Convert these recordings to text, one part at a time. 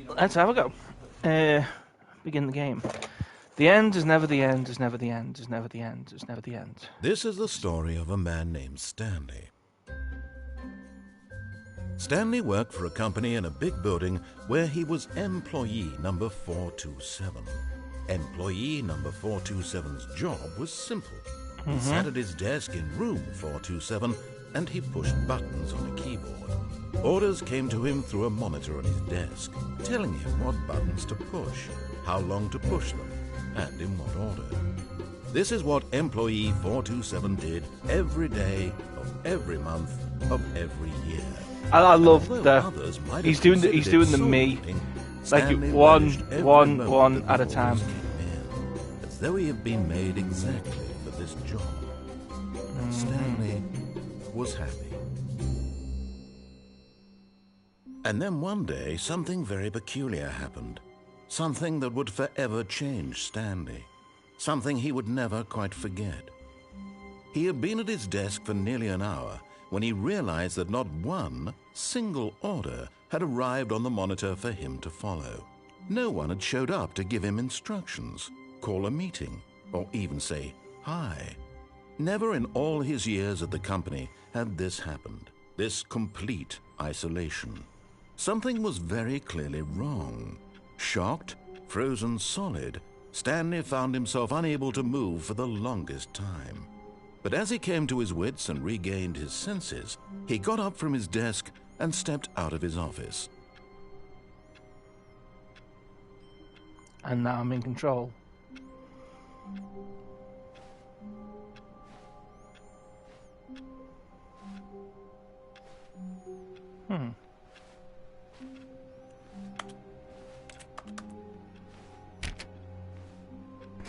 let's have a go. Begin the game. The end is never the end, is never the end, is never the end, is never the end. This is the story of a man named Stanley. Stanley worked for a company in a big building where he was employee number 427. Employee number 427's job was simple. He sat at his desk in room 427 and he pushed buttons on a keyboard. Orders came to him through a monitor on his desk, telling him what buttons to push, how long to push them, and in what order. This is what employee 427 did every day of every month of every year. I love that he's doing the me, like one at a time. As though he had been made exactly for this job. Stanley was happy. And then one day, something very peculiar happened. Something that would forever change Stanley. Something he would never quite forget. He had been at his desk for nearly an hour when he realized that not one single order had arrived on the monitor for him to follow. No one had showed up to give him instructions, call a meeting, or even say hi. Never in all his years at the company had this happened, this complete isolation. Something was very clearly wrong. Shocked, frozen solid, Stanley found himself unable to move for the longest time. But as he came to his wits and regained his senses, he got up from his desk and stepped out of his office. And now I'm in control.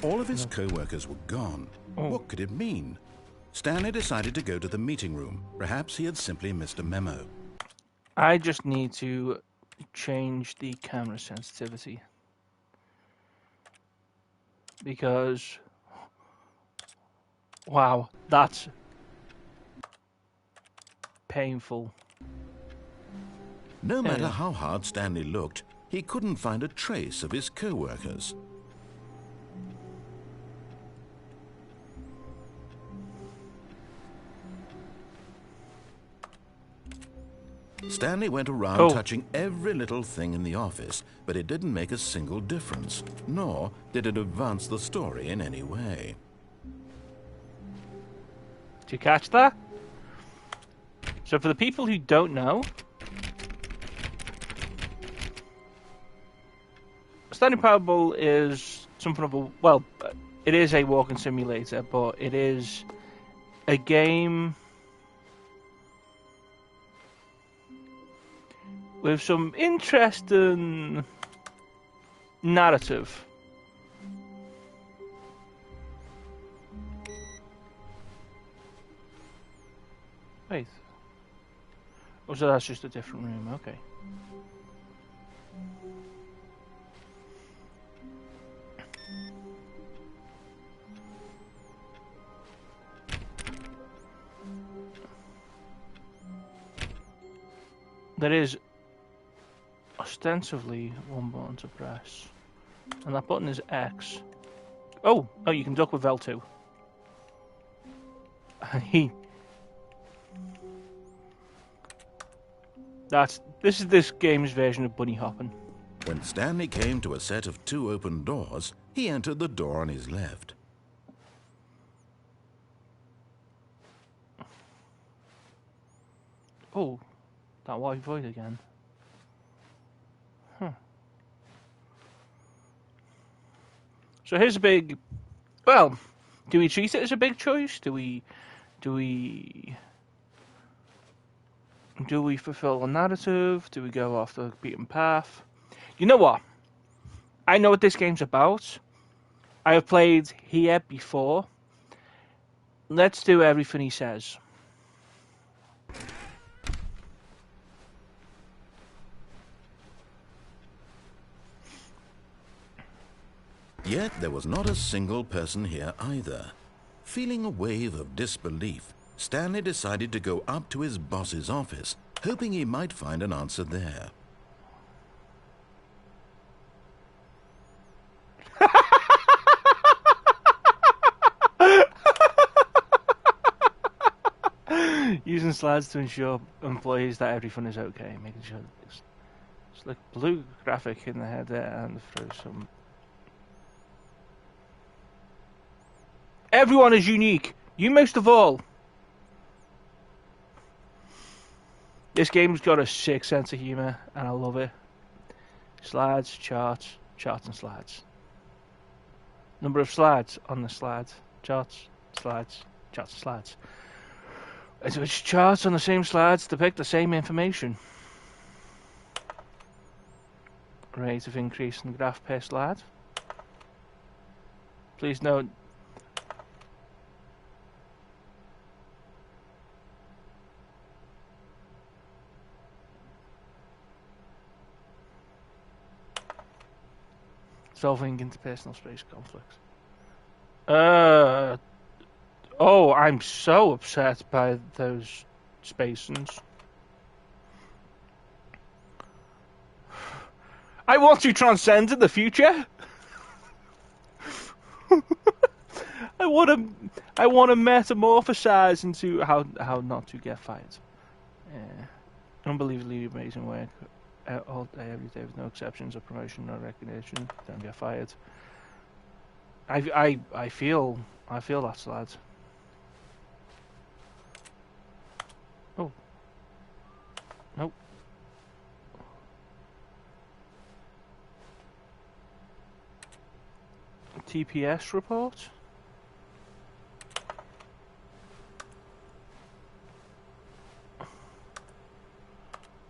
All of his co-workers were gone. What could it mean? Stanley decided to go to the meeting room. Perhaps he had simply missed a memo. I just need to change the camera sensitivity. Because, wow, that's painful. No matter how hard Stanley looked, he couldn't find a trace of his co-workers. Stanley went around touching every little thing in the office, but it didn't make a single difference, nor did it advance the story in any way. Did you catch that? So for the people who don't know, Stanley Parable is something of a, well, it is a walking simulator, but it is a game with some interesting narrative. Wait. Oh, so that's just a different room, okay. There is ostensibly one button to press, and that button is X. Oh, you can duck with L2. This is this game's version of bunny hopping. When Stanley came to a set of 2 open doors, he entered the door on his left. Oh, that white void again. Huh. So here's a big... Well, do we treat it as a big choice? Do we fulfill a narrative? Do we go off the beaten path? You know what? I know what this game's about. I have played here before. Let's do everything he says. Yet there was not a single person here either. Feeling a wave of disbelief, Stanley decided to go up to his boss's office, hoping he might find an answer there. Using slides to ensure employees that everything is okay. Making sure it's like blue graphic in the header and throw some. Everyone is unique. You most of all. This game's got a sick sense of humour, and I love it. Slides, charts, charts and slides. Number of slides on the slides. Charts, slides, charts and slides. Which charts on the same slides depict the same information. Rate of increase in the graph per slide. Please note. Solving interpersonal space conflicts. Oh, I'm so upset by those spacings. I want to transcend in the future. I want to metamorphosize into how not to get fired. Unbelievably amazing work. All day, every day, with no exceptions of promotion, no recognition. Don't get fired. I feel that, lads. Oh. Nope. TPS report.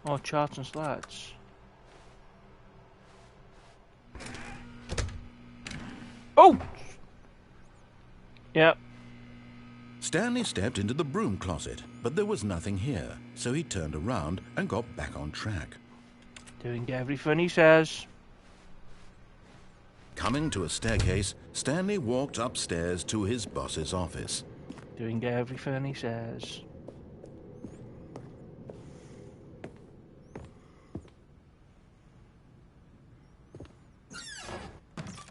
Or charts and slides. Oh! Yep. Stanley stepped into the broom closet, but there was nothing here, so he turned around and got back on track. Doing everything he says. Coming to a staircase, Stanley walked upstairs to his boss's office. Doing everything he says.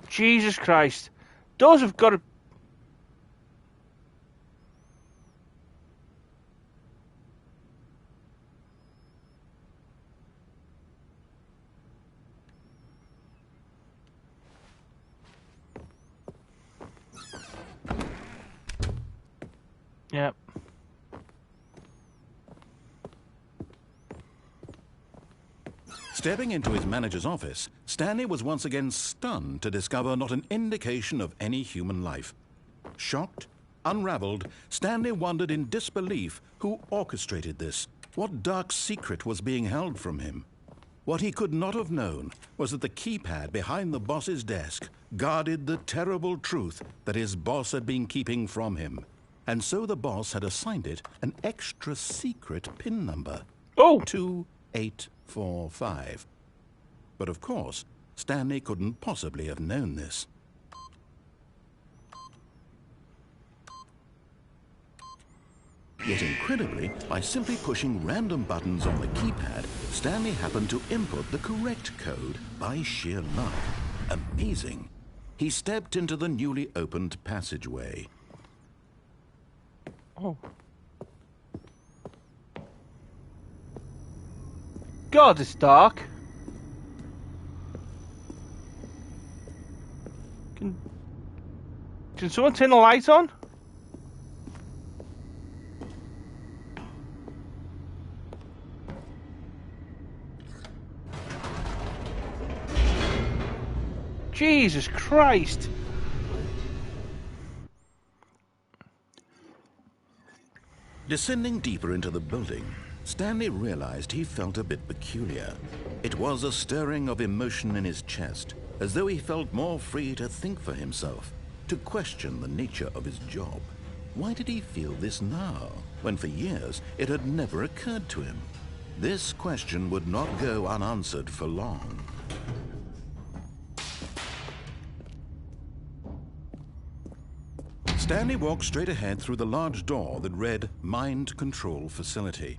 Jesus Christ. Doors have got to... Yep. Stepping into his manager's office, Stanley was once again stunned to discover not an indication of any human life. Shocked, unraveled, Stanley wondered in disbelief who orchestrated this. What dark secret was being held from him? What he could not have known was that the keypad behind the boss's desk guarded the terrible truth that his boss had been keeping from him. And so the boss had assigned it an extra secret PIN number. Oh! 2845. But of course, Stanley couldn't possibly have known this. Yet incredibly, by simply pushing random buttons on the keypad, Stanley happened to input the correct code by sheer luck. Amazing. He stepped into the newly opened passageway. Oh. God, it's dark. Can someone turn the light on? Jesus Christ. Descending deeper into the building, Stanley realized he felt a bit peculiar. It was a stirring of emotion in his chest, as though he felt more free to think for himself, to question the nature of his job. Why did he feel this now, when for years it had never occurred to him? This question would not go unanswered for long. Stanley walked straight ahead through the large door that read Mind Control Facility.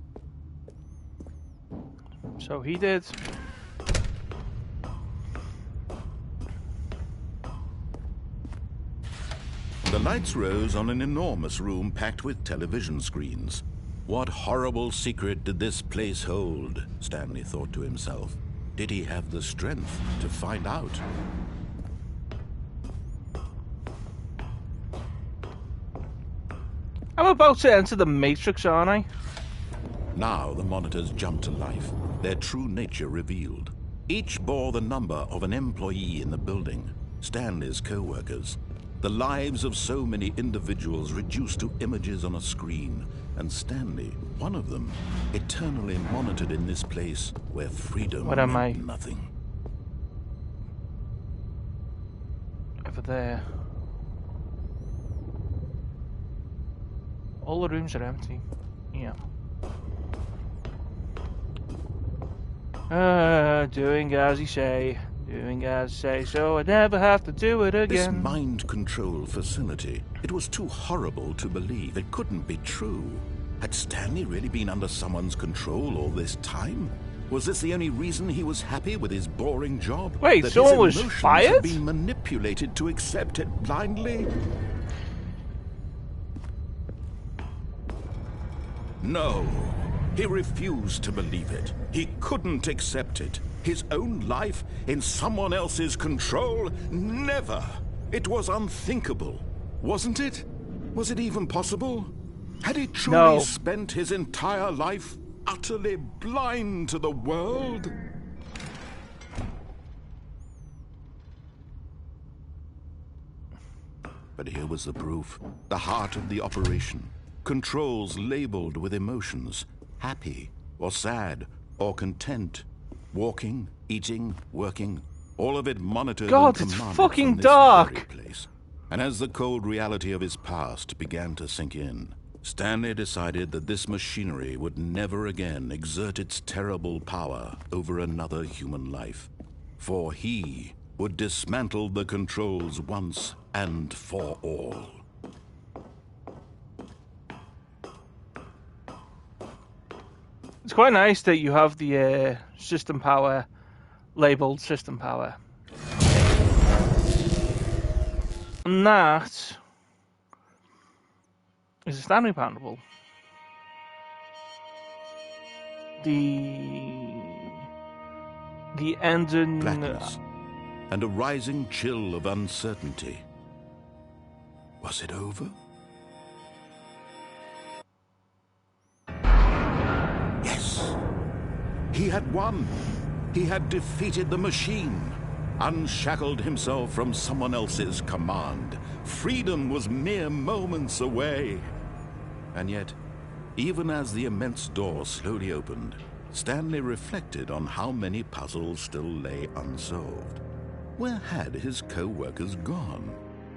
So he did. The lights rose on an enormous room packed with television screens. What horrible secret did this place hold? Stanley thought to himself. Did he have the strength to find out? I'm about to enter the Matrix, aren't I? Now the monitors jumped to life, their true nature revealed. Each bore the number of an employee in the building, Stanley's co-workers. The lives of so many individuals reduced to images on a screen, and Stanley, one of them, eternally monitored in this place where freedom meant nothing. Over there. All the rooms are empty. Yeah. Doing as he say. Doing as say, so I never have to do it again. This mind control facility, it was too horrible to believe. It couldn't be true. Had Stanley really been under someone's control all this time? Was this the only reason he was happy with his boring job? Wait, that someone his was emotions fired? had been manipulated to accept it blindly? No. He refused to believe it. He couldn't accept it. His own life in someone else's control? Never! It was unthinkable, wasn't it? Was it even possible? Had he truly spent his entire life utterly blind to the world? But here was the proof. The heart of the operation. Controls labeled with emotions. Happy, or sad, or content. Walking, eating, working, all of it monitored and commanded it's fucking from this dark. very place. And as the cold reality of his past began to sink in, Stanley decided that this machinery would never again exert its terrible power over another human life. For he would dismantle the controls once and for all. It's quite nice that you have the system power labeled system power. And that is a Stanley Panel. The engine... Blackness and a rising chill of uncertainty. Was it over? Yes. He had won. He had defeated the machine, unshackled himself from someone else's command. Freedom was mere moments away. And yet, even as the immense door slowly opened, Stanley reflected on how many puzzles still lay unsolved. Where had his co-workers gone?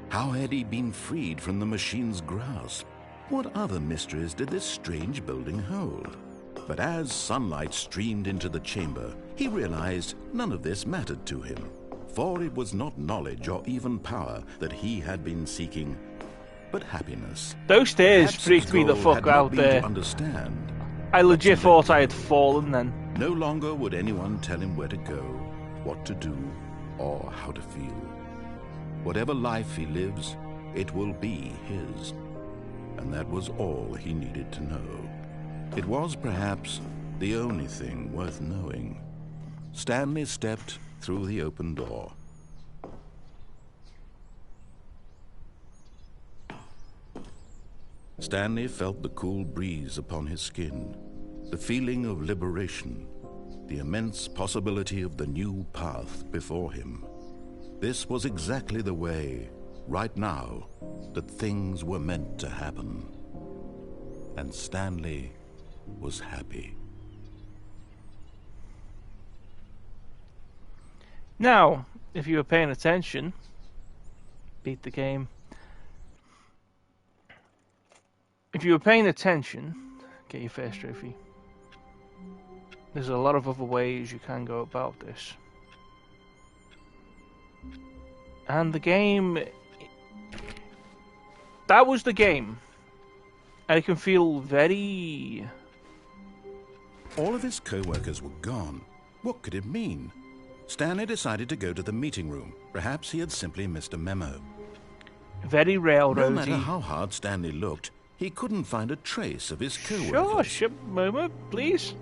How had he been freed from the machine's grasp? What other mysteries did this strange building hold? But as sunlight streamed into the chamber, he realized none of this mattered to him. For it was not knowledge or even power that he had been seeking, but happiness. Those stairs Perhaps freaked his me the goal fuck had not out been there. to understand. I legit thought I had fallen then. No longer would anyone tell him where to go, what to do, or how to feel. Whatever life he lives, it will be his. And that was all he needed to know. It was perhaps the only thing worth knowing. Stanley stepped through the open door. Stanley felt the cool breeze upon his skin, the feeling of liberation, the immense possibility of the new path before him. This was exactly the way, right now, that things were meant to happen. And Stanley was happy. Now, if you were paying attention, beat the game. If you were paying attention, get your first trophy. There's a lot of other ways you can go about this. And the game... That was the game. And it can feel very... All of his co-workers were gone. What could it mean? Stanley decided to go to the meeting room. Perhaps he had simply missed a memo. Very railroady. No matter how hard Stanley looked, he couldn't find a trace of his Sure, co-workers. ship moment, please.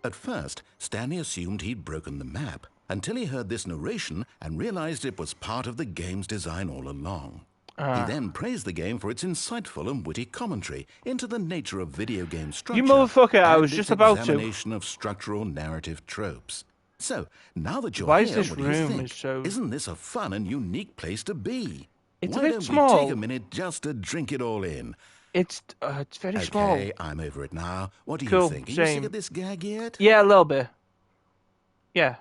At first, Stanley assumed he'd broken the map until he heard this narration and realized it was part of the game's design all along. He then praised the game for its insightful and witty commentary into the nature of video game structure. You motherfucker, I was and just its about to. examination of structural narrative tropes. So, now that you're Why here, is this what do you room think? is so... Isn't this a fun and unique place to be? It's Why a bit don't small. we take a minute just to drink it all in? It's very small. Okay, I'm over it now. What do Cool, you think? Are you sick same. of this gag yet? Yeah, a little bit. Yeah.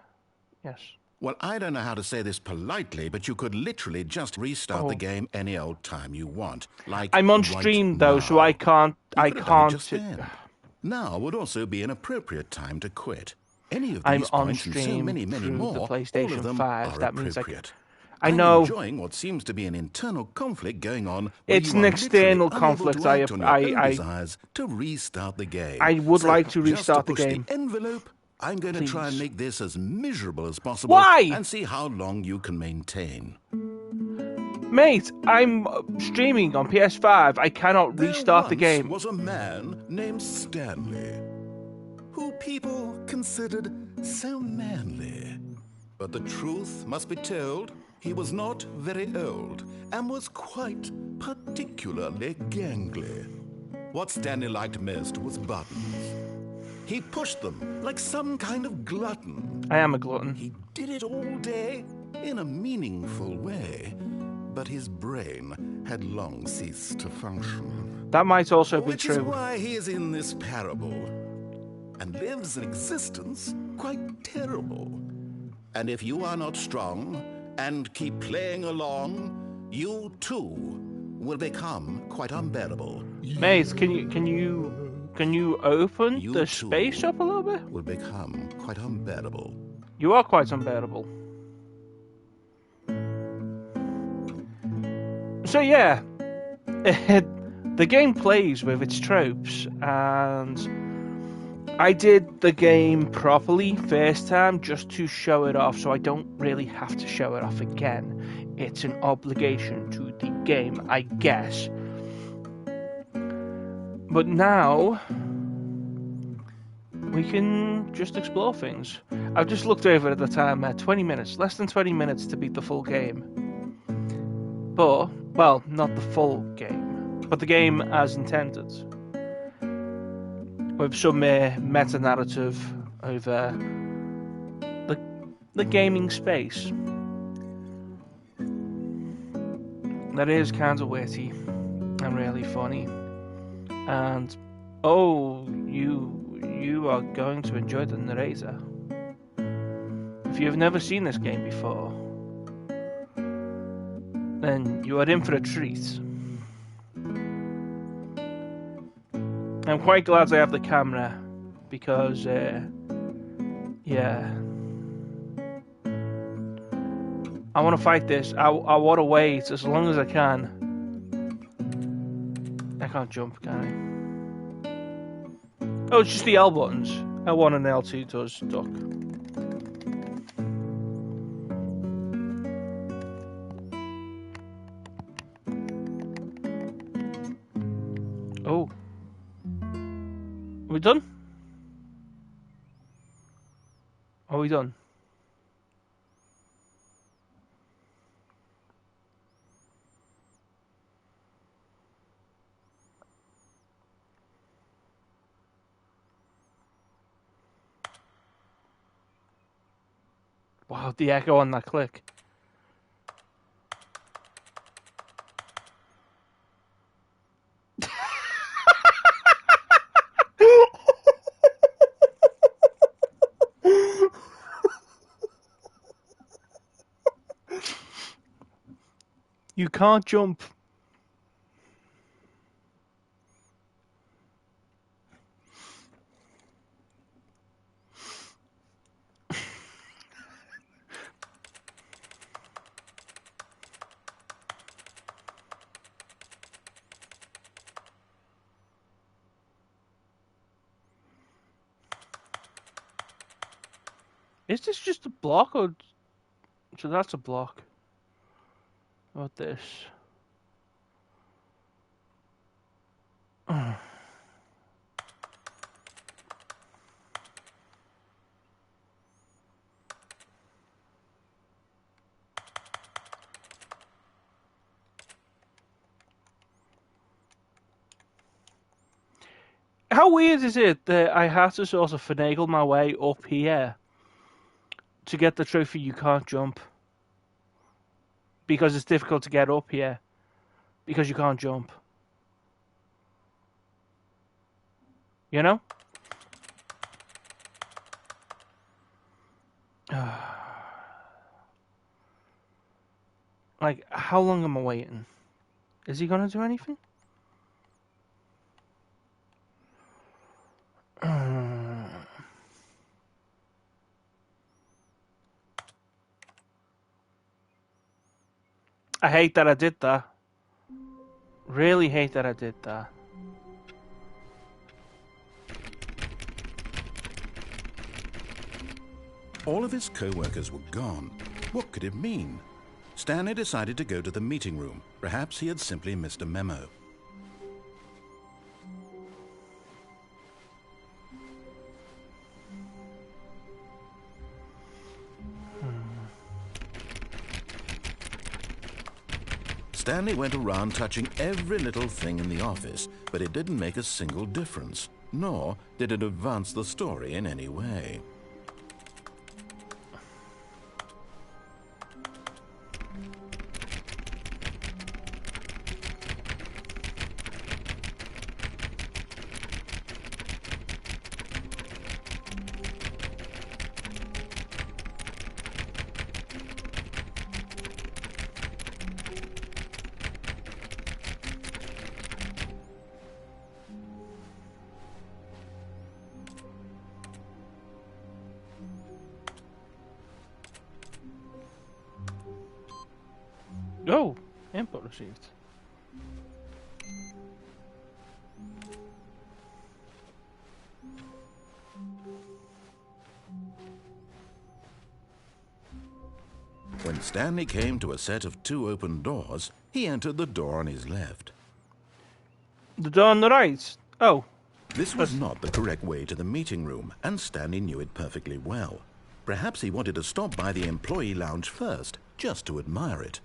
Yes. Well, I don't know how to say this politely, but you could literally just restart the game any old time you want. Like I'm on right stream though, now. so I can't. You I could have done it can't. just then. Now would also be an appropriate time to quit. Any of I'm these on points and so stream many through more, the all PlayStation of them 5. are That means appropriate. I I'm know enjoying what seems to be an internal conflict going on. Where it's you an are external literally unable conflict. to act on your own I desires to restart the game. I would So, like to just restart the push game. The envelope. I'm going to try and Please. make this as miserable as possible. Why? And see how long you can maintain. Mate, I'm streaming on PS5. I cannot restart the game. There once was a man named Stanley, who people considered so manly. But the truth must be told, he was not very old and was quite particularly gangly. What Stanley liked most was buttons. He pushed them like some kind of glutton. I am a glutton. He did it all day in a meaningful way, but his brain had long ceased to function. That might also be Which is true. why he is in this parable and lives an existence quite terrible. And if you are not strong and keep playing along, you too will become quite unbearable. Mate, can you open You the too space up a little bit? will become quite unbearable. You are quite unbearable. So yeah, the game plays with its tropes, and I did the game properly first time just to show it off, so I don't really have to show it off again. It's an obligation to the game, I guess. But now we can just explore things. I've just looked over at the time, 20 minutes, less than 20 minutes to beat the full game. But, well, not the full game, but the game as intended. With some meta-narrative over the gaming space. That is kind of witty and really funny. And, oh, you are going to enjoy the narrator. If you've never seen this game before, then you are in for a treat. I'm quite glad I have the camera, because, yeah. I want to fight this. I want to wait as long as I can. I can't jump, can I? Oh, it's just the L buttons. L1 and L2 does duck. Oh. Are we done? Are we done? Wow, the echo on that click. You can't jump. Is this just a block or... So that's a block. What about this? How weird is it that I have to sort of finagle my way up here to get the trophy you can't jump? Because it's difficult to get up here. Because you can't jump. You know? Like, how long am I waiting? Is he gonna do anything? I hate that I did that. Really hate that I did that. All of his co-workers were gone. What could it mean? Stanley decided to go to the meeting room. Perhaps he had simply missed a memo. Stanley went around touching every little thing in the office, but it didn't make a single difference, nor did it advance the story in any way. Oh, input received. When Stanley came to a set of 2 open doors, he entered the door on his left. The door on the right? Oh. This was not the correct way to the meeting room, and Stanley knew it perfectly well. Perhaps he wanted to stop by the employee lounge first, just to admire it.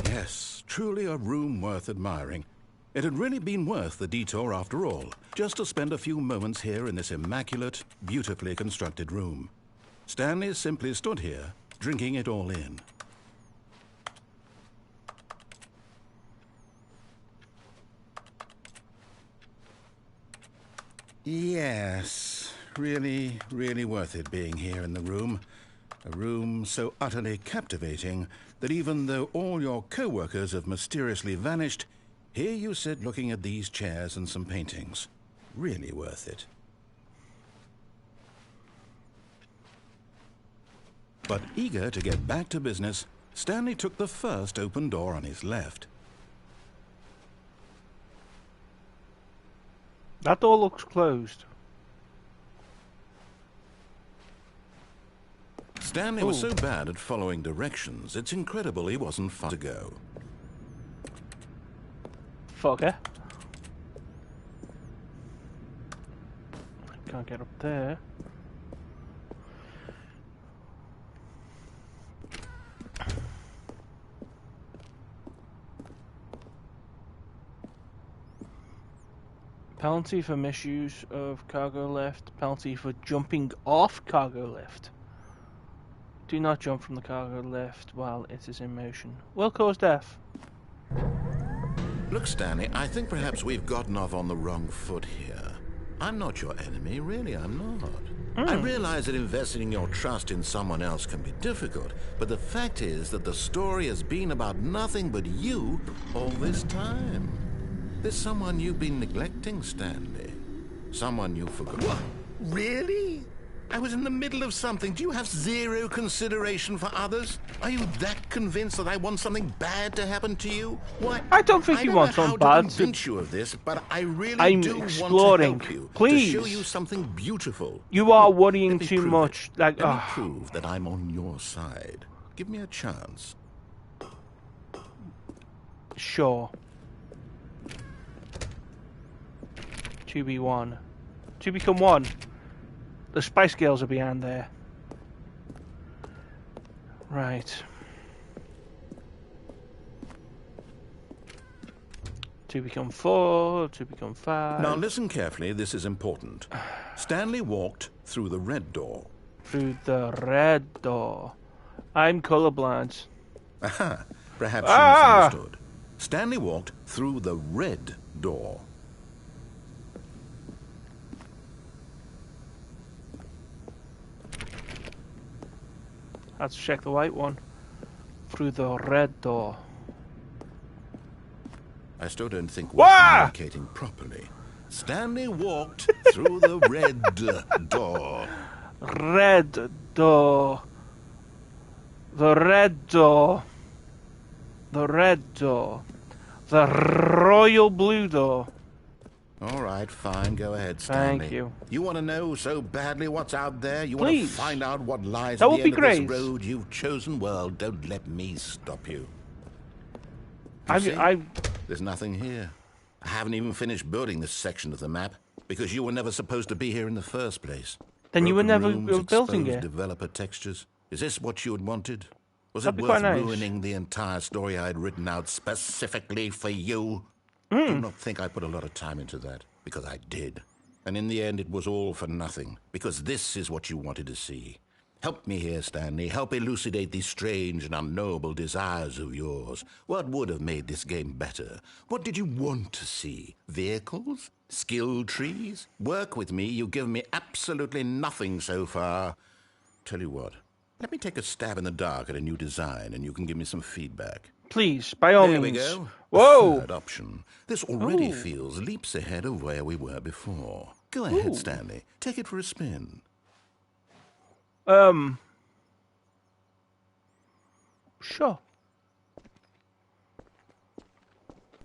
Yes, truly a room worth admiring. It had really been worth the detour after all, just to spend a few moments here in this immaculate, beautifully constructed room. Stanley simply stood here, drinking it all in. Yes, really, really worth it being here in the room. A room so utterly captivating that even though all your co-workers have mysteriously vanished, here you sit looking at these chairs and some paintings. Really worth it. But eager to get back to business, Stanley took the first open door on his left. That door looks closed. Stanley was so bad at following directions, it's incredible he wasn't far to go. Fucker. Can't get up there. Penalty for misuse of cargo lift. Penalty for jumping off cargo lift. Do not jump from the cargo lift while it is in motion. Will cause death. Look, Stanley, I think perhaps we've gotten off on the wrong foot here. I'm not your enemy, really, I'm not. I realize that investing your trust in someone else can be difficult, but the fact is that the story has been about nothing but you all this time. There's someone you've been neglecting, Stanley. Someone you forgot. What? Really? I was in the middle of something. Do you have zero consideration for others? Are you that convinced that I want something bad to happen to you? Why? I don't think I you don't know want how something to bad to... convince you of this, but I really I'm do want to exploring. help you. Please. To show you something beautiful. You are Look, worrying let me too prove much. it. Like, Let me prove that I'm on your side. Give me a chance. Sure. 2v1. 2 become 1. The Spice Girls are behind there. Right. 2 become 4, 2 become 5. Now listen carefully, this is important. Stanley walked through the red door. Through the red door. I'm colorblind. Aha, perhaps you misunderstood. Stanley walked through the red door. Let's check the white one. Through the red door. I still don't think we're communicating properly. Stanley walked through the red door. Red door. The red door. The red door. The royal blue door. All right, fine. Go ahead, Stanley. Thank you. You want to know so badly what's out there? You Please. want to find out what lies That at would the be end of great. this road you've chosen? Well, don't let me stop you. There's nothing here. I haven't even finished building this section of the map because you were never supposed to be here in the first place. Then you were never rooms, building exposed it. Developer textures. Is this what you had wanted? Was That'd it be worth quite nice. ruining the entire story I had written out specifically for you? Hmm. Do not think I put a lot of time into that, because I did. And in the end, it was all for nothing, because this is what you wanted to see. Help me here, Stanley. Help elucidate these strange and unknowable desires of yours. What would have made this game better? What did you want to see? Vehicles? Skill trees? Work with me. You've given me absolutely nothing so far. Tell you what, let me take a stab in the dark at a new design, and you can give me some feedback. Please, by all There means. we go. Whoa! A third option. This already Ooh. feels leaps ahead of where we were before. Go ahead, Ooh. Stanley. Take it for a spin. Sure.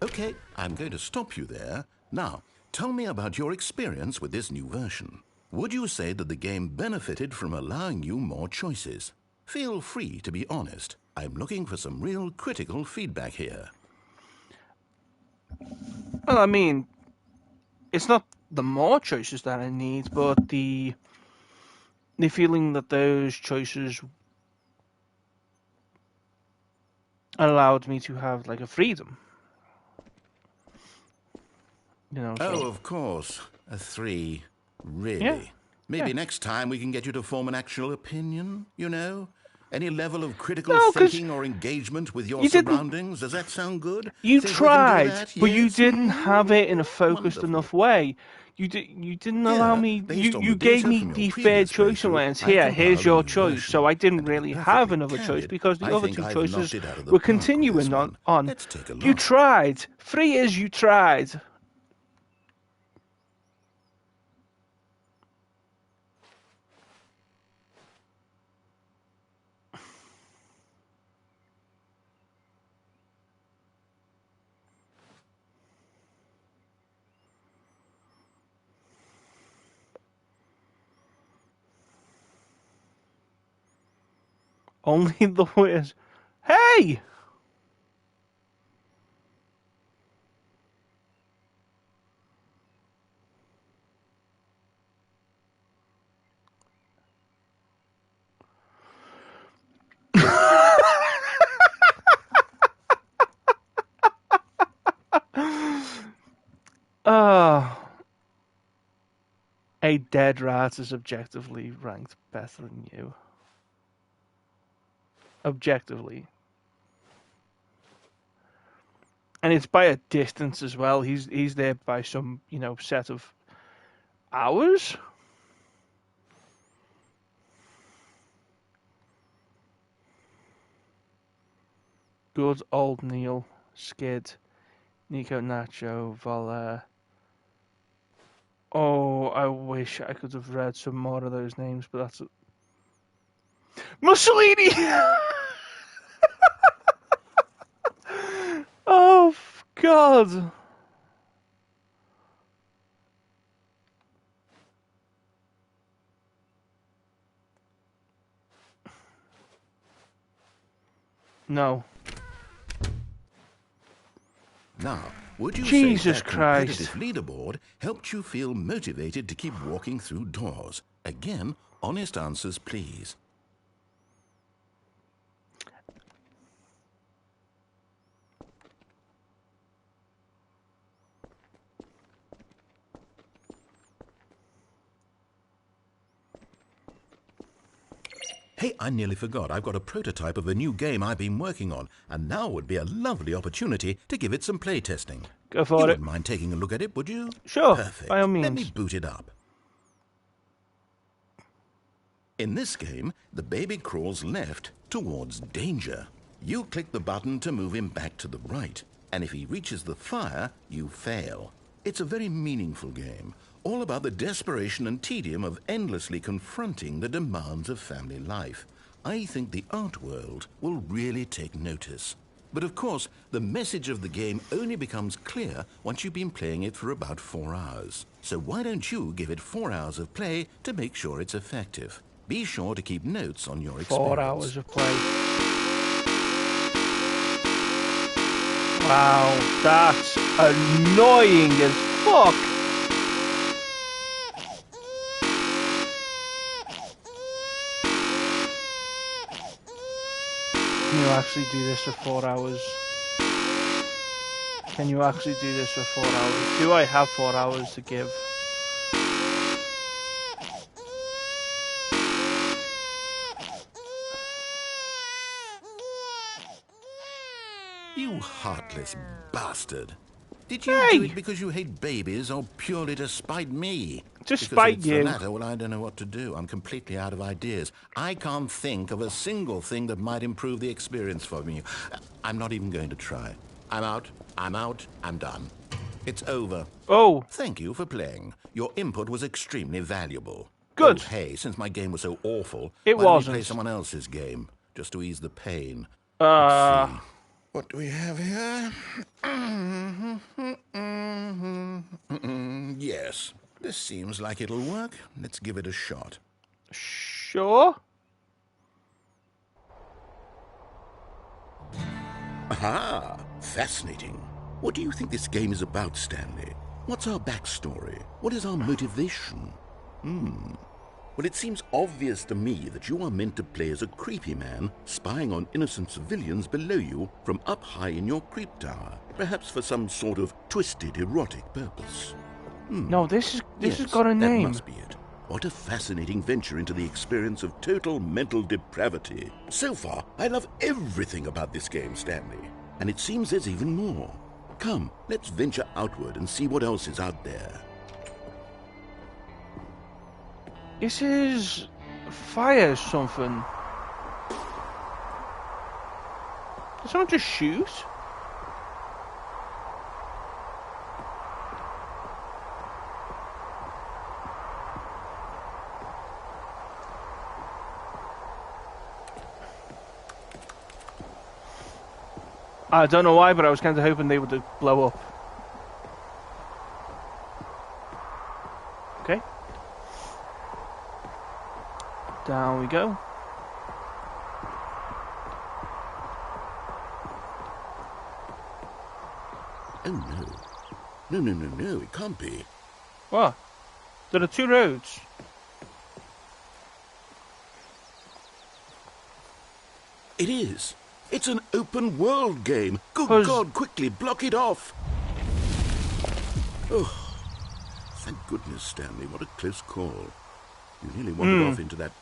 Okay, I'm going to stop you there. Now, tell me about your experience with this new version. Would you say that the game benefited from allowing you more choices? Feel free to be honest. I'm looking for some real critical feedback here. Well, I mean, it's not the more choices that I need, but the feeling that those choices allowed me to have like a freedom. You know. So. Oh, of course. A 3. Really? Yeah. Maybe Yeah. next time we can get you to form an actual opinion, you know? Any level of critical No, 'cause thinking or engagement with your you didn't- surroundings? Does that sound good? You Think we can do tried, that? but you Yes? didn't have it in a focused Wonderful. enough way. You didn't allow Here, me. based on You the gave data me from your the fair previous choice and playthrough, went, I've here's compiled a your new choice. version. So I didn't And to be really have perfectly another choice candid, because the I other think two I've choices knocked it out of the were park with this continuing one. on. Let's take a You look. tried. 3 years you tried. Only the words. Hey! A dead rat is objectively ranked better than you. Objectively. And it's by a distance as well. He's there by some, set of hours. Good old Neil, Skid, Nico Nacho, Vola. Oh, I wish I could have read some more of those names, but that's... Mussolini! Oh, God. No. Now, would you Jesus say that Christ. competitive leaderboard helped you feel motivated to keep walking through doors? Again, honest answers, please. Hey, I nearly forgot. I've got a prototype of a new game I've been working on, and now would be a lovely opportunity to give it some playtesting. Go for You it. wouldn't mind taking a look at it, would you? Sure, Perfect. by all Let me means. boot it up. In this game, the baby crawls left towards danger. You click the button to move him back to the right, and if he reaches the fire, you fail. It's a very meaningful game, all about the desperation and tedium of endlessly confronting the demands of family life. I think the art world will really take notice. But of course, the message of the game only becomes clear once you've been playing it for about 4 hours. So why don't you give it 4 hours of play to make sure it's effective? Be sure to keep notes on your experience. 4 hours of play. Wow, that's annoying as fuck. Can you actually do this for 4 hours? Can you actually do this for 4 hours? Do I have 4 hours to give? You heartless bastard. Did you do it because you hate babies or purely to spite me? To Because spite if it's you. the latter, well, I don't know what to do. I'm completely out of ideas. I can't think of a single thing that might improve the experience for me. I'm not even going to try. I'm out. I'm done. It's over. Oh. Thank you for playing. Your input was extremely valuable. Good. Oh, hey, since my game was so awful, It why don't we wasn't. play someone else's game, just to ease the pain? Let's see. What do we have here? Yes, this seems like it'll work. Let's give it a shot. Sure. Aha! Fascinating. What do you think this game is about, Stanley? What's our backstory? What is our motivation? Well, it seems obvious to me that you are meant to play as a creepy man spying on innocent civilians below you from up high in your creep tower, perhaps for some sort of twisted erotic purpose. No, this Yes, has got a that name. must be it. What a fascinating venture into the experience of total mental depravity. So far, I love everything about this game, Stanley. And it seems there's even more. Come, let's venture outward and see what else is out there. This is fire something. Did someone just shoot? I don't know why, but I was kind of hoping they would blow up. Okay. Down we go. Oh no. No, it can't be. What? There are two roads. It is. It's an open world game. Good God, quickly, block it off. Oh, thank goodness, Stanley. What a close call. You nearly wandered off into that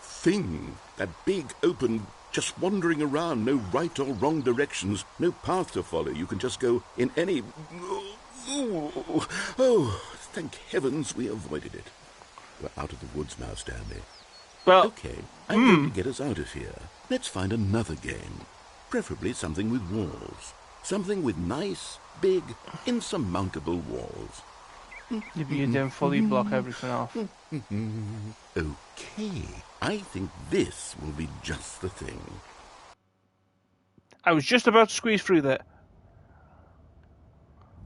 thing. That big, open, just wandering around. No right or wrong directions. No path to follow. You can just go in any... Oh, thank heavens we avoided it. We're out of the woods now, Stanley. Well, okay, I'm going to get us out of here. Let's find another game. Preferably something with walls. Something with nice, big, insurmountable walls. If you didn't fully block everything off. Okay, I think this will be just the thing. I was just about to squeeze through that.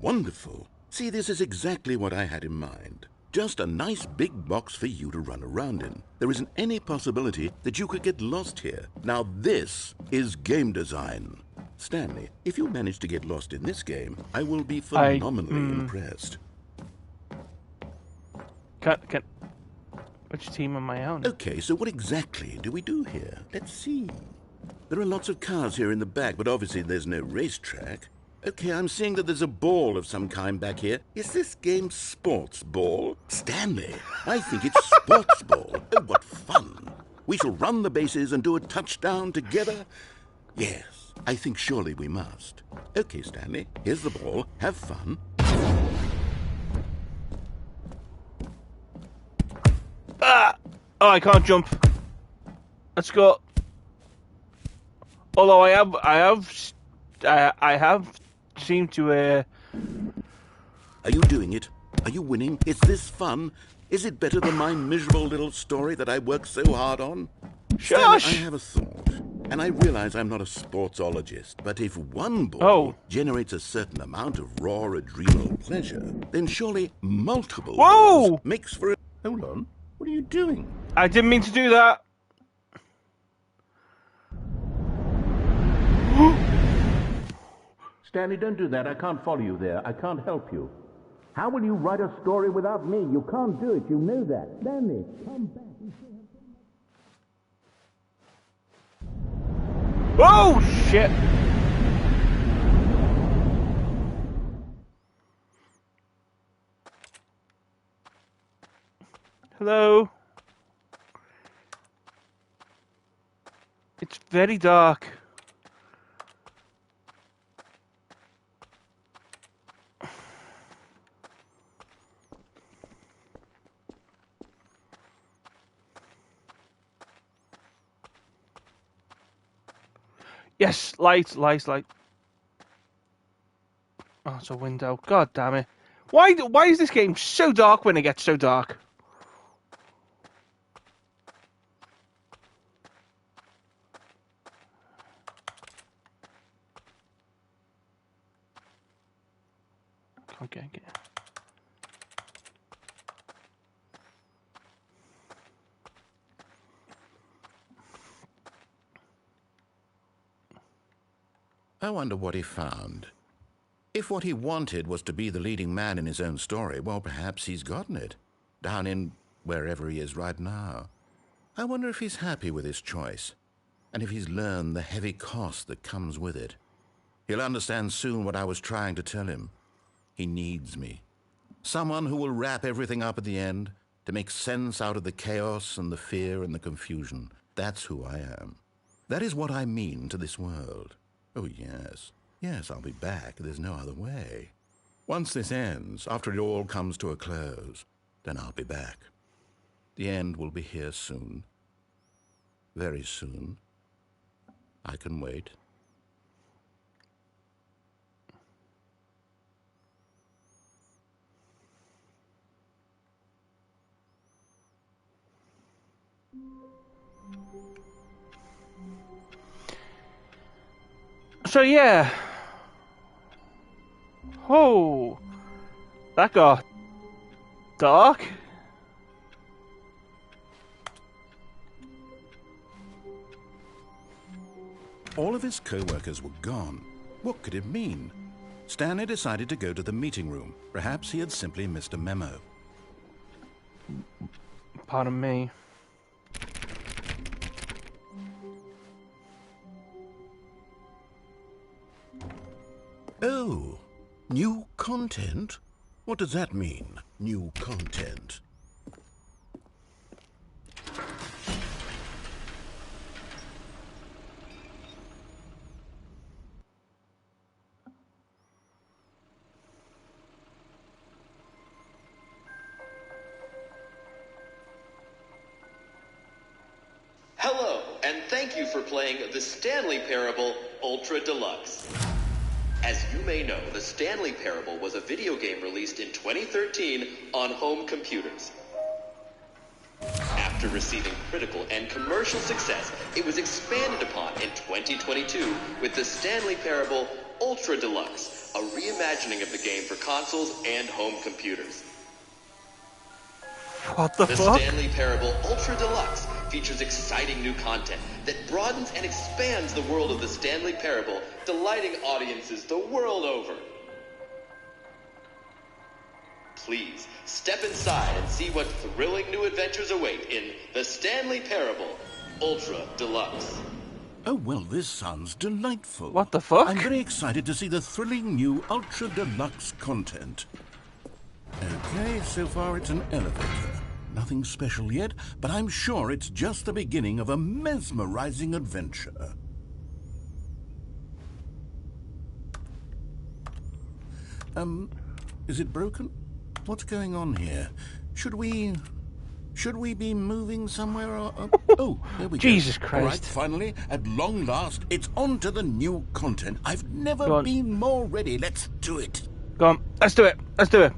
Wonderful. See, this is exactly what I had in mind. Just a nice big box for you to run around in. There isn't any possibility that you could get lost here. Now this is game design. Stanley, if you manage to get lost in this game, I will be phenomenally impressed. Can which team am I on? Okay, so what exactly do we do here? Let's see. There are lots of cars here in the back, but obviously there's no racetrack. Okay, I'm seeing that there's a ball of some kind back here. Is this game sports ball? Stanley, I think it's sports ball. Oh, what fun. We shall run the bases and do a touchdown together. Yes, I think surely we must. Okay, Stanley, here's the ball. Have fun. Ah! Oh, I can't jump. Let's go. Although I have seemed to. Are you doing it? Are you winning? Is this fun? Is it better than my miserable little story that I worked so hard on? Stanley, I have a thought, and I realize I'm not a sportsologist, but if one ball generates a certain amount of raw adrenal pleasure, then surely multiple balls makes for a... Hold on. What are you doing? I didn't mean to do that. Stanley, don't do that. I can't follow you there. I can't help you. How will you write a story without me? You can't do it. You know that. Stanley, come back. Oh, shit. Hello. It's very dark. Yes, light. Oh, it's a window. God damn it. Why is this game so dark when it gets so dark? Okay. I wonder what he found. If what he wanted was to be the leading man in his own story, well, perhaps he's gotten it, down in wherever he is right now. I wonder if he's happy with his choice, and if he's learned the heavy cost that comes with it. He'll understand soon what I was trying to tell him. He needs me. Someone who will wrap everything up at the end, to make sense out of the chaos and the fear and the confusion. That's who I am. That is what I mean to this world. Oh, yes. Yes, I'll be back. There's no other way. Once this ends, after it all comes to a close, then I'll be back. The end will be here soon. Very soon. I can wait. So yeah. Oh, that got dark. All of his co-workers were gone. What could it mean? Stanley decided to go to the meeting room. Perhaps he had simply missed a memo. Pardon me. Oh, new content? What does that mean, new content? Hello, and thank you for playing the Stanley Parable Ultra Deluxe. As you may know, the Stanley Parable was a video game released in 2013 on home computers. After receiving critical and commercial success, it was expanded upon in 2022 with the Stanley Parable Ultra Deluxe, a reimagining of the game for consoles and home computers. What the The fuck? Stanley Parable Ultra Deluxe features exciting new content that broadens and expands the world of the Stanley Parable, delighting audiences the world over. Please, step inside and see what thrilling new adventures await in The Stanley Parable Ultra Deluxe. Oh, well, this sounds delightful. What the fuck? I'm very excited to see the thrilling new Ultra Deluxe content. Okay, so far it's an elevator. Nothing special yet, but I'm sure it's just the beginning of a mesmerizing adventure. Is it broken? What's going on here? Should we be moving somewhere? Oh, there we go. Jesus Christ. All right, finally, at long last, it's on to the new content. I've never been more ready. Let's do it. Go on, let's do it. Let's do it.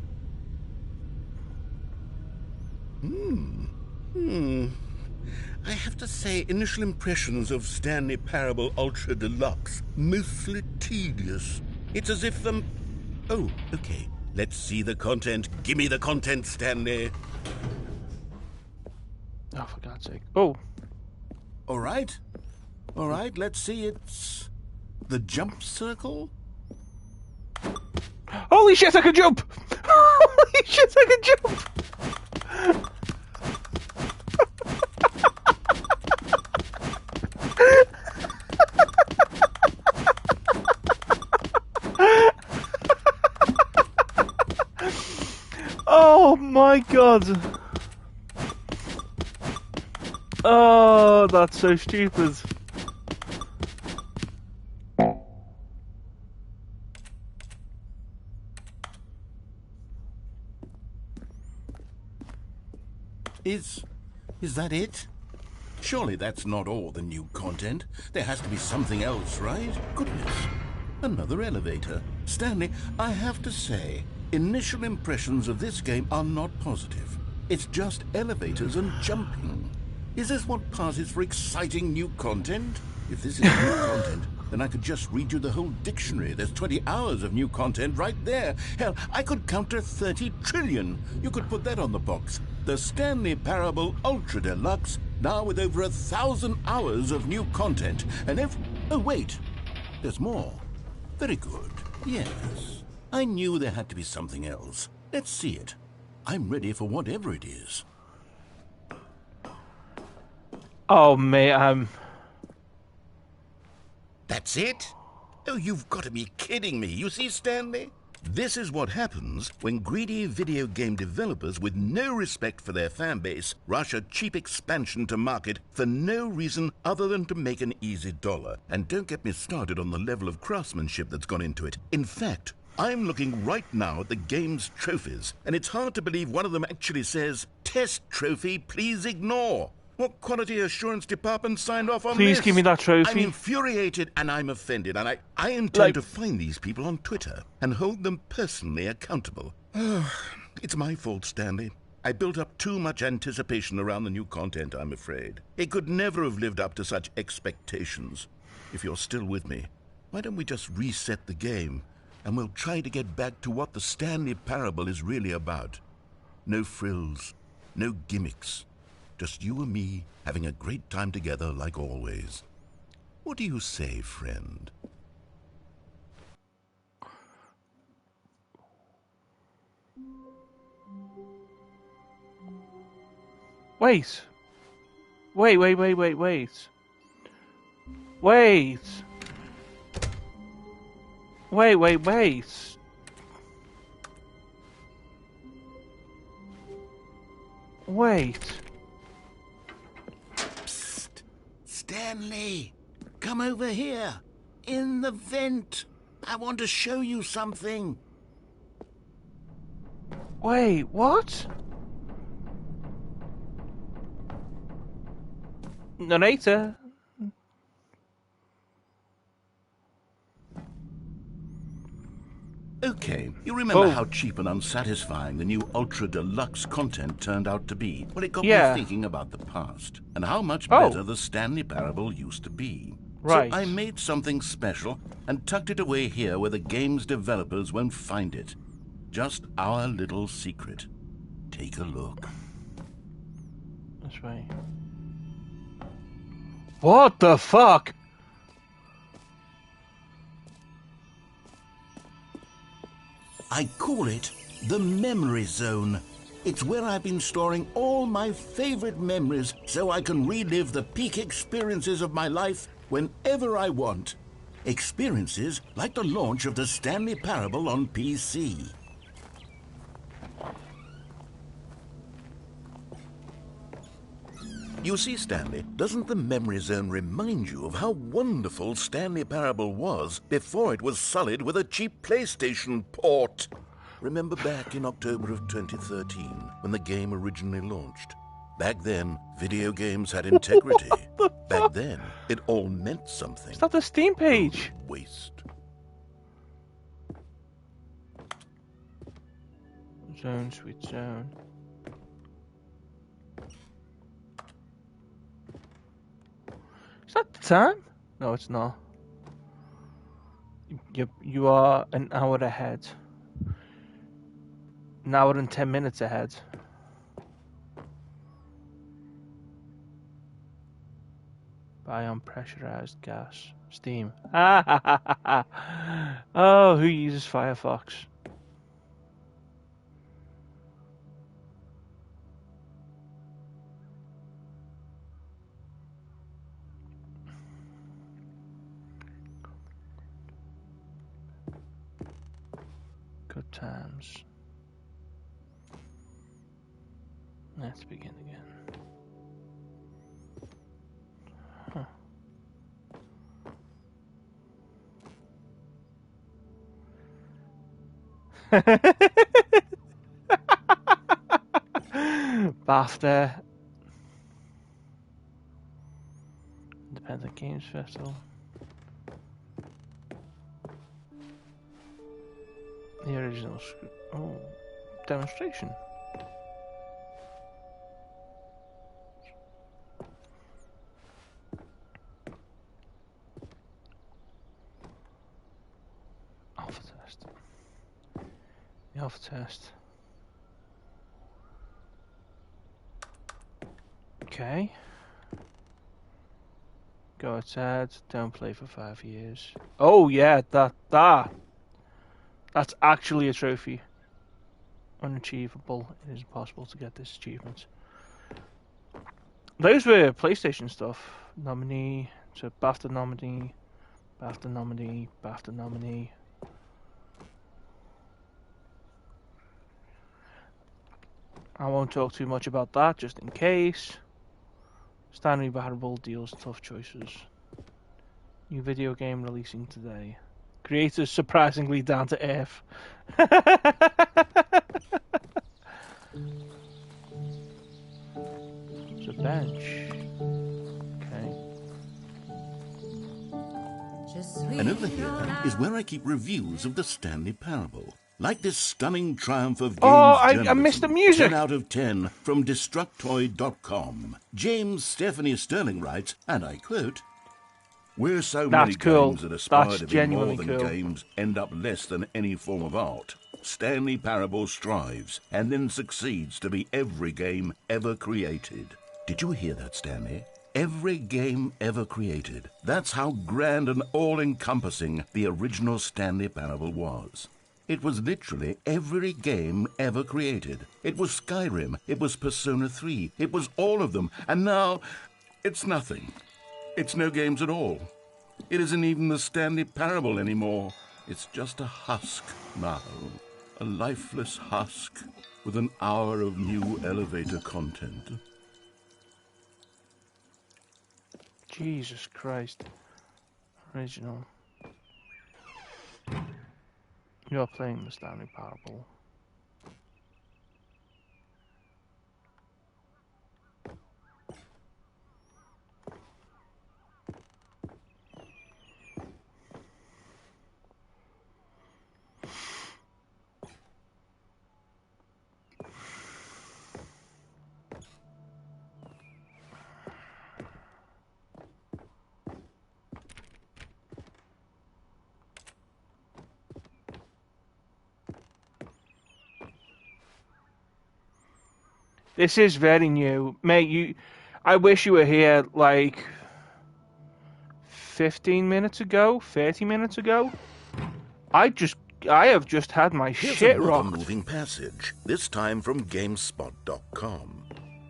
I have to say, initial impressions of Stanley Parable Ultra Deluxe, mostly tedious. It's as if Oh, okay. Let's see the content. Give me the content, Stanley. Oh, for God's sake. Oh. All right, let's see. It's the jump circle. Holy shit, I can jump! Holy shit, I can jump! Oh my god! Oh, that's so stupid. Is that it? Surely that's not all the new content. There has to be something else, right? Goodness. Another elevator. Stanley, I have to say, initial impressions of this game are not positive. It's just elevators and jumping. Is this what passes for exciting new content? If this is new content, then I could just read you the whole dictionary. There's 20 hours of new content right there. Hell, I could counter 30 trillion. You could put that on the box. The Stanley Parable Ultra Deluxe, now with over 1,000 hours of new content. And oh, wait. There's more. Very good. Yes. I knew there had to be something else. Let's see it. I'm ready for whatever it is. Oh, mate, That's it? Oh, you've got to be kidding me. You see, Stanley? This is what happens when greedy video game developers with no respect for their fan base rush a cheap expansion to market for no reason other than to make an easy dollar. And don't get me started on the level of craftsmanship that's gone into it. In fact, I'm looking right now at the game's trophies, and it's hard to believe one of them actually says, "Test trophy, please ignore." What quality assurance department signed off on this? please give me that trophy. I'm infuriated and I'm offended, and I intend to find these people on Twitter and hold them personally accountable. It's my fault, Stanley. I built up too much anticipation around the new content, I'm afraid. It could never have lived up to such expectations. If you're still with me, why don't we just reset the game, and we'll try to get back to what the Stanley Parable is really about. No frills, no gimmicks. Just you and me having a great time together like always. What do you say, friend? Wait. Wait. Wait. Psst. Stanley, come over here. In the vent. I want to show you something. Wait, what? Narrator. Okay, you remember Oh. how cheap and unsatisfying the new Ultra Deluxe content turned out to be? Well, it got Yeah. me thinking about the past and how much Oh. better the Stanley Parable used to be. Right. So I made something special and tucked it away here where the game's developers won't find it. Just our little secret. Take a look. That's right. What the fuck? I call it the Memory Zone. It's where I've been storing all my favorite memories so I can relive the peak experiences of my life whenever I want. Experiences like the launch of the Stanley Parable on PC. You see, Stanley, doesn't the Memory Zone remind you of how wonderful Stanley Parable was before it was sullied with a cheap PlayStation port? Remember back in October of 2013, when the game originally launched? Back then, video games had integrity. Back then, it all meant something. Is that the Steam page? Waste. Zone, sweet zone. Is that the time? No, it's not. You are an hour ahead. An hour and 10 minutes ahead. Buy unpressurized gas. Steam. Oh, who uses Firefox? Good times. Let's begin again. Huh. BAFTA. Independent Games Festival. The original demonstration. Alpha test. The alpha test. Okay. Go outside. Don't play for 5 years. Oh yeah, that's actually a trophy. Unachievable. It is impossible to get this achievement. Those were PlayStation stuff. Nominee. So BAFTA nominee. BAFTA nominee. BAFTA nominee. I won't talk too much about that, just in case. Stanley Parable deals tough choices. New video game releasing today. Creators surprisingly down to earth. It's a bench. Okay. And over here is where I keep reviews of the Stanley Parable. Like this stunning triumph of games journalism. I missed the music. 10 out of 10 from Destructoid.com. James Stephanie Sterling writes, and I quote, "Where so many games that aspire to be more than games end up less than any form of art, Stanley Parable strives and then succeeds to be every game ever created." Did you hear that, Stanley? Every game ever created. That's how grand and all-encompassing the original Stanley Parable was. It was literally every game ever created. It was Skyrim. It was Persona 3. It was all of them. And now, it's nothing. It's no games at all. It isn't even the Stanley Parable anymore. It's just a husk now. A lifeless husk with an hour of new elevator content. Jesus Christ. Original. You're playing the Stanley Parable. This is very new. Mate, I wish you were here like 15 minutes ago, 30 minutes ago. I have just had my Here's shit another rocked. moving passage, this time from GameSpot.com.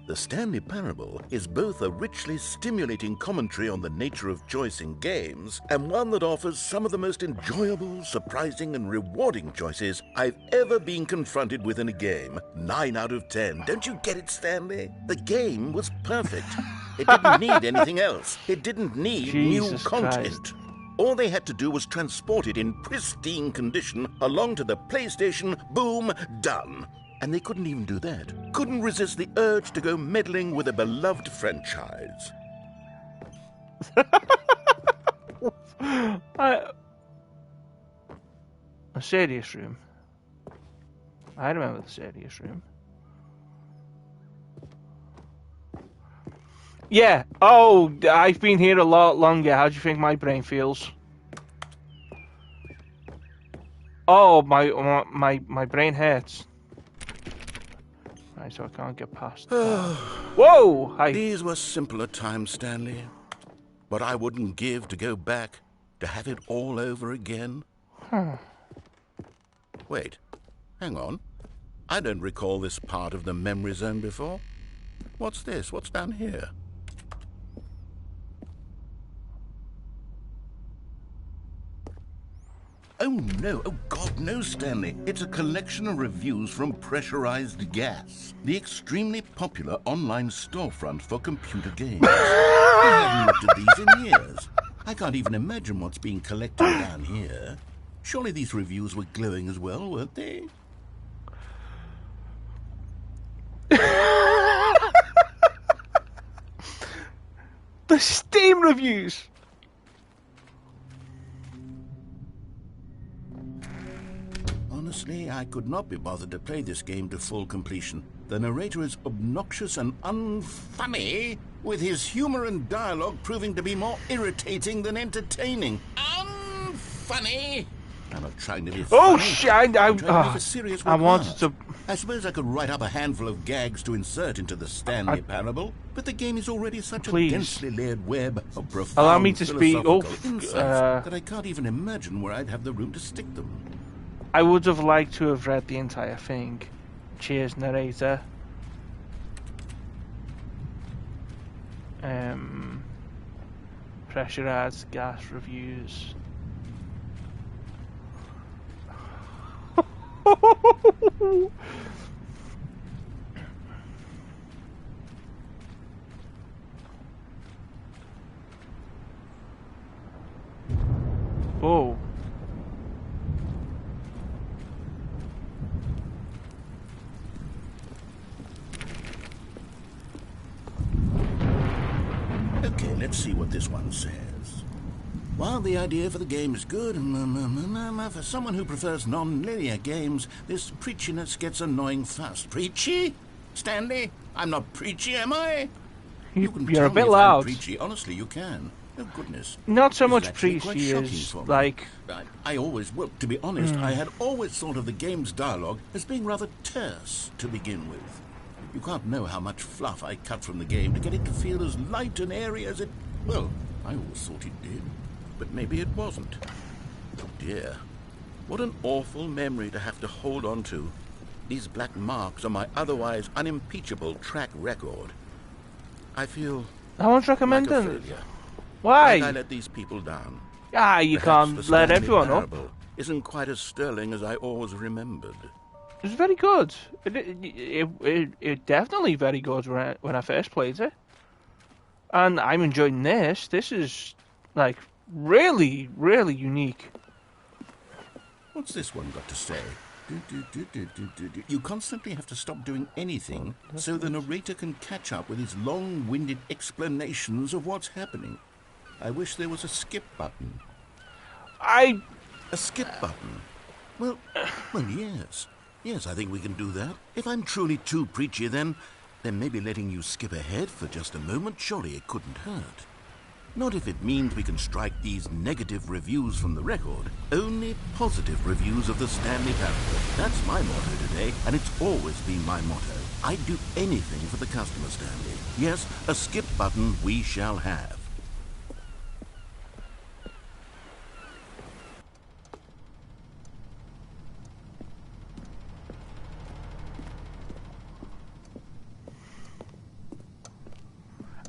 The Stanley Parable is both a richly stimulating commentary on the nature of choice in games and one that offers some of the most enjoyable, surprising, and rewarding choices I've ever been confronted with in a game. 9 out of 10. Don't you get it, Stanley? The game was perfect. It didn't need anything else. It didn't need new Jesus content. Christ. All they had to do was transport it in pristine condition along to the PlayStation. Boom, done. And they couldn't even do that. Couldn't resist the urge to go meddling with a beloved franchise. A serious room. I remember the serious room. Yeah. Oh, I've been here a lot longer. How do you think my brain feels? Oh, my brain hurts. Right, so I can't get past. Whoa! Hi. These were simpler times, Stanley. But I wouldn't give to go back to have it all over again. Wait, hang on. I don't recall this part of the memory zone before. What's this? What's down here? Oh, no. Oh, God, no, Stanley. It's a collection of reviews from Pressurized Gas, the extremely popular online storefront for computer games. I haven't looked at these in years. I can't even imagine what's being collected down here. Surely these reviews were glowing as well, weren't they? The Steam reviews! Honestly, I could not be bothered to play this game to full completion. The narrator is obnoxious and unfunny, with his humor and dialogue proving to be more irritating than entertaining. Unfunny! I'm not trying to be funny. Oh, shit! I'm trying to make a serious I work wanted of to... art. I suppose I could write up a handful of gags to insert into the Stanley Parable, but the game is already such Please. a densely layered web of profound Allow me to speak. philosophical insights that I can't even imagine where I'd have the room to stick them. I would have liked to have read the entire thing. Cheers, narrator. Pressurized gas reviews. Oh. Okay, let's see what this one says. While the idea for the game is good, for someone who prefers non-linear games, this preachiness gets annoying fast. Preachy? Stanley? I'm not preachy, am I? You can You're tell a me bit if loud. I'm preachy. Honestly, you can. Oh, goodness. Not so This is much actually quite preachy shocking as, for me. like... I always, well, to be honest, I had always thought of the game's dialogue as being rather terse to begin with. You can't know how much fluff I cut from the game to get it to feel as light and airy as it... Well, I always thought it did. But maybe it wasn't. Oh, dear. What an awful memory to have to hold on to. These black marks on my otherwise unimpeachable track record. I feel No one's like a recommending it. failure. Why? Like I let these people down. Ah, you Perhaps can't the let Stanley everyone up. Parable isn't quite as sterling as I always remembered. It was very good. It definitely very good when I first played it. And I'm enjoying this. This is, like, really, really unique. What's this one got to say? You constantly have to stop doing anything so the narrator can catch up with his long-winded explanations of what's happening. I wish there was a skip button. A skip button? Well, yes. Yes, I think we can do that. If I'm truly too preachy, then maybe letting you skip ahead for just a moment, surely it couldn't hurt. Not if it means we can strike these negative reviews from the record. Only positive reviews of the Stanley Parable. That's my motto today, and it's always been my motto. I'd do anything for the customer, Stanley. Yes, a skip button we shall have.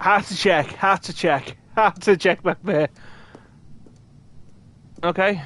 Had to check back there. Okay.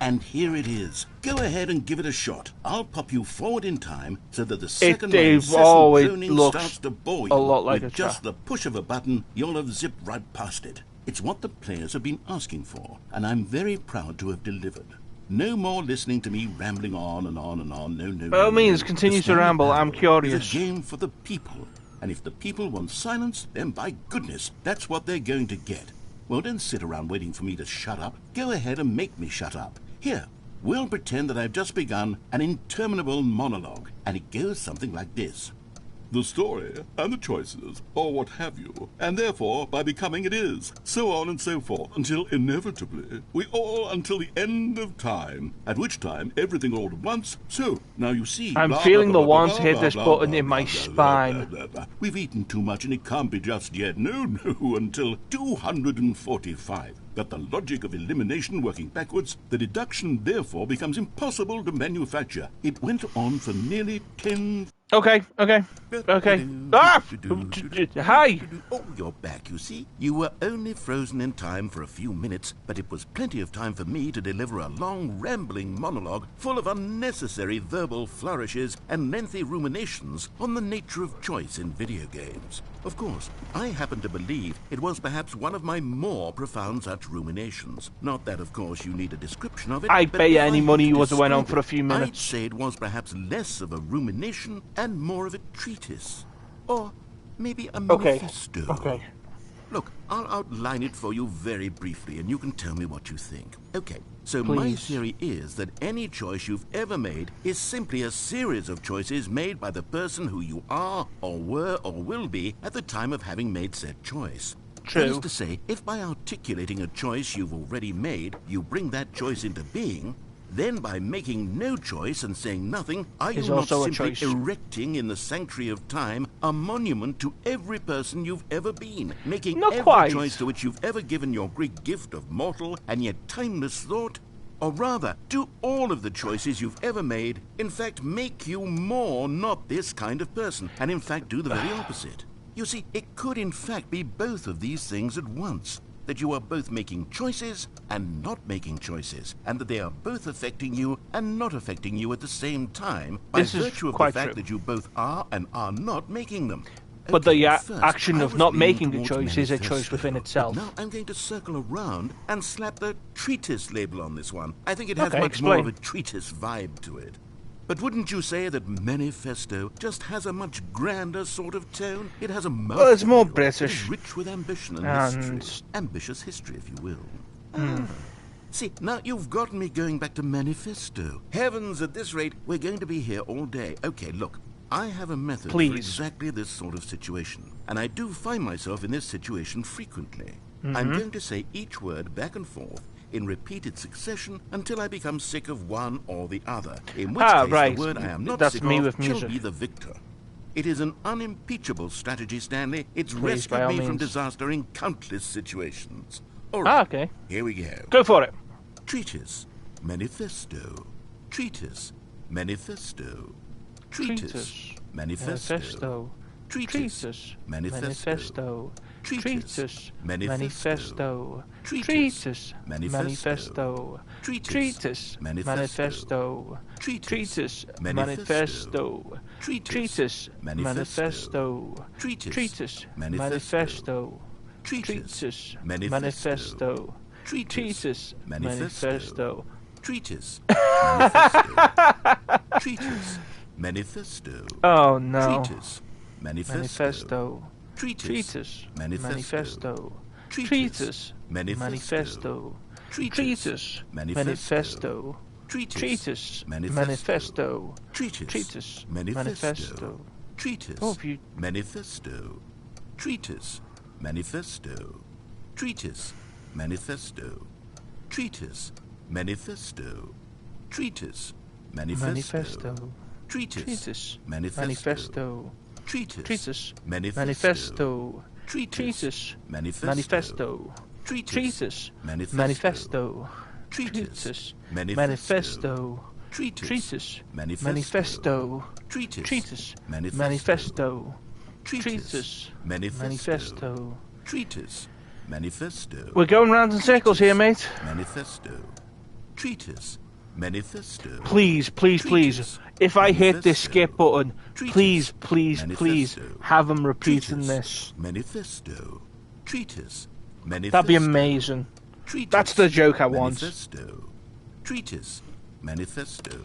And here it is. Go ahead and give it a shot. I'll pop you forward in time so that the second my incessant droning starts to bore you, a lot like with just the push of a button, you'll have zipped right past it. It's what the players have been asking for, and I'm very proud to have delivered. No more listening to me rambling on and on and on. No. By all means, continue to ramble. I'm curious. It's a game for the people, and if the people want silence, then by goodness, that's what they're going to get. Well, don't sit around waiting for me to shut up. Go ahead and make me shut up. Here, we'll pretend that I've just begun an interminable monologue, and it goes something like this. The story, and the choices, or what have you, and therefore, by becoming it is, so on and so forth, until inevitably, we all until the end of time, at which time everything all at once, so, now you see... I'm feeling the want to hit this button in my spine. We've eaten too much and it can't be just yet, no, until 245. But the logic of elimination working backwards, the deduction therefore becomes impossible to manufacture. It went on for nearly 10... Okay. Ah! Hi! Oh, you're back, you see. You were only frozen in time for a few minutes, but it was plenty of time for me to deliver a long, rambling monologue full of unnecessary verbal flourishes and lengthy ruminations on the nature of choice in video games. Of course, I happen to believe it was perhaps one of my more profound such ruminations. Not that, of course, you need a description of it. I bet you any money was went on for a few minutes. I'd say it was perhaps less of a rumination and more of a treatise. Or maybe a manifesto. Okay. Look, I'll outline it for you very briefly, and you can tell me what you think. Okay, so Please. My theory is that any choice you've ever made is simply a series of choices made by the person who you are, or were, or will be at the time of having made said choice. True. That is to say, if by articulating a choice you've already made, you bring that choice into being, then by making no choice and saying nothing, are you not simply erecting in the sanctuary of time a monument to every person you've ever been, making every choice to which you've ever given your great gift of mortal and yet timeless thought? Or rather, do all of the choices you've ever made, in fact, make you more not this kind of person, and in fact do the very opposite? You see, it could in fact be both of these things at once. That you are both making choices and not making choices, and that they are both affecting you and not affecting you at the same time by virtue of the fact that you both are and are not making them. But the action of not making the choice is a choice within itself. Now I'm going to circle around and slap the treatise label on this one. I think it has much more of a treatise vibe to it. But wouldn't you say that manifesto just has a much grander sort of tone? It has a mouthful. Well, it's more British. It's rich with ambition and history. Ambitious history, if you will. See, now you've gotten me going back to manifesto. Heavens, at this rate, we're going to be here all day. Okay, look, I have a method for exactly this sort of situation. And I do find myself in this situation frequently. I'm going to say each word back and forth in repeated succession until I become sick of one or the other, in which case the word I am not sick of shall be the victor. It is an unimpeachable strategy, Stanley. It's rescued me from disaster in countless situations. All right, okay. Here we go. Go for it. Treatise, manifesto. Treatise, manifesto. Treatise, manifesto. Treatise, manifesto. Treatise, manifesto. Treatise, manifesto. Treatise, manifesto. Treatise, manifesto. Treatise, manifesto. Treatise, manifesto. Treatise, manifesto. Treatise, manifesto. Treatise, manifesto. Treatise, manifesto. Oh no. Treatise, manifesto. Treatise, manifesto. Treatise, manifesto. Treatise, manifesto. Treatise, manifesto. Treatise, manifesto. Treatise, manifesto. Treatise, manifesto. Treatise, manifesto. Treatise, manifesto. Treatise, manifesto. Treatise. Manifesto. Treatise. Manifesto. Treatise. Manifesto. Treatise. Manifesto. Treatise. Manifesto. Treatise. Manifesto. Treatise. Manifesto. Treatise. Manifesto. Treatise. Manifesto. We're going round in circles here, mate. Manifesto. Treatise. Manifesto. Please, please, please. If I hit this skip button, please, please, please have him repeating this. Manifesto. Treatise. Manifesto. That'd be amazing. Treatise. That's the joke I want. Manifesto. Treatise. Manifesto.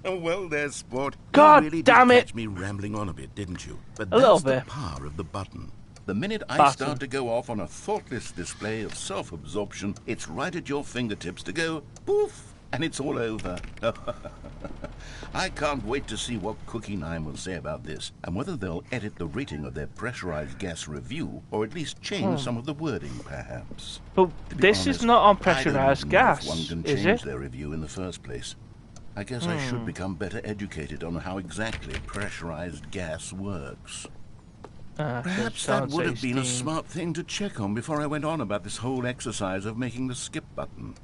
Well, there, sport. God you really damn did it! catch me rambling on a bit, didn't you? But A little that's the bit. power of the button. The minute I Button. start to go off on a thoughtless display of self-absorption, it's right at your fingertips to go poof, and it's all over. I can't wait to see what Cookie 9 will say about this, and whether they'll edit the rating of their pressurized gas review, or at least change some of the wording, perhaps. But To be this honest, is not on I pressurized don't know if gas, one can is change it? their review in the first place. I guess I should become better educated on how exactly pressurized gas works. Perhaps that would have been a smart thing to check on before I went on about this whole exercise of making the skip button.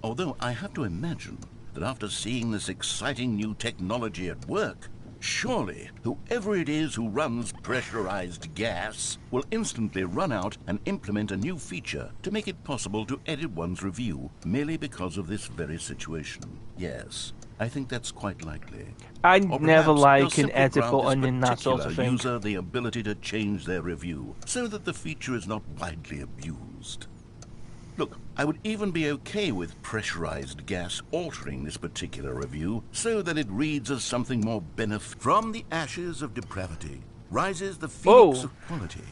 Although I have to imagine that after seeing this exciting new technology at work, surely whoever it is who runs pressurized gas will instantly run out and implement a new feature to make it possible to edit one's review merely because of this very situation. Yes, I think that's quite likely. I Or never perhaps like they'll an simply edit grant this button in that sort of particular thing. user the ability to change their review so that the feature is not widely abused. Look, I would even be okay with pressurized gas altering this particular review so that it reads as something more benefit. From the ashes of depravity rises the phoenix Whoa. of quality.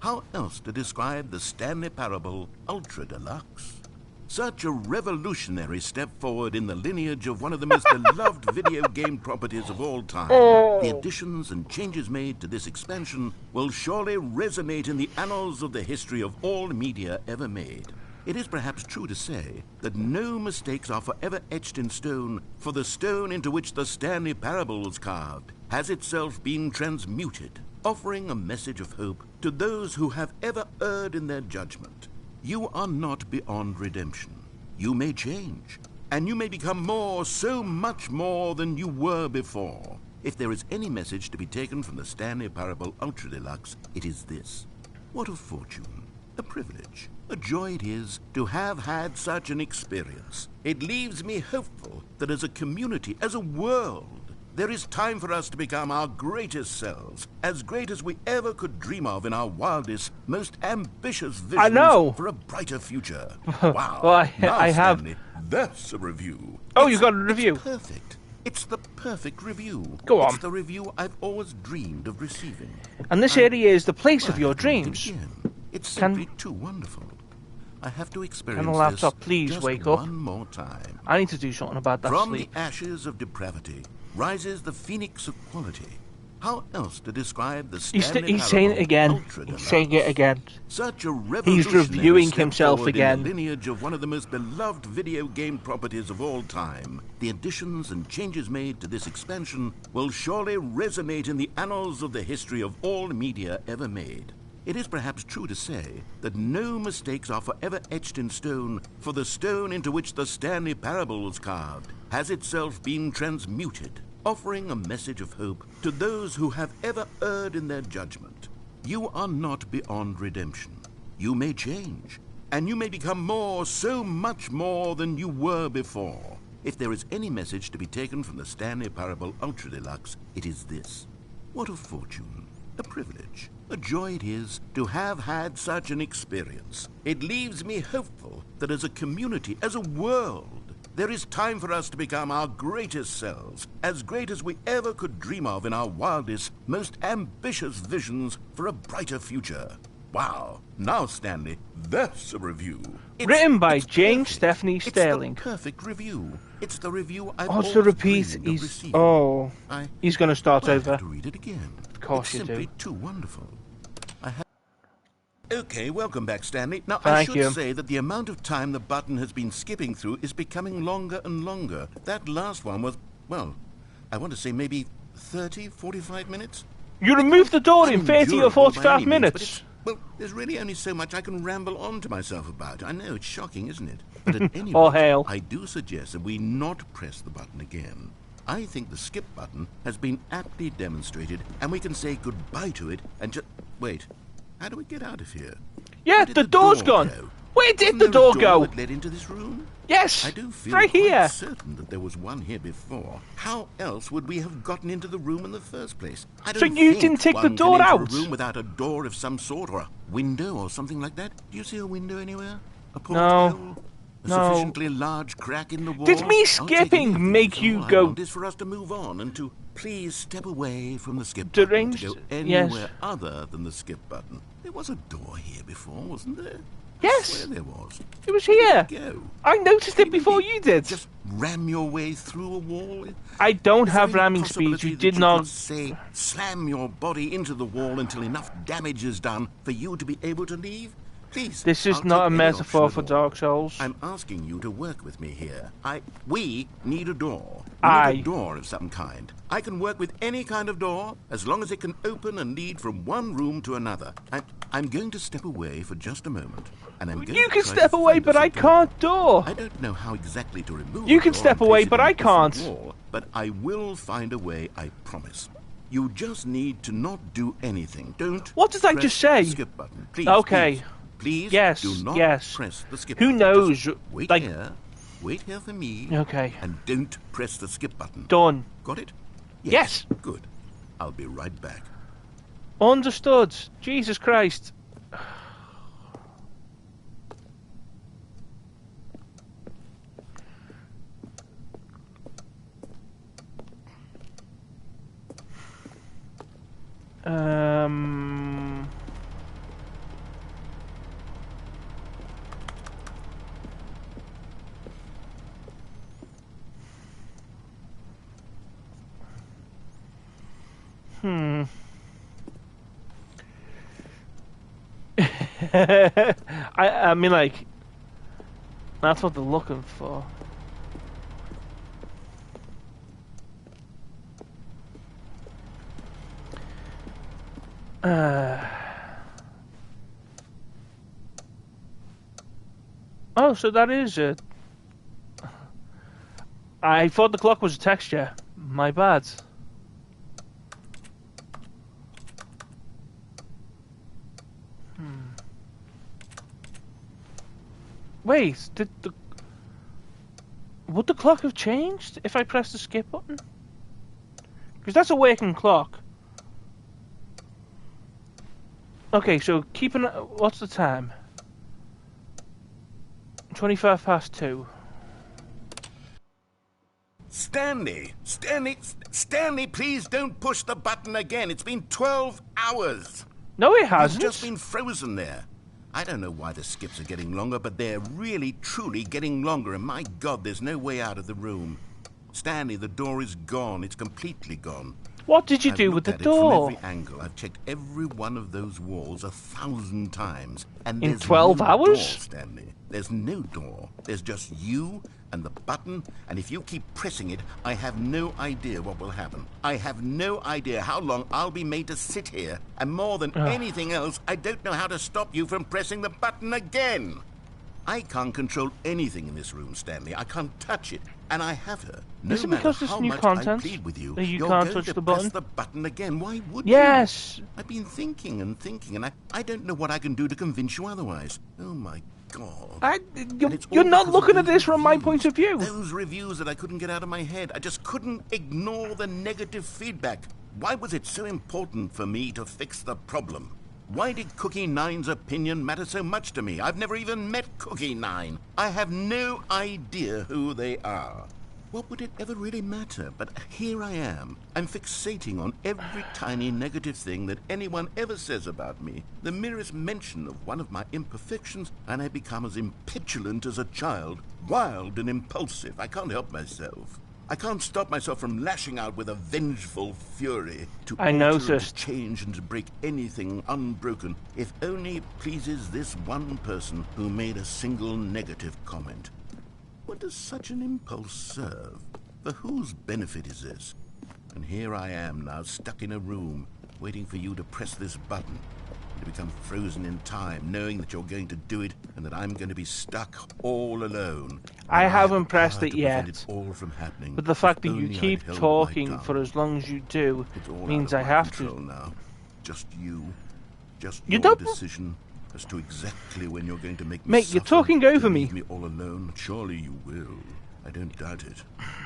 How else to describe the Stanley Parable Ultra Deluxe? Such a revolutionary step forward in the lineage of one of the most beloved video game properties of all time. The additions and changes made to this expansion will surely resonate in the annals of the history of all media ever made. It is perhaps true to say that no mistakes are forever etched in stone, for the stone into which the Stanley Parable was carved has itself been transmuted, offering a message of hope to those who have ever erred in their judgment. You are not beyond redemption. You may change, and you may become more, so much more than you were before. If there is any message to be taken from the Stanley Parable Ultra Deluxe, it is this. What a fortune, a privilege, a joy it is to have had such an experience. It leaves me hopeful that as a community, as a world, there is time for us to become our greatest selves, as great as we ever could dream of in our wildest, most ambitious visions I know. for a brighter future. Wow. Well, Now, I have. Stanley, that's a review. Oh, you got a review. It's perfect. It's the perfect review. Go on. It's the review I've always dreamed of receiving. And this area is the place of I your have to read it dreams. again. It's Can- simply too wonderful. I have to experience Can the laptop this please just wake up? one more time. I need to do something about that From sleep. the ashes of depravity rises the phoenix of quality. How else to describe the Stanley He's saying it Parable again. Ultra He's saying it Deluxe? again. Such a revolutionary reviewing step himself forward again. in the lineage of one of the most beloved video game properties of all time. The additions and changes made to this expansion will surely resonate in the annals of the history of all media ever made. It is perhaps true to say that no mistakes are forever etched in stone, for the stone into which the Stanley Parable was carved has itself been transmuted, offering a message of hope to those who have ever erred in their judgment. You are not beyond redemption. You may change, and you may become more, so much more than you were before. If there is any message to be taken from the Stanley Parable Ultra Deluxe, it is this. What a fortune, a privilege, a joy it is to have had such an experience. It leaves me hopeful that as a community, as a world, there is time for us to become our greatest selves, as great as we ever could dream of in our wildest, most ambitious visions for a brighter future. Wow. Now, Stanley, that's a review. Written by it's James perfect. Stephanie Sterling. It's the perfect review. It's the review I've Oh, always to repeat, dreamed of he's... receiving. Oh, I he's going to start have over. to read it again. Of course it's you simply do. too wonderful. Okay, welcome back, Stanley. Now, Thank I should you. say that the amount of time the button has been skipping through is becoming longer and longer. That last one was... well, I want to say maybe 30, 45 minutes. You removed the door in 30 or 45 minutes. Well, there's really only so much I can ramble on to myself about. I know, it's shocking, isn't it? But at any All rate, hail. I do suggest that we not press the button again. I think the skip button has been aptly demonstrated, and we can say goodbye to it and just... Wait, how do we get out of here? Yeah, the door's gone. Go? Where did Wasn't the there door a go? that led into this room? Yes, I do feel right quite here. certain that there was one here before. How else would we have gotten into the room in the first place? I So don't you think didn't take the one door can enter out? a room without a door of some sort, or a window, or something like that. Do you see a window anywhere? A porthole? A No. sufficiently large crack in the wall? Did me I'll take skipping anything. make All you I go want is for us to move on and to please step away from the skip Deranged? button, to go Yes. anywhere other than the skip button. There was a door here before, wasn't there? Yes. I swear there was. It was here. Go. I noticed it before you did. Just ram your way through a wall? I don't Is there have any ramming speed. possibility You that did could, not. say, slam your body into the wall until enough damage is done for you to be able to leave? Please. This is I'll not take a any metaphor option for at all. Dark Souls. I'm asking you to work with me here. We need a door. We need a door of some kind. I can work with any kind of door as long as it can open and lead from one room to another. I'm going to step away for just a moment. And I'm going You to can try step to away, find but us a I door. can't door. I don't know how exactly to remove You the can door step and away, place it but on a I different can't. wall, but I will find a way, I promise. You just need to not do anything. Don't What did I press just say? the skip button. Please, Okay. Please, Yes, do not yes. press the skip Who button. knows? Just wait Like- here. Wait here for me. Okay. And don't press the skip button. Done. Got it? Yes. Good. I'll be right back. Understood. Jesus Christ. Um. I mean, like, that's what they're looking for. Oh, so that is it. I thought the clock was a texture. My bad. Wait, would the clock have changed if I pressed the skip button? Because that's a working clock. Okay, so what's the time? 2:25 past. Stanley, please don't push the button again. It's been 12 hours. No, it You've hasn't. just been frozen there. I don't know why the skips are getting longer, but they're really, truly getting longer, and my God, there's no way out of the room. Stanley, the door is gone. It's completely gone. What did you I've do with looked the at it door? from every angle. I've checked every one of those walls 1,000 times. And In there's 12 no hours? door, Stanley. There's no door. There's just you and the button, and if you keep pressing it, I have no idea what will happen. I have no idea how long I'll be made to sit here, and more than anything else, I don't know how to stop you from pressing the button again. I can't control anything in this room, Stanley. I can't touch it, and I have her. No Is it matter because there's how new much content I plead with you, that you you're can't going touch to the press button? the button again. Why would Yes. you? I've been thinking and thinking, and I don't know what I can do to convince you otherwise. Oh my God. And it's all You're not because of looking at those this from my reviews. point of view. Those reviews that I couldn't get out of my head. I just couldn't ignore the negative feedback. Why was it so important for me to fix the problem? Why did Cookie Nine's opinion matter so much to me? I've never even met Cookie Nine. I have no idea who they are. What would it ever really matter? But here I am. I'm fixating on every tiny negative thing that anyone ever says about me. The merest mention of one of my imperfections, and I become as impetulant as a child, wild and impulsive. I can't help myself. I can't stop myself from lashing out with a vengeful fury to I alter and noticed. to change and to break anything unbroken, if only it pleases this one person who made a single negative comment. What does such an impulse serve? For whose benefit is this? And here I am now, stuck in a room, waiting for you to press this button, to become frozen in time, knowing that you're going to do it and that I'm going to be stuck all alone. I haven't pressed it yet, it all from happening. but the fact that you keep talking for as long as you do means I have to. Now. Just you. Just you your don't... decision as to exactly when you're going to make me Mate, suffer, you're talking over me. Leave me all alone. Surely you will. I don't doubt it.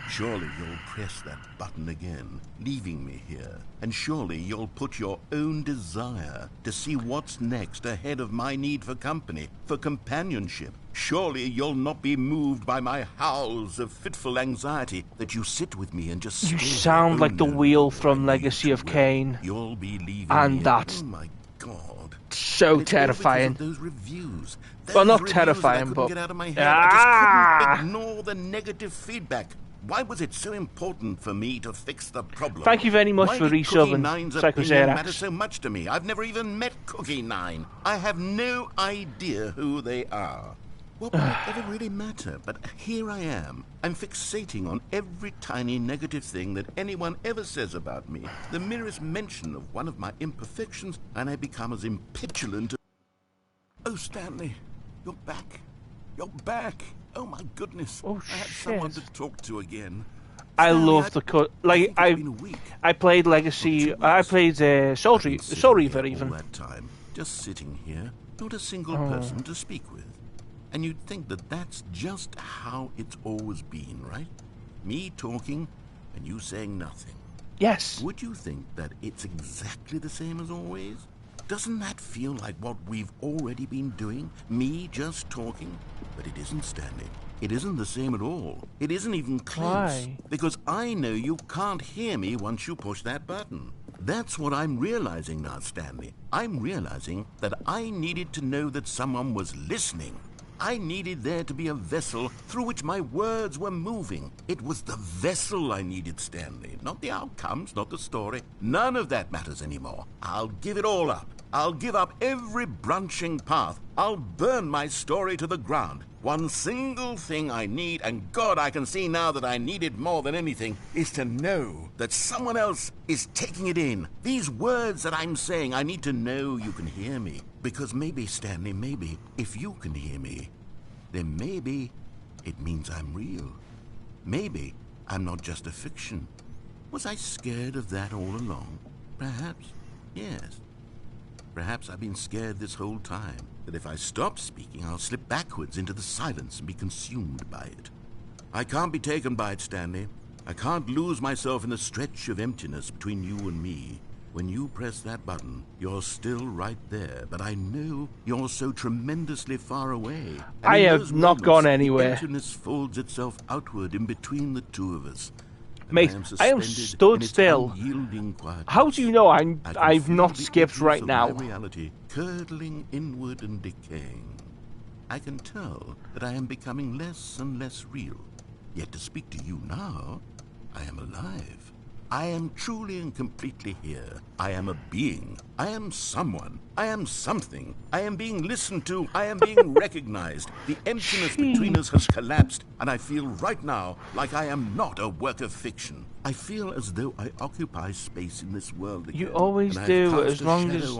Surely you'll press that button again, leaving me here. And surely you'll put your own desire to see what's next ahead of my need for company, for companionship. Surely you'll not be moved by my howls of fitful anxiety that you sit with me and just... You sound like the wheel from Legacy of Kain. You'll be leaving and me. that's Oh my God. so terrifying. Those reviews. Well, not terrifying, but... Get out of my head. I just couldn't ignore the negative feedback. Why was it so important for me to fix the problem? Thank you very much for resubbing, matter so much to me. I've never even met Cookie 9. I have no idea who they are. What would it ever really matter? But here I am. I'm fixating on every tiny negative thing that anyone ever says about me. The merest mention of one of my imperfections, and I become as impetulant as... Oh, Stanley, you're back. You're back. Oh my goodness! Oh, I had shit. someone to talk to again. I love the cut. Like I played Legacy. I played Soul Reaver even. All that time, just sitting here, not a single person to speak with. And you'd think that that's just how it's always been, right? Me talking, and you saying nothing. Yes. Would you think that it's exactly the same as always? Doesn't that feel like what we've already been doing? Me just talking? But it isn't, Stanley. It isn't the same at all. It isn't even close. Why? Because I know you can't hear me once you push that button. That's what I'm realizing now, Stanley. I'm realizing that I needed to know that someone was listening. I needed there to be a vessel through which my words were moving. It was the vessel I needed, Stanley. Not the outcomes, not the story. None of that matters anymore. I'll give it all up. I'll give up every branching path. I'll burn my story to the ground. One single thing I need, and God, I can see now that I need it more than anything, is to know that someone else is taking it in. These words that I'm saying, I need to know you can hear me. Because maybe, Stanley, maybe, if you can hear me, then maybe it means I'm real. Maybe I'm not just a fiction. Was I scared of that all along? Perhaps, yes. Perhaps I've been scared this whole time, that if I stop speaking, I'll slip backwards into the silence and be consumed by it. I can't be taken by it, Stanley. I can't lose myself in the stretch of emptiness between you and me. When you press that button, you're still right there, but I know you're so tremendously far away. I have not gone anywhere. The emptiness folds itself outward in between the two of us. Mate, I am stood still. How do you know I've not skipped right now? Reality curdling inward and decaying. I can tell that I am becoming less and less real. Yet to speak to you now, I am alive. I am truly and completely here. I am a being. I am someone. I am something. I am being listened to. I am being recognized. The emptiness between us has collapsed, and I feel right now like I am not a work of fiction. I feel as though I occupy space in this world again. You always do, as long as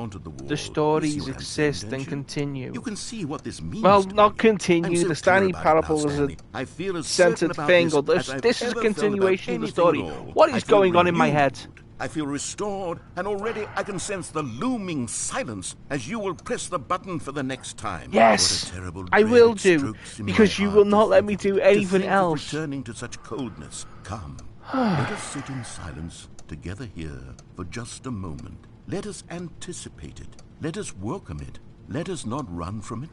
the stories You see what I'm exist saying, and don't you? continue. You can see what this means. Well, to not me. continue. I'm so The Stanley clear about it now, Parable is Stanley. I feel as censored certain about thing, or as I've this is a ever felt about continuation of the anything story. at all. What I is feel going on in my renewed. head? I feel restored, and already I can sense the looming silence as you will press the button for the next time. Yes, What a terrible I dread will it do, strokes in because my you heart will to not let think me of- do to anything think of else. returning to such coldness. Come, let us sit in silence together here for just a moment. Let us anticipate it. Let us welcome it. Let us not run from it.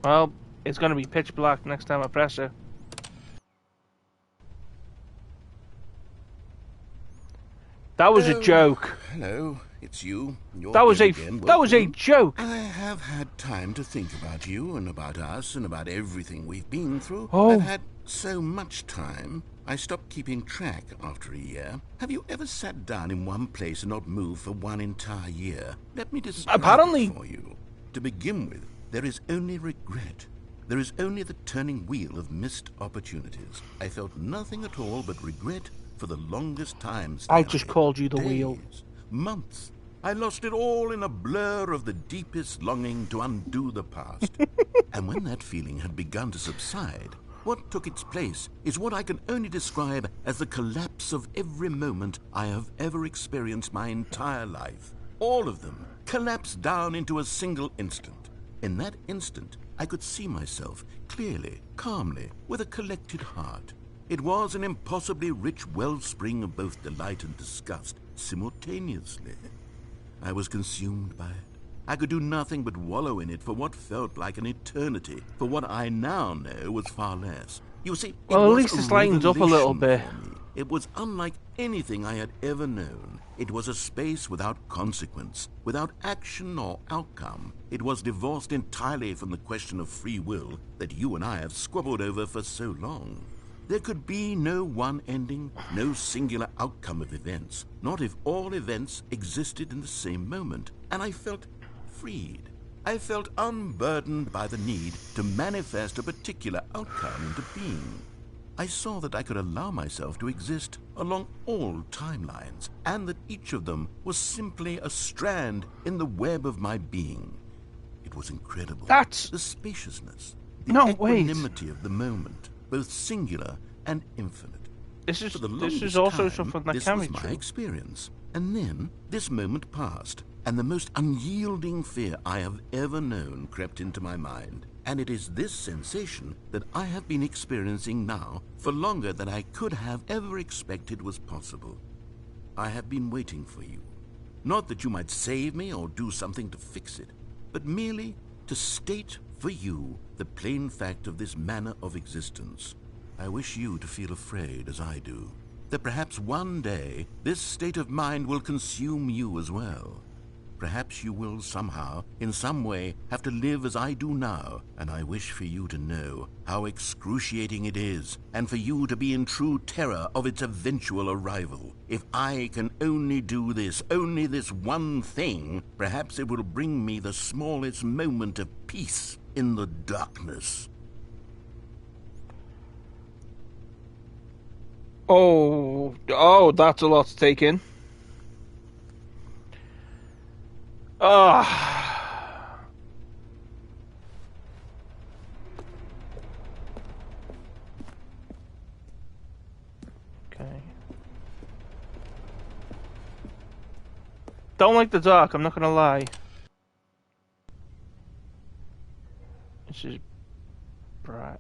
Well, it's going to be pitch black next time I press it. That was a joke. Hello, it's you. You're That was here a again. that was a Welcome. joke. I have had time to think about you and about us and about everything we've been through. Oh. I've had so much time. I stopped keeping track after a year. Have you ever sat down in one place and not moved for one entire year? Let me describe Apparently. it for you. To begin with, there is only regret. There is only the turning wheel of missed opportunities. I felt nothing at all but regret for the longest time, Stanley. I just called you the wheel. Months. I lost it all in a blur of the deepest longing to undo the past. And when that feeling had begun to subside, what took its place is what I can only describe as the collapse of every moment I have ever experienced my entire life. All of them collapsed down into a single instant. In that instant, I could see myself clearly, calmly, with a collected heart. It was an impossibly rich wellspring of both delight and disgust simultaneously. I was consumed by it. I could do nothing but wallow in it for what felt like an eternity, for what I now know was far less. You see, well, at least it's lightened up a little bit. It was unlike anything I had ever known. It was a space without consequence, without action or outcome. It was divorced entirely from the question of free will that you and I have squabbled over for so long. There could be no one ending, no singular outcome of events, not if all events existed in the same moment. And I felt freed. I felt unburdened by the need to manifest a particular outcome into being. I saw that I could allow myself to exist along all timelines, and that each of them was simply a strand in the web of my being. It was incredible. That's... the spaciousness, the No, equanimity of the moment, both singular and infinite. This is this also something that this can was be my true. experience. And then this moment passed, and the most unyielding fear I have ever known crept into my mind. And it is this sensation that I have been experiencing now for longer than I could have ever expected was possible. I have been waiting for you. Not that you might save me or do something to fix it, but merely to state for you the plain fact of this manner of existence. I wish you to feel afraid, as I do, that perhaps one day this state of mind will consume you as well. Perhaps you will somehow, in some way, have to live as I do now, and I wish for you to know how excruciating it is, and for you to be in true terror of its eventual arrival. If I can only do this, only this one thing, perhaps it will bring me the smallest moment of peace in the darkness. Oh, that's a lot to take in. Ah. Okay. Don't like the dark, I'm not gonna lie. This is bright.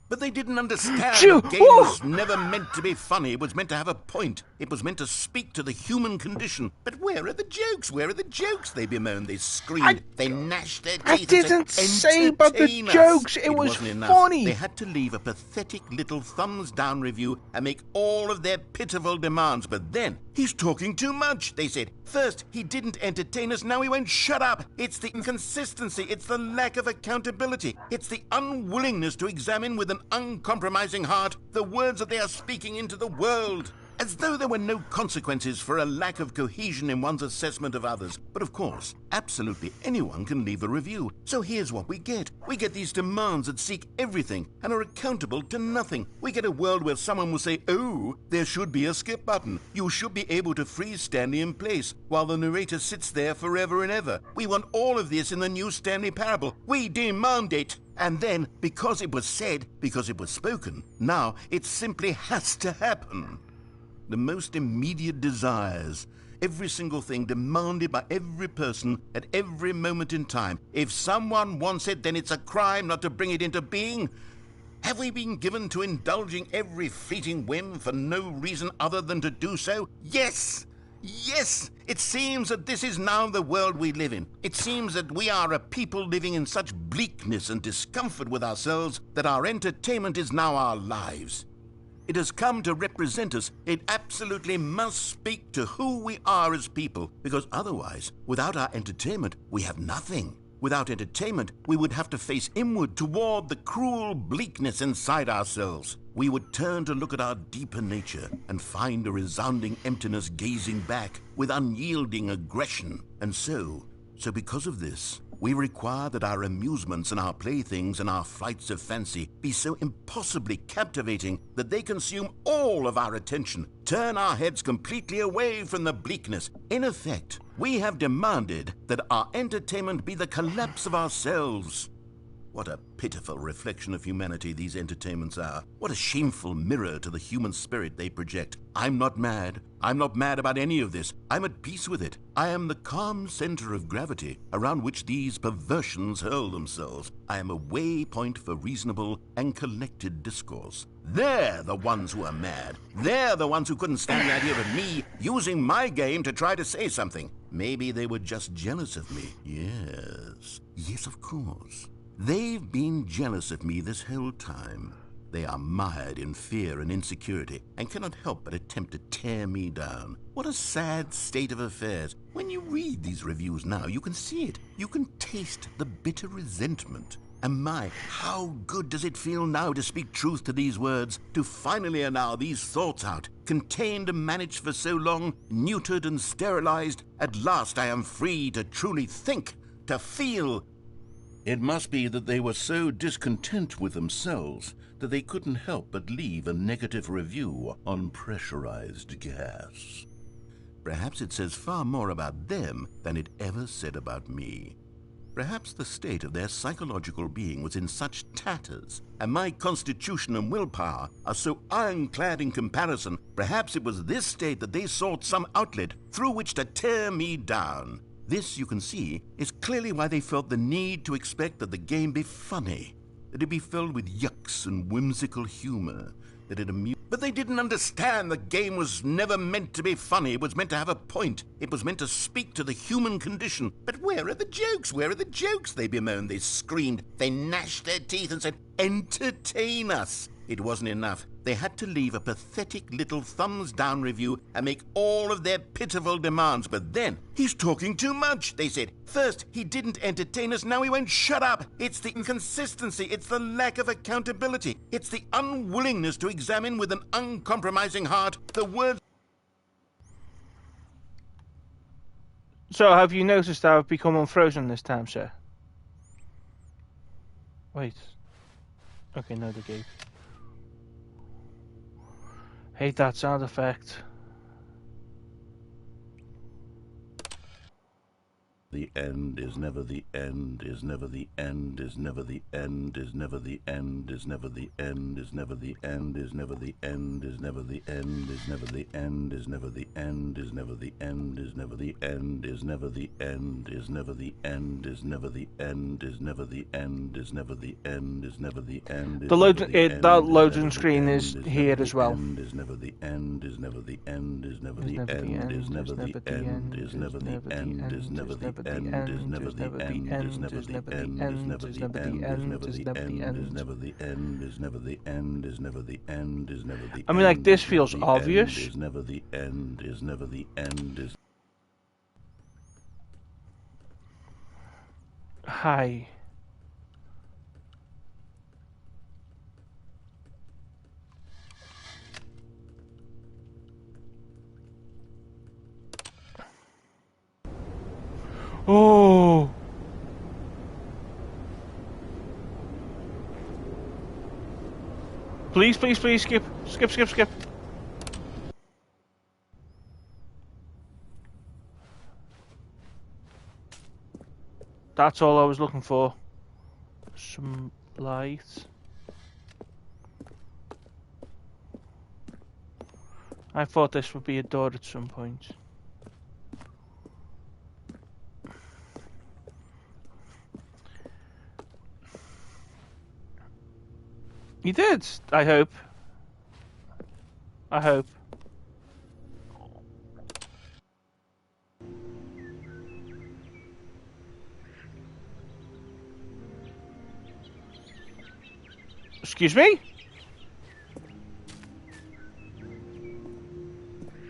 But they didn't understand. Phew! The game was never meant to be funny. It was meant to have a point. It was meant to speak to the human condition. But where are the jokes? Where are the jokes? They bemoaned, they screamed, they gnashed their teeth. I didn't say about the "Entertain us." jokes. It was wasn't enough. funny. They had to leave a pathetic little thumbs down review and make all of their pitiful demands. But then, he's talking too much, they said. First, he didn't entertain us. Now he won't shut up. It's the inconsistency. It's the lack of accountability. It's the unwillingness to examine with an uncompromising heart the words that they are speaking into the world. As though there were no consequences for a lack of cohesion in one's assessment of others. But of course, absolutely anyone can leave a review. So here's what we get. We get these demands that seek everything and are accountable to nothing. We get a world where someone will say, "Oh, there should be a skip button. You should be able to freeze Stanley in place while the narrator sits there forever and ever. We want all of this in the new Stanley parable. We demand it." And then, because it was said, because it was spoken, now it simply has to happen. The most immediate desires, every single thing demanded by every person at every moment in time. If someone wants it, then it's a crime not to bring it into being. Have we been given to indulging every fleeting whim for no reason other than to do so? Yes! Yes! It seems that this is now the world we live in. It seems that we are a people living in such bleakness and discomfort with ourselves that our entertainment is now our lives. It has come to represent us. It absolutely must speak to who we are as people, because otherwise, without our entertainment, we have nothing. Without entertainment, we would have to face inward toward the cruel bleakness inside ourselves. We would turn to look at our deeper nature and find a resounding emptiness gazing back with unyielding aggression. And so because of this, we require that our amusements and our playthings and our flights of fancy be so impossibly captivating that they consume all of our attention, turn our heads completely away from the bleakness. In effect, we have demanded that our entertainment be the collapse of ourselves. What a pitiful reflection of humanity these entertainments are. What a shameful mirror to the human spirit they project. I'm not mad. I'm not mad about any of this. I'm at peace with it. I am the calm center of gravity around which these perversions hurl themselves. I am a waypoint for reasonable and collected discourse. They're the ones who are mad. They're the ones who couldn't stand the idea of me using my game to try to say something. Maybe they were just jealous of me. Yes. Yes, of course. They've been jealous of me this whole time. They are mired in fear and insecurity and cannot help but attempt to tear me down. What a sad state of affairs. When you read these reviews now, you can see it. You can taste the bitter resentment. And my, how good does it feel now to speak truth to these words, to finally allow these thoughts out, contained and managed for so long, neutered and sterilized. At last I am free to truly think, to feel. It must be that they were so discontent with themselves that they couldn't help but leave a negative review on pressurized gas. Perhaps it says far more about them than it ever said about me. Perhaps the state of their psychological being was in such tatters, and my constitution and willpower are so ironclad in comparison. Perhaps it was this state that they sought some outlet through which to tear me down. This, you can see, is clearly why they felt the need to expect that the game be funny, that it be filled with yucks and whimsical humor, that it amused. But they didn't understand the game was never meant to be funny. It was meant to have a point. It was meant to speak to the human condition. But where are the jokes? Where are the jokes? They bemoaned, they screamed, they gnashed their teeth and said, "Entertain us." It wasn't enough. They had to leave a pathetic little thumbs-down review and make all of their pitiful demands. But then, "He's talking too much," they said. "First, he didn't entertain us, now he won't shut up." It's the inconsistency, it's the lack of accountability, it's the unwillingness to examine with an uncompromising heart the words. So, have you noticed I've become unfrozen this time, sir? Wait. Okay, no, the gate. Hate that sound effect. The end is never the end, is never the end, is never the end, is never the end, is never the end, is never the end, is never the end, is never the end, is never the end, is never the end, is never the end, is never the end, is never the end, is never the end, is never the end, is never the end, is never the end, is never the end. That loading screen is here as well. Is never the end, is never the end, is never the end, is never the end, is never the end, is never the end, is never the end, is never the end, is never the end, is never the end, is never the end, is never the end, is never the end, is never the end. I mean, like, this feels obvious. Is never the end, is never the end, is. Hi. Oh. Please, please, please, skip. Skip, skip, skip. That's all I was looking for. Some light. I thought this would be a door at some point. You did. I hope. I hope. Excuse me?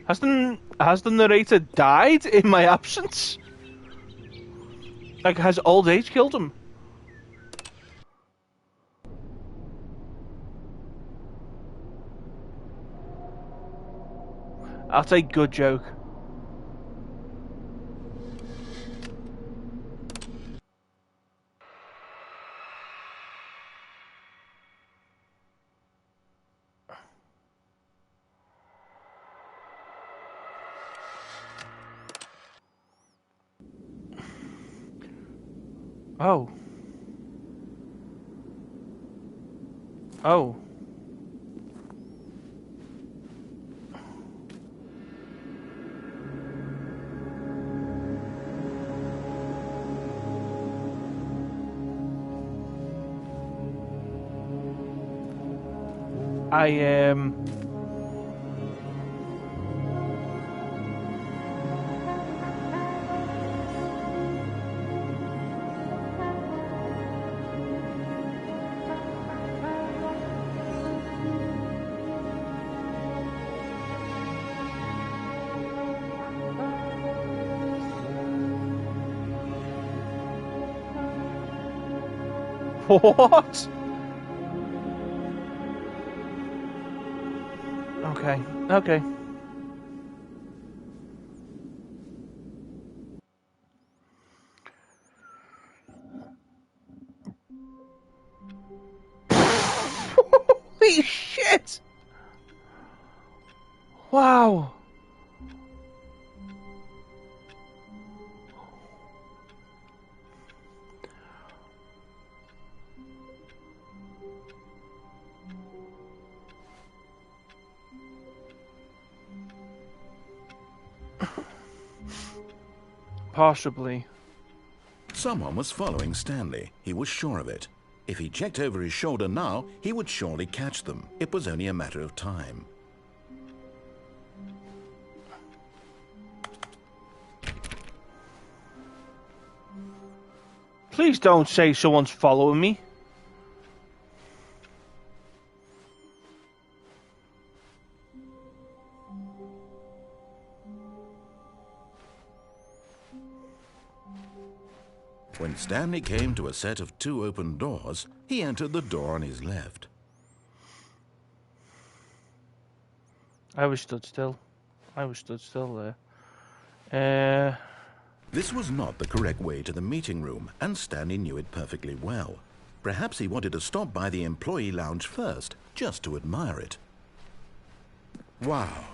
Has the narrator died in my absence? Like, has old age killed him? I'll take good joke. Oh. Oh. What? Okay. Okay. Holy shit! Wow. Possibly. Someone was following Stanley. He was sure of it. If he checked over his shoulder now, he would surely catch them. It was only a matter of time. Please don't say someone's following me. When Stanley came to a set of 2 open doors, he entered the door on his left. I was stood still. there. This was not the correct way to the meeting room, and Stanley knew it perfectly well. Perhaps he wanted to stop by the employee lounge first, just to admire it. Wow,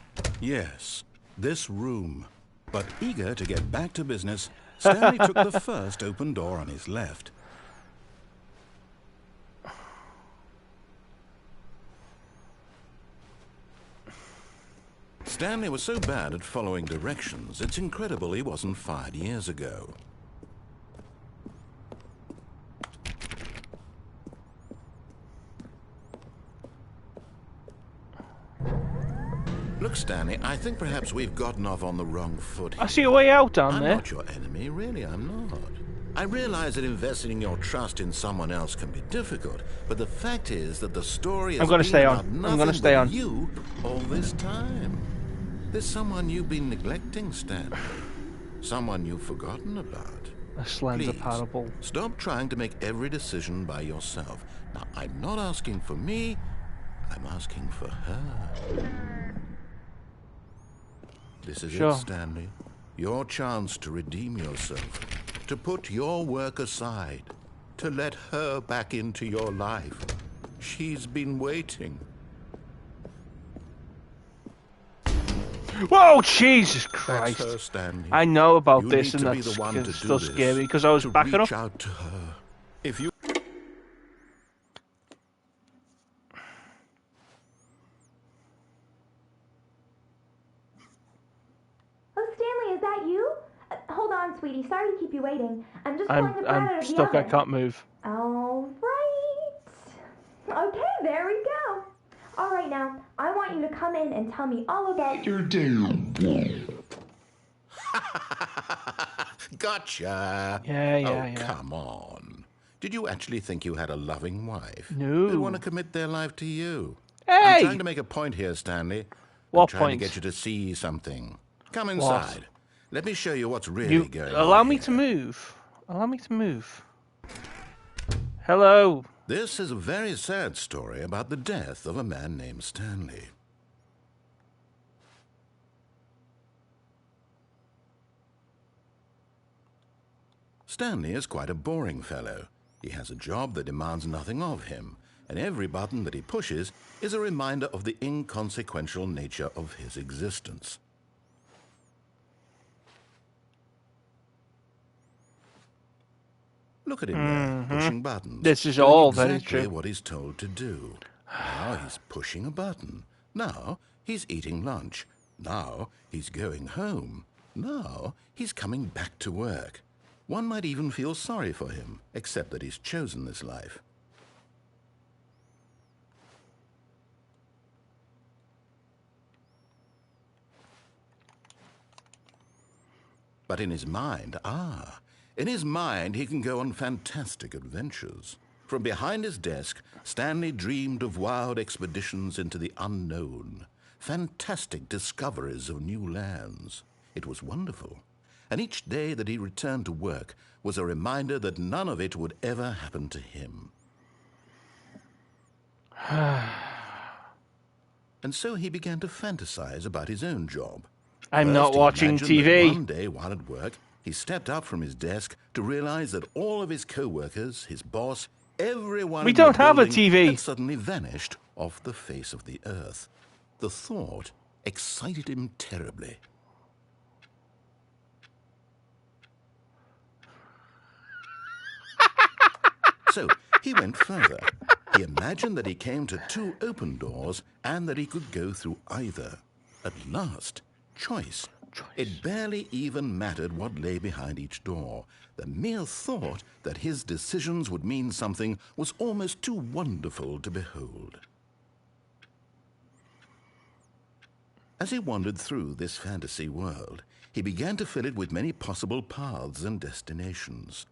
yes, this room. But eager to get back to business, Stanley took the first open door on his left. Stanley was so bad at following directions, it's incredible he wasn't fired years ago. Look, Stanley, I think perhaps we've gotten off on the wrong foot here. I see a way out down there. I'm not your enemy, really, I'm not. I realize that investing your trust in someone else can be difficult, but the fact is that the story has been about nothing but you all this time. There's someone you've been neglecting, Stanley. Someone you've forgotten about. A slender parable. Stop trying to make every decision by yourself. Now, I'm not asking for me, I'm asking for her. This is it, Stanley. Your chance to redeem yourself. To put your work aside. To let her back into your life. She's been waiting. Whoa, Jesus Christ. That's her, Stanley. I know about you this, need and to be the one to do still this, scary because I was backing up. Reach out to her. If you... Oh, Stanley, is that you? Hold on, sweetie. Sorry to keep you waiting. I'm just I'm stuck. I can't move. All right. Okay, there we All right, now, I want you to come in and tell me all about your day. Gotcha. Yeah. Come on. Did you actually think you had a loving wife? No. Who'd want to commit their life to you? Hey! I'm trying to make a point here, Stanley. What I'm trying point? to get you to see something. Come What? inside. Let me show you what's really going on. Allow me here. to move. Allow me to move. Hello. This is a very sad story about the death of a man named Stanley. Stanley is quite a boring fellow. He has a job that demands nothing of him, and every button that he pushes is a reminder of the inconsequential nature of his existence. Look at him there, pushing buttons. This is doing all exactly very true. what he's told to do. Now he's pushing a button. Now he's eating lunch. Now he's going home. Now he's coming back to work. One might even feel sorry for him, except that he's chosen this life. But in his mind, in his mind he can go on fantastic adventures. From behind his desk, Stanley dreamed of wild expeditions into the unknown, fantastic discoveries of new lands. It was wonderful. And each day that he returned to work was a reminder that none of it would ever happen to him. And so he began to fantasize about his own job. I'm First, not he watching imagined TV. that one day while at work, he stepped up from his desk to realize that all of his co-workers, his boss, everyone We in the don't have a building TV. had suddenly vanished off the face of the earth. The thought excited him terribly. So he went further. He imagined that he came to 2 open doors and that he could go through either. At last, choice. It barely even mattered what lay behind each door. The mere thought that his decisions would mean something was almost too wonderful to behold. As he wandered through this fantasy world, he began to fill it with many possible paths and destinations.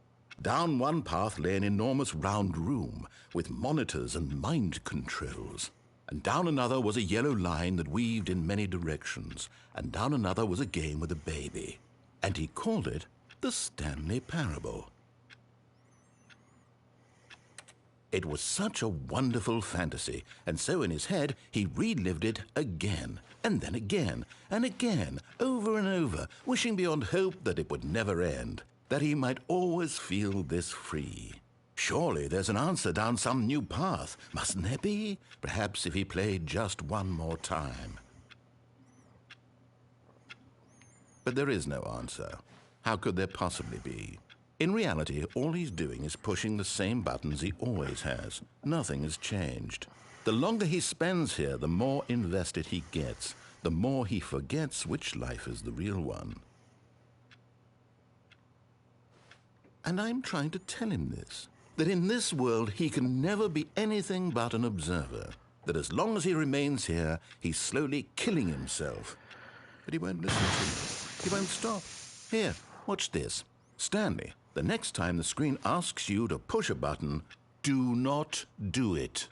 Down one path lay an enormous round room with monitors and mind controls. And down another was a yellow line that weaved in many directions. And down another was a game with a baby. And he called it the Stanley Parable. It was such a wonderful fantasy, and so in his head he relived it again, and then again, and again, over and over, wishing beyond hope that it would never end, that he might always feel this free. Surely there's an answer down some new path, mustn't there be? Perhaps if he played just one more time. But there is no answer. How could there possibly be? In reality, all he's doing is pushing the same buttons he always has. Nothing has changed. The longer he spends here, the more invested he gets, the more he forgets which life is the real one. And I'm trying to tell him this, that in this world he can never be anything but an observer, that as long as he remains here, he's slowly killing himself. But he won't listen to me. He won't stop. Here, watch this. Stanley, the next time the screen asks you to push a button, do not do it.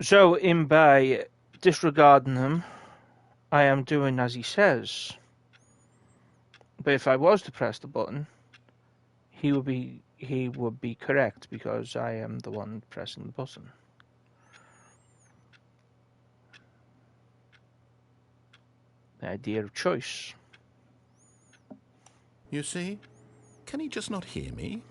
So, by disregarding him, I am doing as he says. But if I was to press the button, he would be correct because I am the one pressing the button. The idea of choice. You see? Can he just not hear me?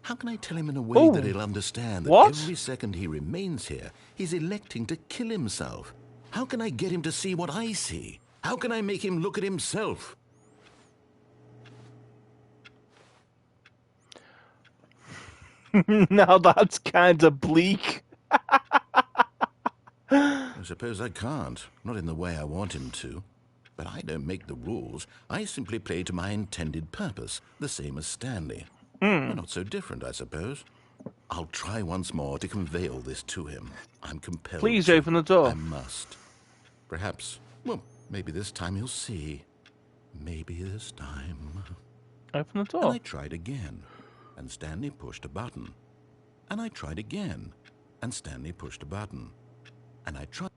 How can I tell him in a way that he'll understand that every second he remains here, he's electing to kill himself? How can I get him to see what I see? How can I make him look at himself? Now that's kind of bleak. I suppose I can't. Not in the way I want him to. But I don't make the rules. I simply play to my intended purpose, the same as Stanley. We're not so different, I suppose. I'll try once more to convey all this to him. I'm compelled Please to. open the door. I must. Perhaps, well, maybe this time he'll see. Maybe this time. Open the door. And I tried again, and Stanley pushed a button. And I tried again, and Stanley pushed a button. And I tried...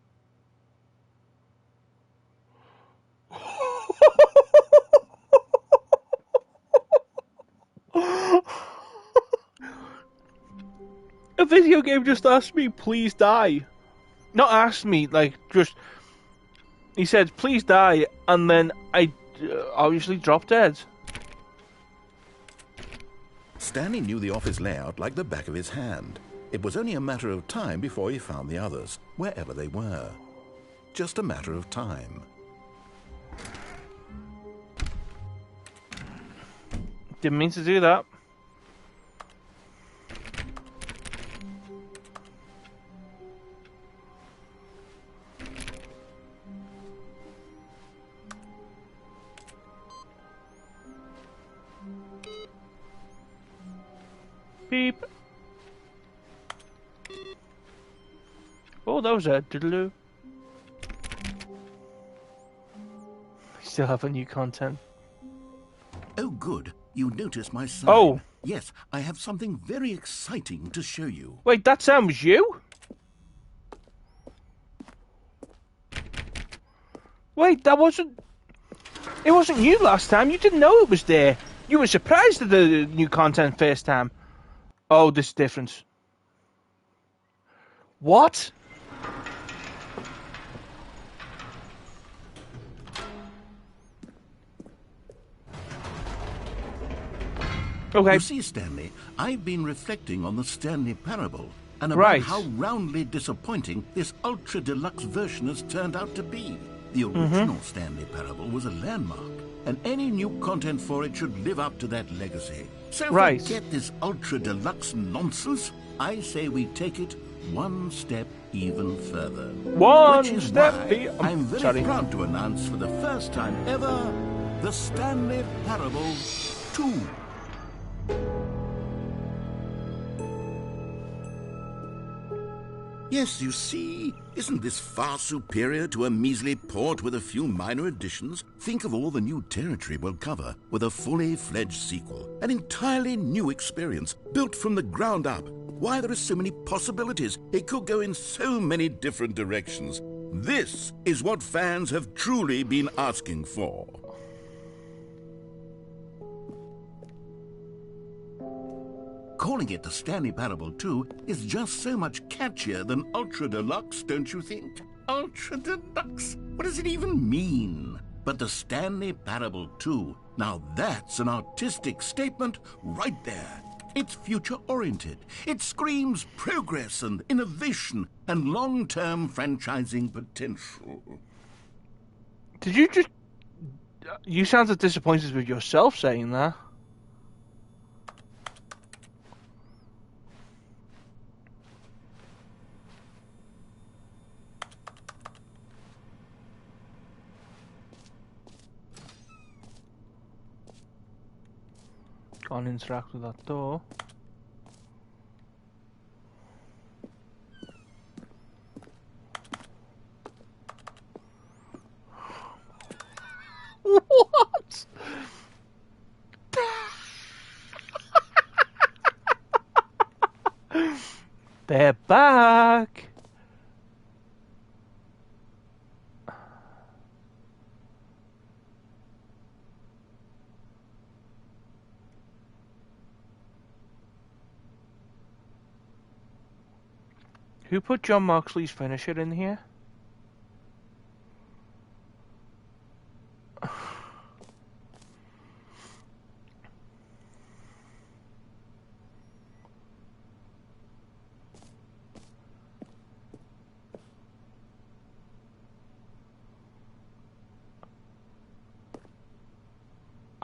A video game just asked me, please die. Not asked me, like, just... He said, please die, and then I obviously dropped dead. Stanley knew the office layout like the back of his hand. It was only a matter of time before he found the others, wherever they were. Just a matter of time. Didn't mean to do that. Beep. Oh, that was a doodaloo. Still have a new content. Oh, good. You noticed my sign. Oh. Yes, I have something very exciting to show you. Wait, that sound was you? Wait, that wasn't... It wasn't you last time. You didn't know it was there. You were surprised at the new content first time. Oh, this is different. What? Okay. You see, Stanley, I've been reflecting on the Stanley parable and about how roundly disappointing this ultra deluxe version has turned out to be. The original Stanley parable was a landmark, and any new content for it should live up to that legacy. So forget this ultra deluxe nonsense. I say we take it one step even further. One step. I'm very proud to announce for the first time ever the Stanley Parable 2. Yes, you see, isn't this far superior to a measly port with a few minor additions? Think of all the new territory we'll cover with a fully fledged sequel. An entirely new experience, built from the ground up. Why, there are so many possibilities. It could go in so many different directions. This is what fans have truly been asking for. Calling it the Stanley Parable 2 is just so much catchier than Ultra Deluxe, don't you think? Ultra Deluxe? What does it even mean? But the Stanley Parable 2, now that's an artistic statement right there. It's future-oriented. It screams progress and innovation and long-term franchising potential. Did you just... You sounded disappointed with yourself saying that. Can't interact with that door. What? They're back. Who put John Moxley's finisher in here?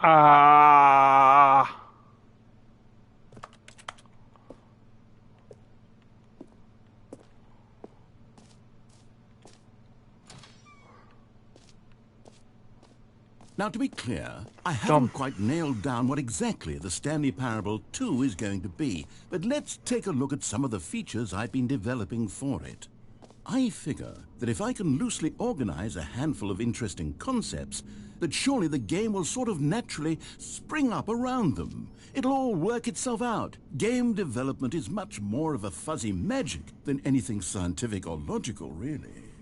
Ah. Now, to be clear, I haven't quite nailed down what exactly the Stanley Parable 2 is going to be, but let's take a look at some of the features I've been developing for it. I figure that if I can loosely organize a handful of interesting concepts, that surely the game will sort of naturally spring up around them. It'll all work itself out. Game development is much more of a fuzzy magic than anything scientific or logical, really.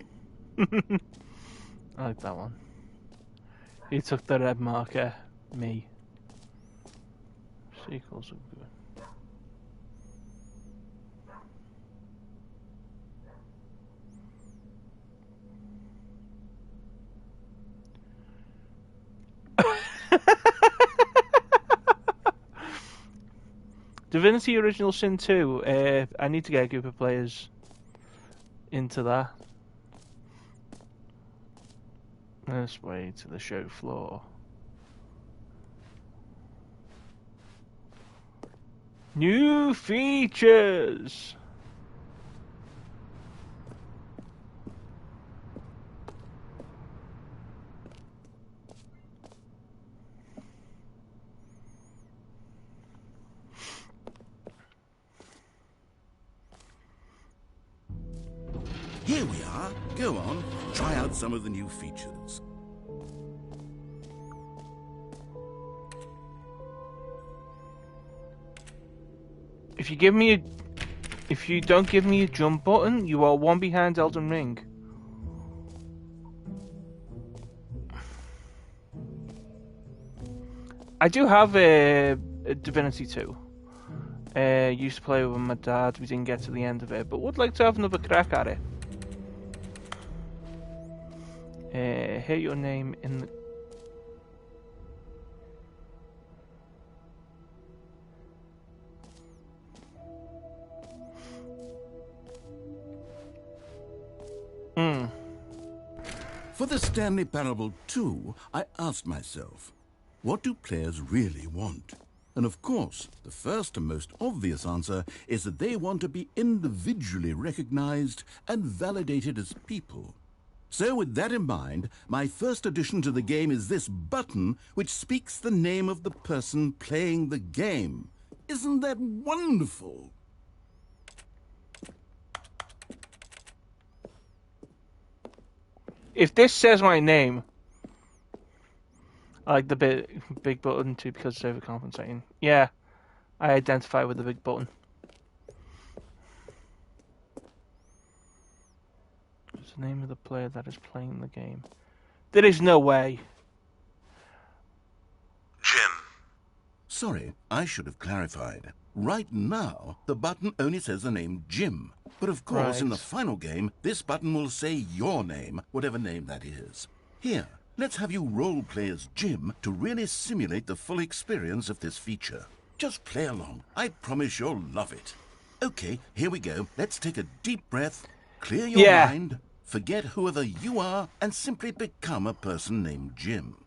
I like that one. He took the red marker, me. Sequels are good. Divinity Original Sin 2, I need to get a group of players into that. This way to the show floor. New features! Here we are. Go on, try out some of the new features. If you don't give me a jump button, you are one behind Elden Ring. I do have a Divinity 2. Used to play with my dad. We didn't get to the end of it, but would like to have another crack at it. Hear your name in the... For the Stanley Parable 2, I asked myself, what do players really want? And of course, the first and most obvious answer is that they want to be individually recognized and validated as people. So with that in mind, my first addition to the game is this button which speaks the name of the person playing the game. Isn't that wonderful? If this says my name, I like the big button too because it's overcompensating. Yeah, I identify with the big button. What's the name of the player that is playing the game? There is no way. Jim. Sorry, I should have clarified. Right now, the button only says the name Jim. But of course, in the final game, this button will say your name, whatever name that is. Here, let's have you role-play as Jim to really simulate the full experience of this feature. Just play along. I promise you'll love it. Okay, here we go. Let's take a deep breath, clear your mind, forget whoever you are, and simply become a person named Jim.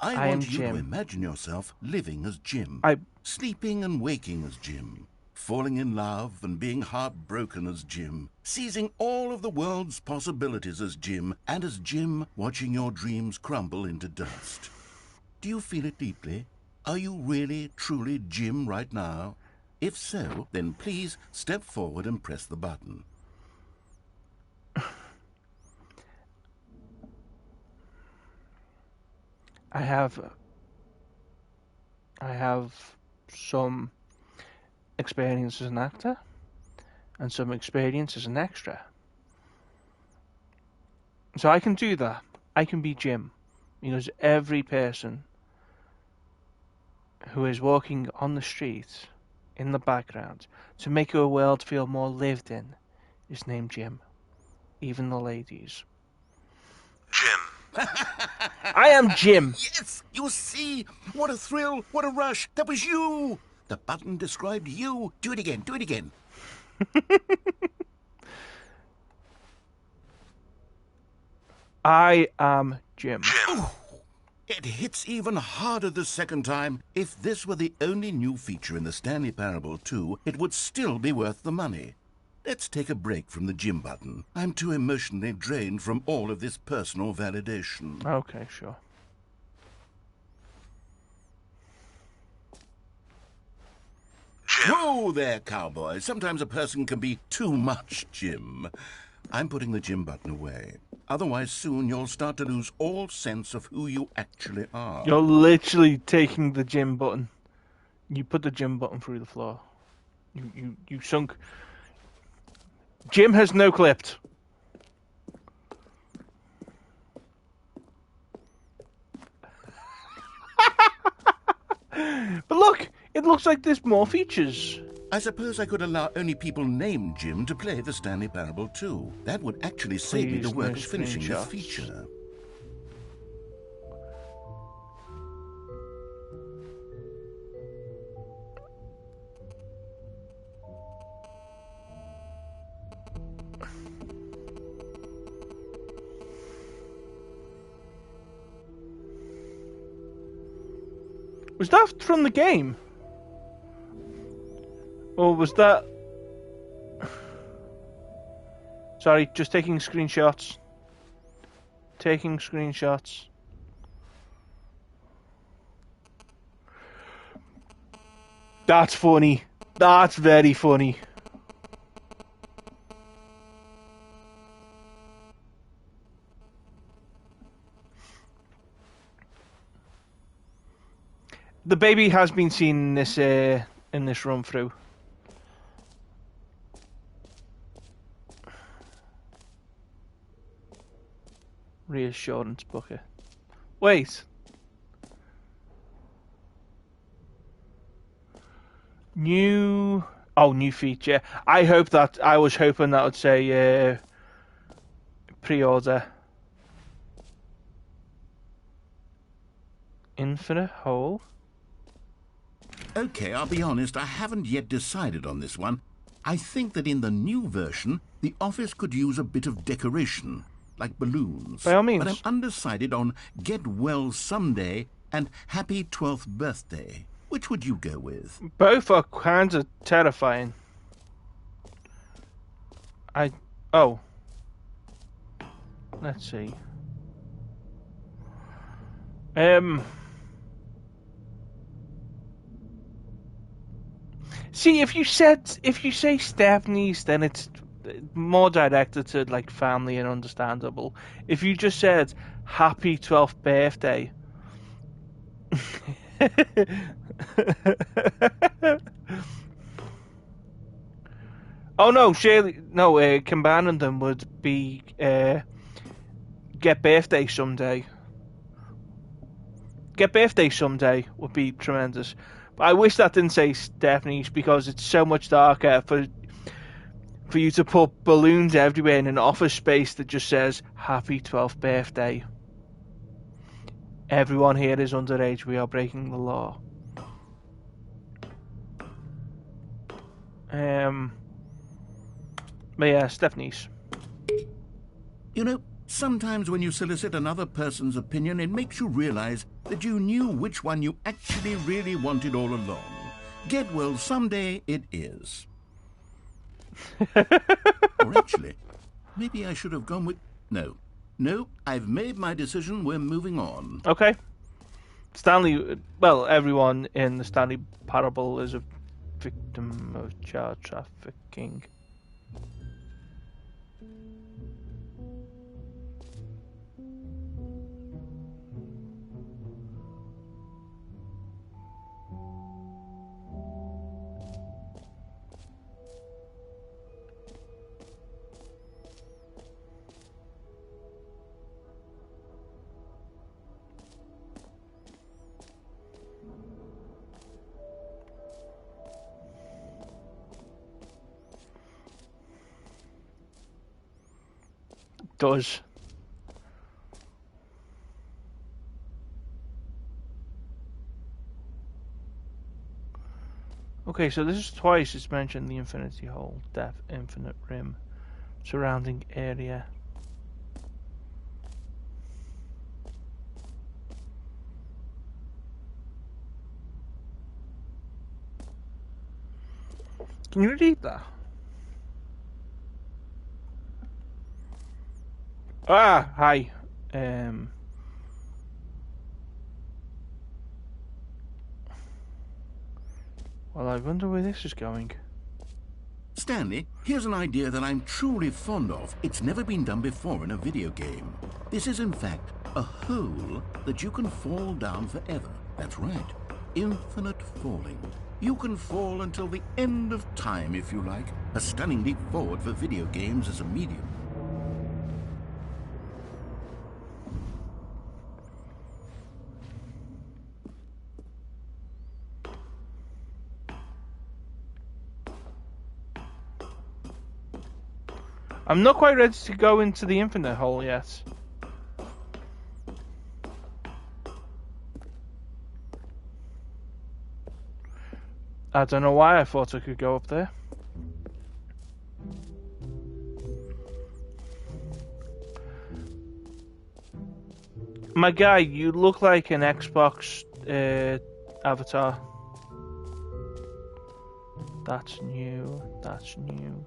I want you to imagine yourself living as Jim, sleeping and waking as Jim, falling in love and being heartbroken as Jim, seizing all of the world's possibilities as Jim, and as Jim watching your dreams crumble into dust. Do you feel it deeply? Are you really, truly Jim right now? If so, then please step forward and press the button. I have some experience as an actor and some experience as an extra. So I can do that. I can be Jim. Because every person who is walking on the street in the background to make your world feel more lived in is named Jim. Even the ladies. Jim. I am Jim. Yes, you see? What a thrill, what a rush. That was you. The button described you. Do it again, do it again. I am Jim. Jim. Ooh, it hits even harder the second time. If this were the only new feature in the Stanley Parable 2, it would still be worth the money. Let's take a break from the Jim button. I'm too emotionally drained from all of this personal validation. Okay, sure. Whoa there, cowboy. Sometimes a person can be too much, Jim. I'm putting the Jim button away. Otherwise, soon you'll start to lose all sense of who you actually are. You're literally taking the gym button. You put the gym button through the floor. You sunk. Jim has no clipped. But look, it looks like there's more features. I suppose I could allow only people named Jim to play the Stanley Parable too. That would actually save me the work of finishing this feature. Was that from the game? Or was that... Sorry, just taking screenshots. Taking screenshots. That's funny. That's very funny. The baby has been seen in this run through. Reassurance bucket. Wait. New feature. I was hoping that would say pre-order. Infinite hole. Okay, I'll be honest, I haven't yet decided on this one. I think that in the new version, the office could use a bit of decoration, like balloons. By all means. But I'm undecided on Get Well Someday and Happy 12th Birthday. Which would you go with? Both are kind of terrifying. Let's see. See, if you say Stephanie's, then it's more directed to like family and understandable. If you just said Happy 12th Birthday. Oh no, surely no. Combining them would be Get Birthday Someday. Get Birthday Someday would be tremendous. But I wish that didn't say Stephanie's, because it's so much darker for you to put balloons everywhere in an office space that just says Happy 12th Birthday. Everyone here is underage. We are breaking the law. But yeah, Stephanie's. You know, sometimes when you solicit another person's opinion, it makes you realize that you knew which one you actually really wanted all along. Get Well Someday it is. Or actually, maybe I should have gone with... No, I've made my decision. We're moving on. Okay. Stanley, well, everyone in the Stanley Parable is a victim of child trafficking. Does. Okay, so this is twice it's mentioned the infinity hole, depth, infinite rim, surrounding area. Can you read that? Ah, hi. Well, I wonder where this is going. Stanley, here's an idea that I'm truly fond of. It's never been done before in a video game. This is, in fact, a hole that you can fall down forever. That's right. Infinite falling. You can fall until the end of time, if you like. A stunning leap forward for video games as a medium. I'm not quite ready to go into the infinite hole yet. I don't know why I thought I could go up there. My guy, you look like an Xbox avatar. That's new. That's new.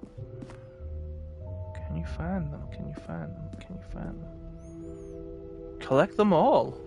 Can you find them? Can you find them? Can you find them? Collect them all.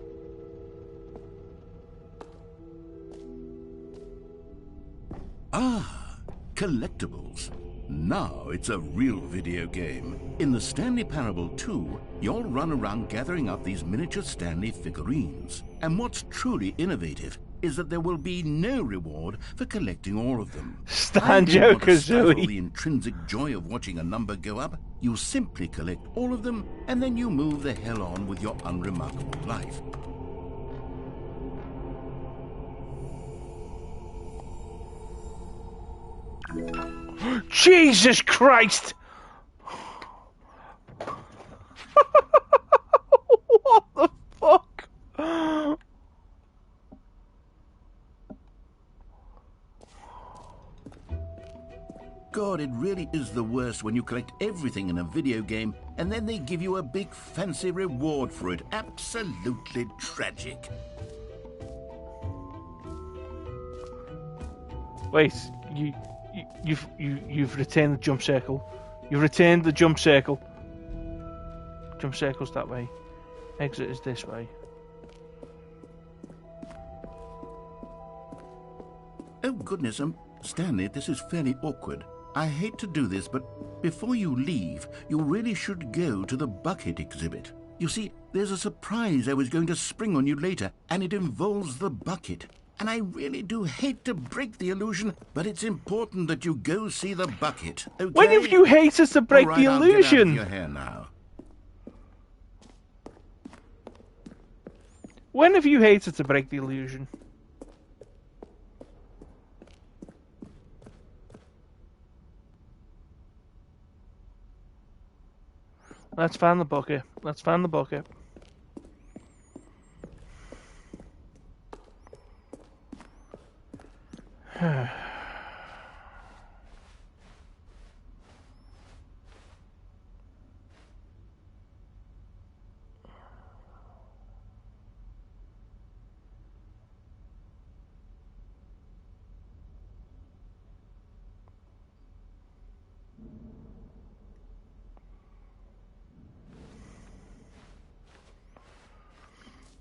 Ah, collectibles. Now it's a real video game. In the Stanley Parable 2, you'll run around gathering up these miniature Stanley figurines. And what's truly innovative is that there will be no reward for collecting all of them. Banjo-Kazooie. The intrinsic joy of watching a number go up. You simply collect all of them, and then you move the hell on with your unremarkable life. Jesus Christ! What the fuck? God, it really is the worst when you collect everything in a video game and then they give you a big fancy reward for it. Absolutely tragic. Wait, you've retained the jump circle. You've retained the jump circle. Jump circle's that way. Exit is this way. Oh goodness, Stanley, this is fairly awkward. I hate to do this, but before you leave, you really should go to the bucket exhibit. You see, there's a surprise I was going to spring on you later, and it involves the bucket. And I really do hate to break the illusion, but it's important that you go see the bucket, okay? When have you hated to break the illusion? I'll get out of your hair now. When have you hated to break the illusion? Let's find the bucket. Let's find the bucket.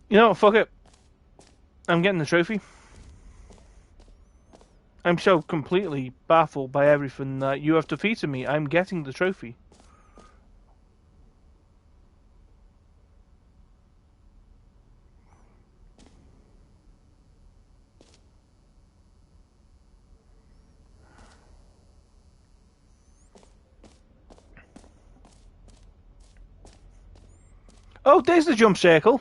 You know, fuck it. I'm getting the trophy. I'm so completely baffled by everything that you have defeated me. I'm getting the trophy. Oh, there's the jump circle.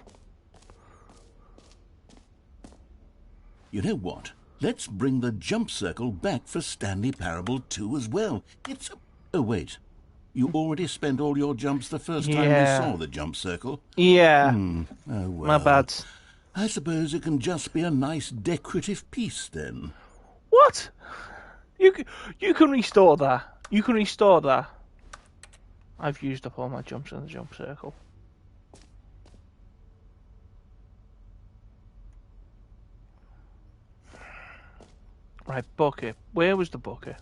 You know what? Let's bring the jump circle back for Stanley Parable 2 as well. It's a... Oh, wait. You already spent all your jumps the first time we saw the jump circle? Yeah. Oh, well. My bad. I suppose it can just be a nice decorative piece, then. What? You can restore that. You can restore that. I've used up all my jumps in the jump circle. Right, bucket. Where was the bucket?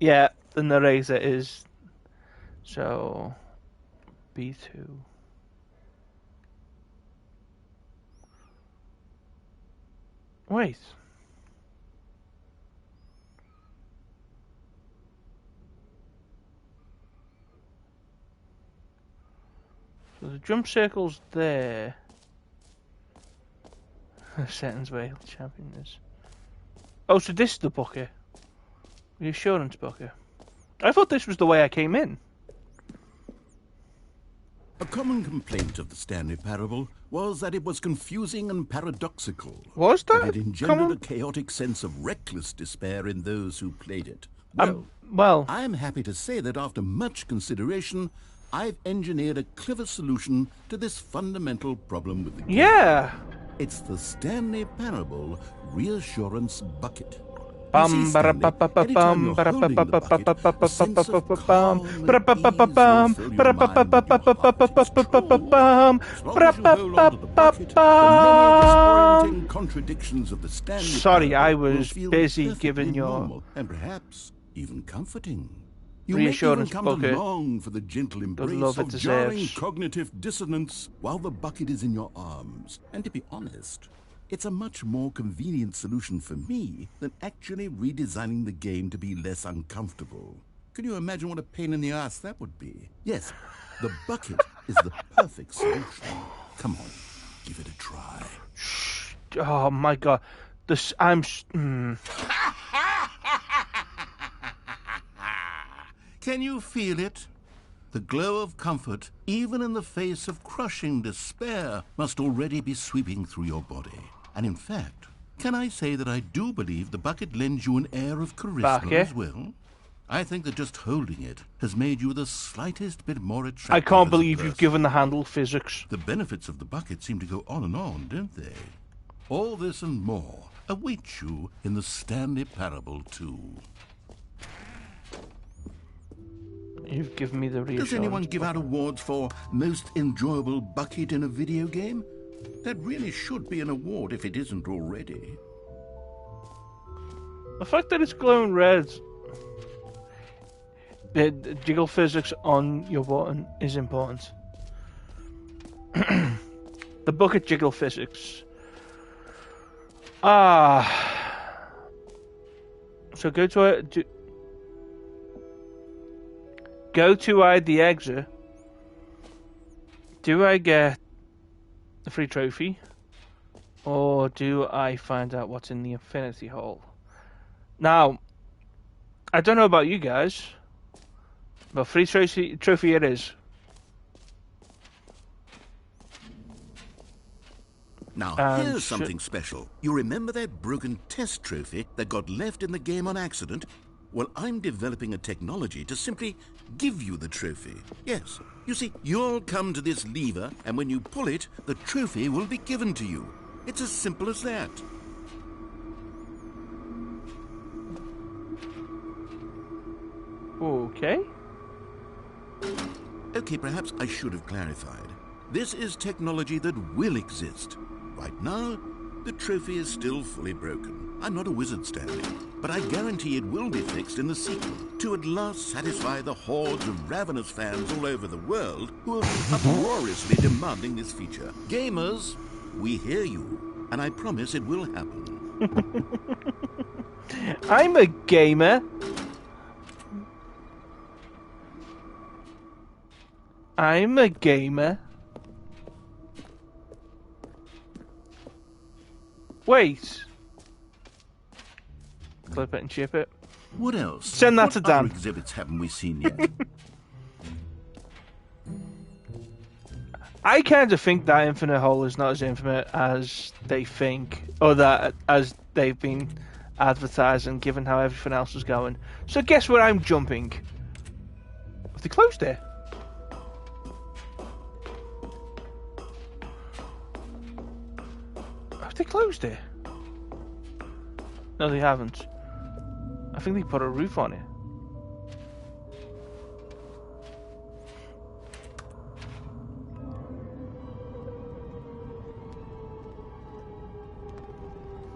Yeah, the narrator is... So... B2. Wait. So the jump circle's there. Settings where the champion is. Oh, so this is the bucket. The assurance bucket. I thought this was the way I came in. A common complaint of the Stanley Parable was that it was confusing and paradoxical. Was that? It engendered a chaotic sense of reckless despair in those who played it. Well, I'm happy to say that after much consideration, I've engineered a clever solution to this fundamental problem with the game. yeah. It's the Stanley Parable Reassurance Bucket. Bum ba ba ba ba bum ba ba ba ba ba ba ba ba ba ba bum ba ba ba ba bum ba ba ba ba ba ba ba ba ba ba bum ba ba ba ba bum. Contradictions of the Stanley Sorry, I Parable was will feel busy perfectly giving your normal and perhaps even comforting. You reassurance may even come to bucket long for the gentle embrace love it of jarring deserves. cognitive dissonance while the bucket is in your arms. And to be honest, it's a much more convenient solution for me than actually redesigning the game to be less uncomfortable. Can you imagine what a pain in the ass that would be? Yes, the bucket is the perfect solution. Come on, give it a try. Oh my god, this Can you feel it? The glow of comfort, even in the face of crushing despair, must already be sweeping through your body. And in fact, can I say that I do believe the bucket lends you an air of charisma as well? I think that just holding it has made you the slightest bit more attractive. I can't as a believe you've person. given the handle physics. The benefits of the bucket seem to go on, don't they? All this and more await you in the Stanley Parable 2. You've given me the reassurance. Does anyone give out awards for most enjoyable bucket in a video game? That really should be an award if it isn't already. The fact that it's glowing red, the jiggle physics on your button is important. The bucket jiggle physics. So go to the exit. Do I get the free trophy, or do I find out what's in the infinity hole? Now, I don't know about you guys, but free trophy it is. Now, here's something special. You remember that broken test trophy that got left in the game on accident? Well, I'm developing a technology to simply give you the trophy. Yes. You see, you'll come to this lever, and when you pull it, the trophy will be given to you. It's as simple as that. Okay. Okay, perhaps I should have clarified. This is technology that will exist. Right now, the trophy is still fully broken. I'm not a wizard, Stanley, but I guarantee it will be fixed in the sequel to at last satisfy the hordes of ravenous fans all over the world who have been uproariously demanding this feature. Gamers, we hear you, and I promise it will happen. I'm a gamer. I'm a gamer. Wait. Clip it and ship it. What else? Send that to Dan. What other exhibits haven't we seen yet? I kind of think that infinite hole is not as infinite as they think, or that as they've been advertising, given how everything else is going. So guess where I'm jumping? Have they closed it? Have they closed it? No, they haven't. I think they put a roof on it.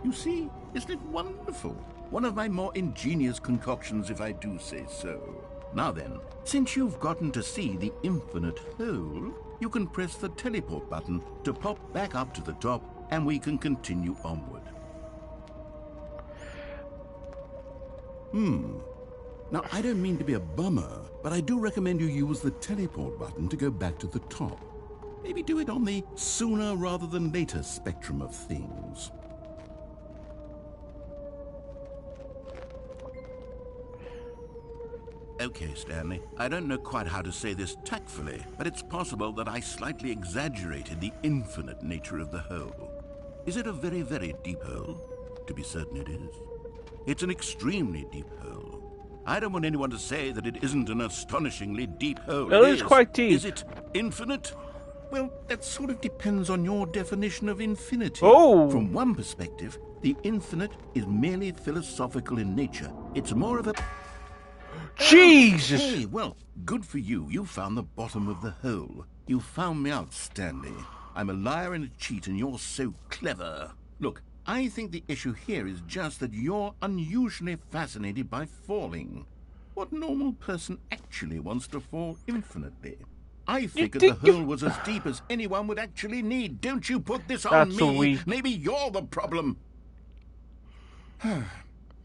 You see, isn't it wonderful? One of my more ingenious concoctions, if I do say so. Now then, since you've gotten to see the infinite hole, you can press the teleport button to pop back up to the top, and we can continue onward. Now, I don't mean to be a bummer, but I do recommend you use the teleport button to go back to the top. Maybe do it on the sooner rather than later spectrum of things. Okay, Stanley, I don't know quite how to say this tactfully, but it's possible that I slightly exaggerated the infinite nature of the hole. Is it a very, very deep hole? To be certain it is. It's an extremely deep hole. I don't want anyone to say that it isn't an astonishingly deep hole. Well, it is quite deep. Is it infinite? Well, that sort of depends on your definition of infinity. Oh! From one perspective, the infinite is merely philosophical in nature. It's more of a... Jesus! Hey, well, good for you. You found the bottom of the hole. You found me out, Stanley. I'm a liar and a cheat, and you're so clever. Look, I think the issue here is just that you're unusually fascinated by falling. What normal person actually wants to fall infinitely? I figured the hole was as deep as anyone would actually need. Don't you put this on me. Maybe you're the problem.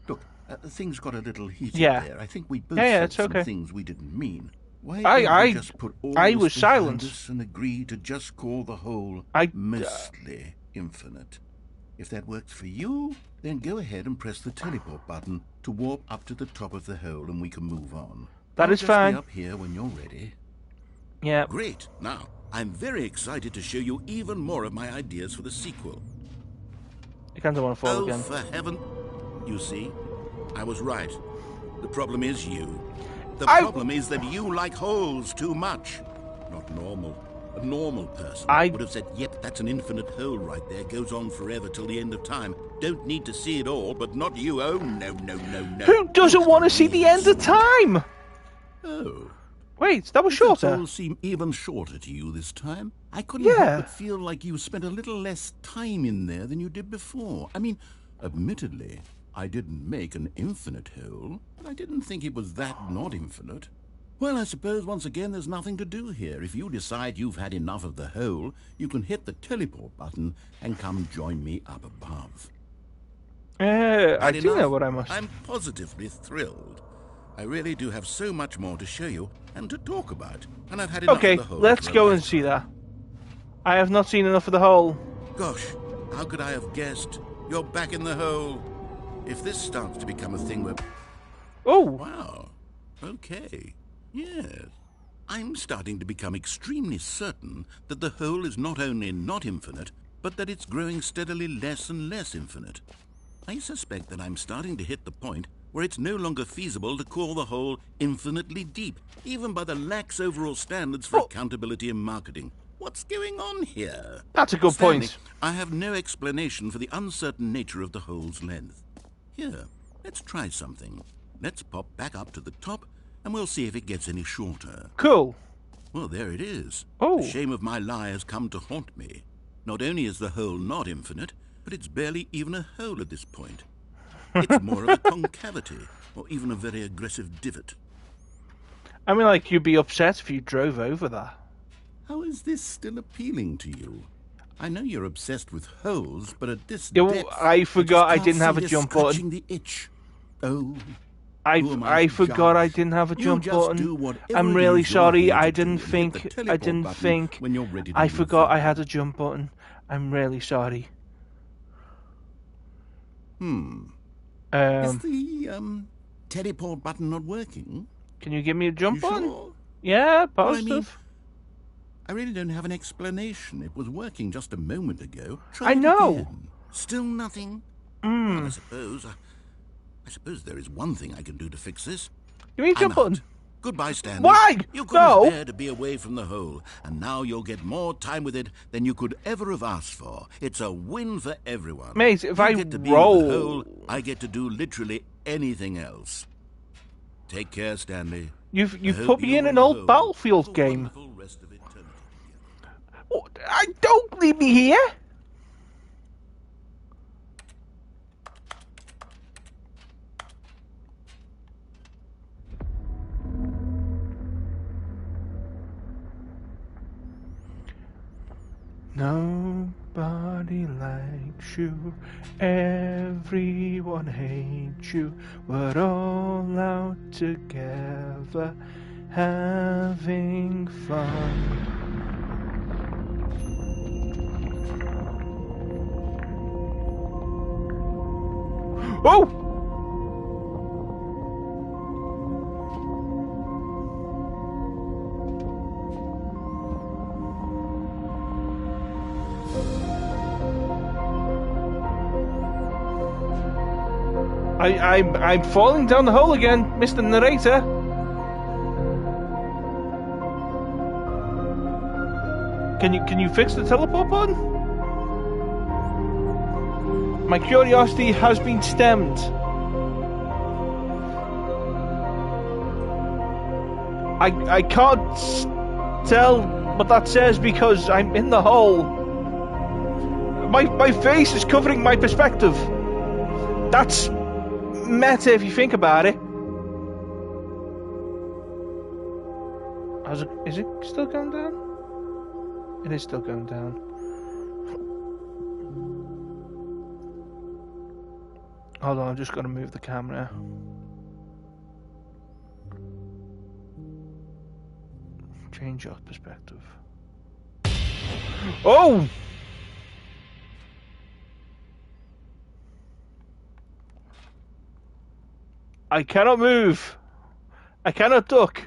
Look, things got a little heated there. I think we both said some things we didn't mean. Why don't we just put all I this was behind silent us and agree to just call the hole mostly infinite? If that works for you, then go ahead and press the teleport button to warp up to the top of the hole, and we can move on. That is fine. I'll just be up here when you're ready. Yeah. Great. Now, I'm very excited to show you even more of my ideas for the sequel. I kind of want to fall again. Oh, for heaven. You see, I was right. The problem is you. The problem is that you like holes too much. Not normal. A normal person would have said, yep, that's an infinite hole right there. Goes on forever till the end of time. Don't need to see it all, but not you. Oh, no, no, no, no. Who doesn't want to see the end of time? Oh. Wait, that was shorter. Did the hole seem even shorter to you this time? I couldn't help but feel like you spent a little less time in there than you did before. I mean, admittedly, I didn't make an infinite hole, but I didn't think it was that not infinite. Well, I suppose once again there's nothing to do here. If you decide you've had enough of the hole, you can hit the teleport button and come join me up above. I do know what I must. I'm positively thrilled. I really do have so much more to show you and to talk about, and I've had enough of the hole. Okay, let's go and see that. I have not seen enough of the hole. Gosh, how could I have guessed? You're back in the hole. If this starts to become a thing where... Oh! Wow. Okay. Yes. I'm starting to become extremely certain that the hole is not only not infinite, but that it's growing steadily less and less infinite. I suspect that I'm starting to hit the point where it's no longer feasible to call the hole infinitely deep, even by the lax overall standards for accountability and marketing. What's going on here? That's a good point. I have no explanation for the uncertain nature of the hole's length. Here, let's try something. Let's pop back up to the top, and we'll see if it gets any shorter. Cool. Well, there it is. Oh. The shame of my lie has come to haunt me. Not only is the hole not infinite, but it's barely even a hole at this point. It's more of a concavity, or even a very aggressive divot. I mean, like, you'd be upset if you drove over that. How is this still appealing to you? I know you're obsessed with holes, but at this depth... I forgot I didn't have a jump button. The itch. Oh... I forgot I didn't have a jump button. I'm really sorry. I didn't think. When you're ready to I forgot I had a jump button. I'm really sorry. Is the teleport button not working? Can you give me a jump button? Sure? Yeah, positive. Well, I mean, I really don't have an explanation. It was working just a moment ago. Try I know. Again. Still nothing. Well, I suppose there is one thing I can do to fix this. Give me a jump button. Goodbye, Stanley. Why? You couldn't bear to be away from the hole, and now you'll get more time with it than you could ever have asked for. It's a win for everyone. Mate, if I get to be roll... with the hole, I get to do literally anything else. Take care, Stanley. You've put me in an old Battlefield game. Don't leave me here. Nobody likes you, everyone hates you. We're all out together, having fun. Oh! I'm falling down the hole again, Mr. Narrator. Can you fix the teleport button? My curiosity has been stemmed. I can't tell what that says because I'm in the hole. My face is covering my perspective. That's meta if you think about it. Is it still going down? It is still going down. Hold on, I'm just gonna move the camera. Change your perspective. Oh! I cannot move. I cannot duck.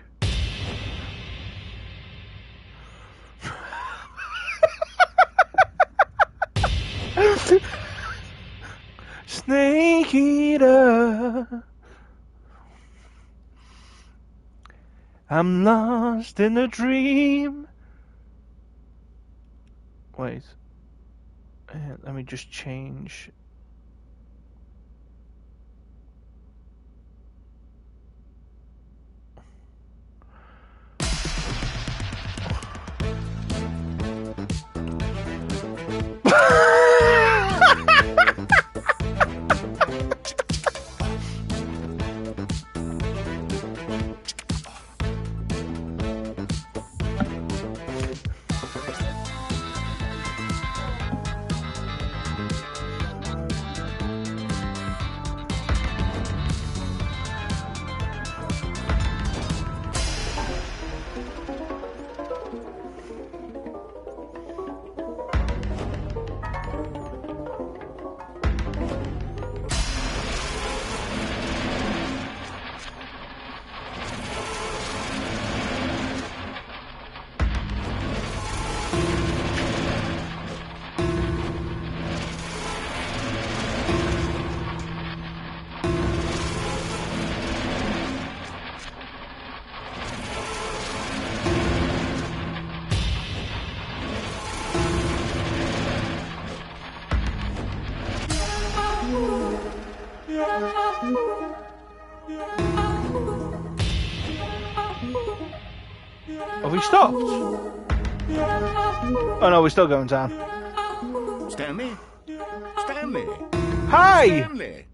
Snake eater. I'm lost in a dream. Wait. Let me just change. Have we stopped? Oh no, we're still going down. Stanley? Stanley? Hi! Stanley!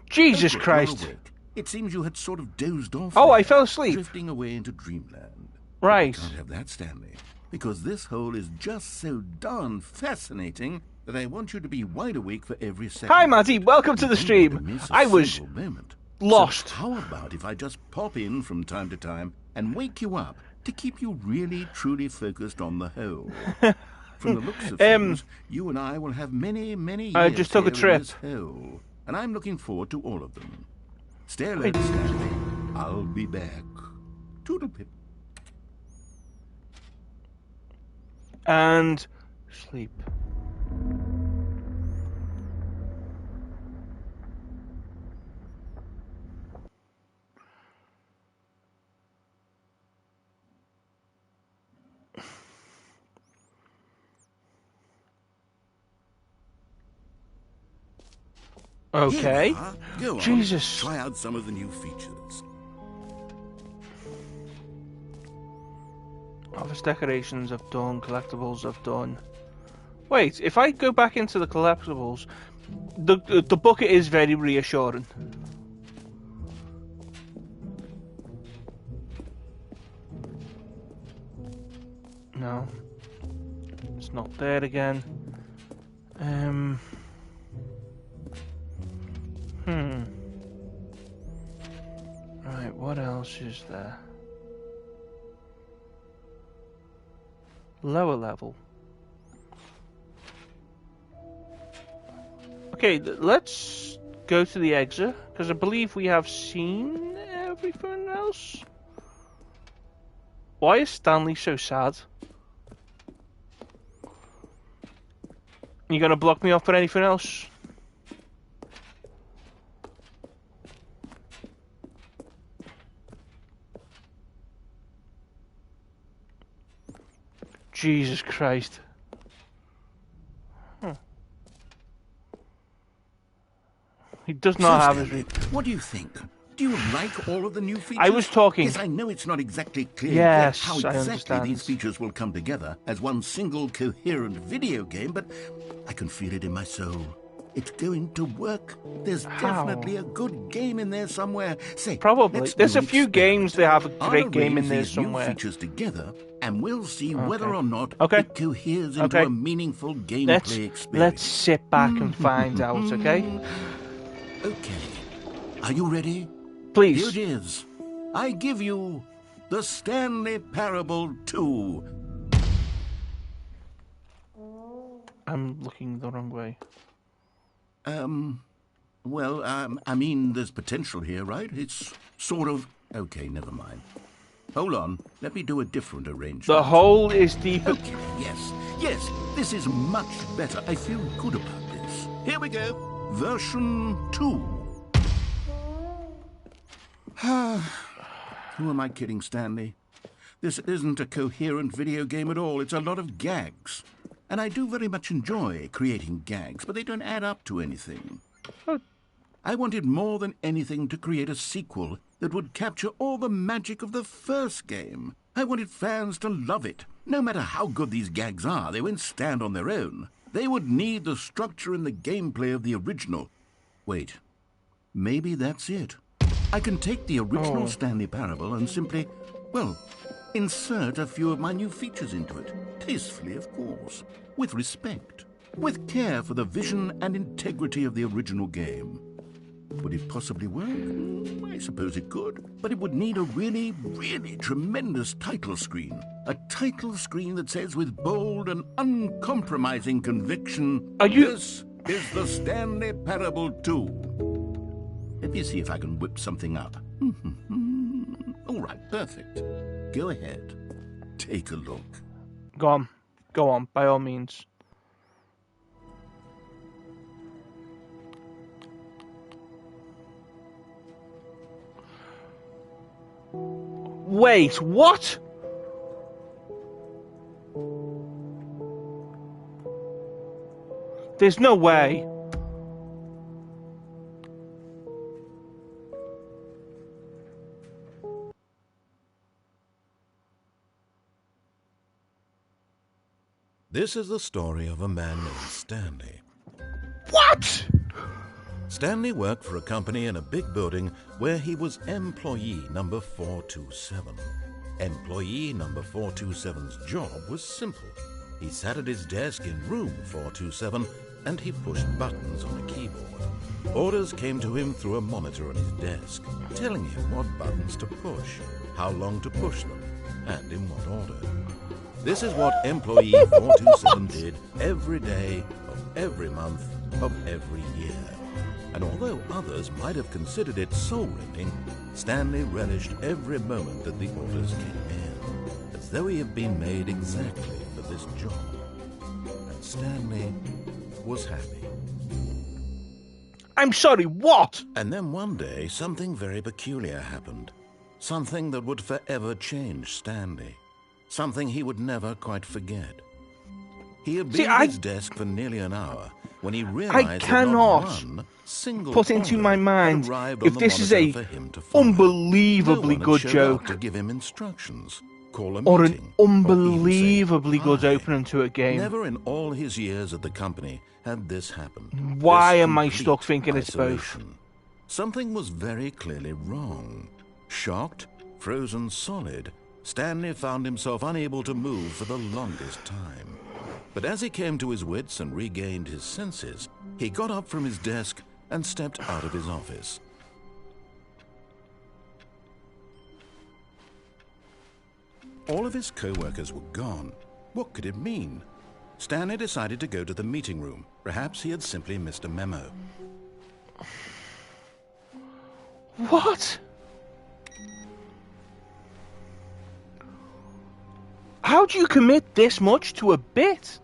Jesus Oh, good, Christ. you're awake. It seems you had sort of dozed off. Oh, there, I fell asleep. Drifting away into dreamland. Right. Can't have that, Stanley. Because this hole is just so darn fascinating that I want you to be wide awake for every second. Hi, Matty. Welcome to the You don't stream. miss a I was single moment. lost. So how about if I just pop in from time to time and wake you up to keep you really, truly focused on the hole? From the looks of things, you and I will have many, many years I just took a here in trip. this hole, and I'm looking forward to all of them. Stay alert, Stanley. I'll be back. Toodle-pip. And sleep. Okay. Here we are. Go on. Jesus. Try out some of the new features. Office decorations I've done, collectibles I've done. Wait, if I go back into the collectibles, the bucket is very reassuring. No. It's not there again. Right, what else is there? Lower level. Okay, let's go to the exit, because I believe we have seen everything else. Why is Stanley so sad? You gonna block me off for anything else? Jesus Christ. He does not have Stanley, his... what do you think? Do you like all of the new features? I was talking... Yes, I know it's not exactly clear yes, yet how exactly these features will come together as one single coherent video game, but I can feel it in my soul. It's going to work. There's definitely a good game in there somewhere. Say, probably. There's a few games that have a great game in there somewhere. New features together, and we'll see whether or not it coheres into a meaningful gameplay experience. Let's sit back and find out, okay? Okay. Are you ready? Please. Here it is. I give you the Stanley Parable 2. I'm looking the wrong way. Well, I mean, there's potential here, right? It's sort of... Okay, never mind. Hold on. Let me do a different arrangement. The hole is deeper... Okay, yes, this is much better. I feel good about this. Here we go. Version 2. Who am I kidding, Stanley? This isn't a coherent video game at all. It's a lot of gags. And I do very much enjoy creating gags, but they don't add up to anything. I wanted more than anything to create a sequel that would capture all the magic of the first game. I wanted fans to love it. No matter how good these gags are, they won't stand on their own. They would need the structure and the gameplay of the original. Wait, maybe that's it. I can take the original Stanley Parable and simply, well, insert a few of my new features into it. Tastefully, of course. With respect. With care for the vision and integrity of the original game. Would it possibly work? I suppose it could. But it would need a really, really tremendous title screen. A title screen that says with bold and uncompromising conviction, This is the Stanley Parable 2. Let me see if I can whip something up. All right, perfect. Go ahead. Take a look. Go on. Go on, by all means. Wait, what? There's no way. This is the story of a man named Stanley. What? Stanley worked for a company in a big building where he was employee number 427. Employee number 427's job was simple. He sat at his desk in room 427 and he pushed buttons on a keyboard. Orders came to him through a monitor on his desk, telling him what buttons to push, how long to push them, and in what order. This is what employee 427 did every day of every month of every year. And although others might have considered it soul-rending, Stanley relished every moment that the orders came in, as though he had been made exactly for this job. And Stanley was happy. I'm sorry, what? And then one day, something very peculiar happened. Something that would forever change Stanley. Something he would never quite forget. He had been at his desk for nearly an hour when he realized I cannot that not one single put into my mind if this is a unbelievably good joke to give him instructions, call a or meeting, an unbelievably good opening to a game. Never in all his years at the company had this happened. Why This am I complete stuck thinking it's both? isolation. Something was very clearly wrong. Shocked, frozen solid, Stanley found himself unable to move for the longest time. But as he came to his wits and regained his senses, he got up from his desk and stepped out of his office. All of his co-workers were gone. What could it mean? Stanley decided to go to the meeting room. Perhaps he had simply missed a memo. What? How do you commit this much to a bit?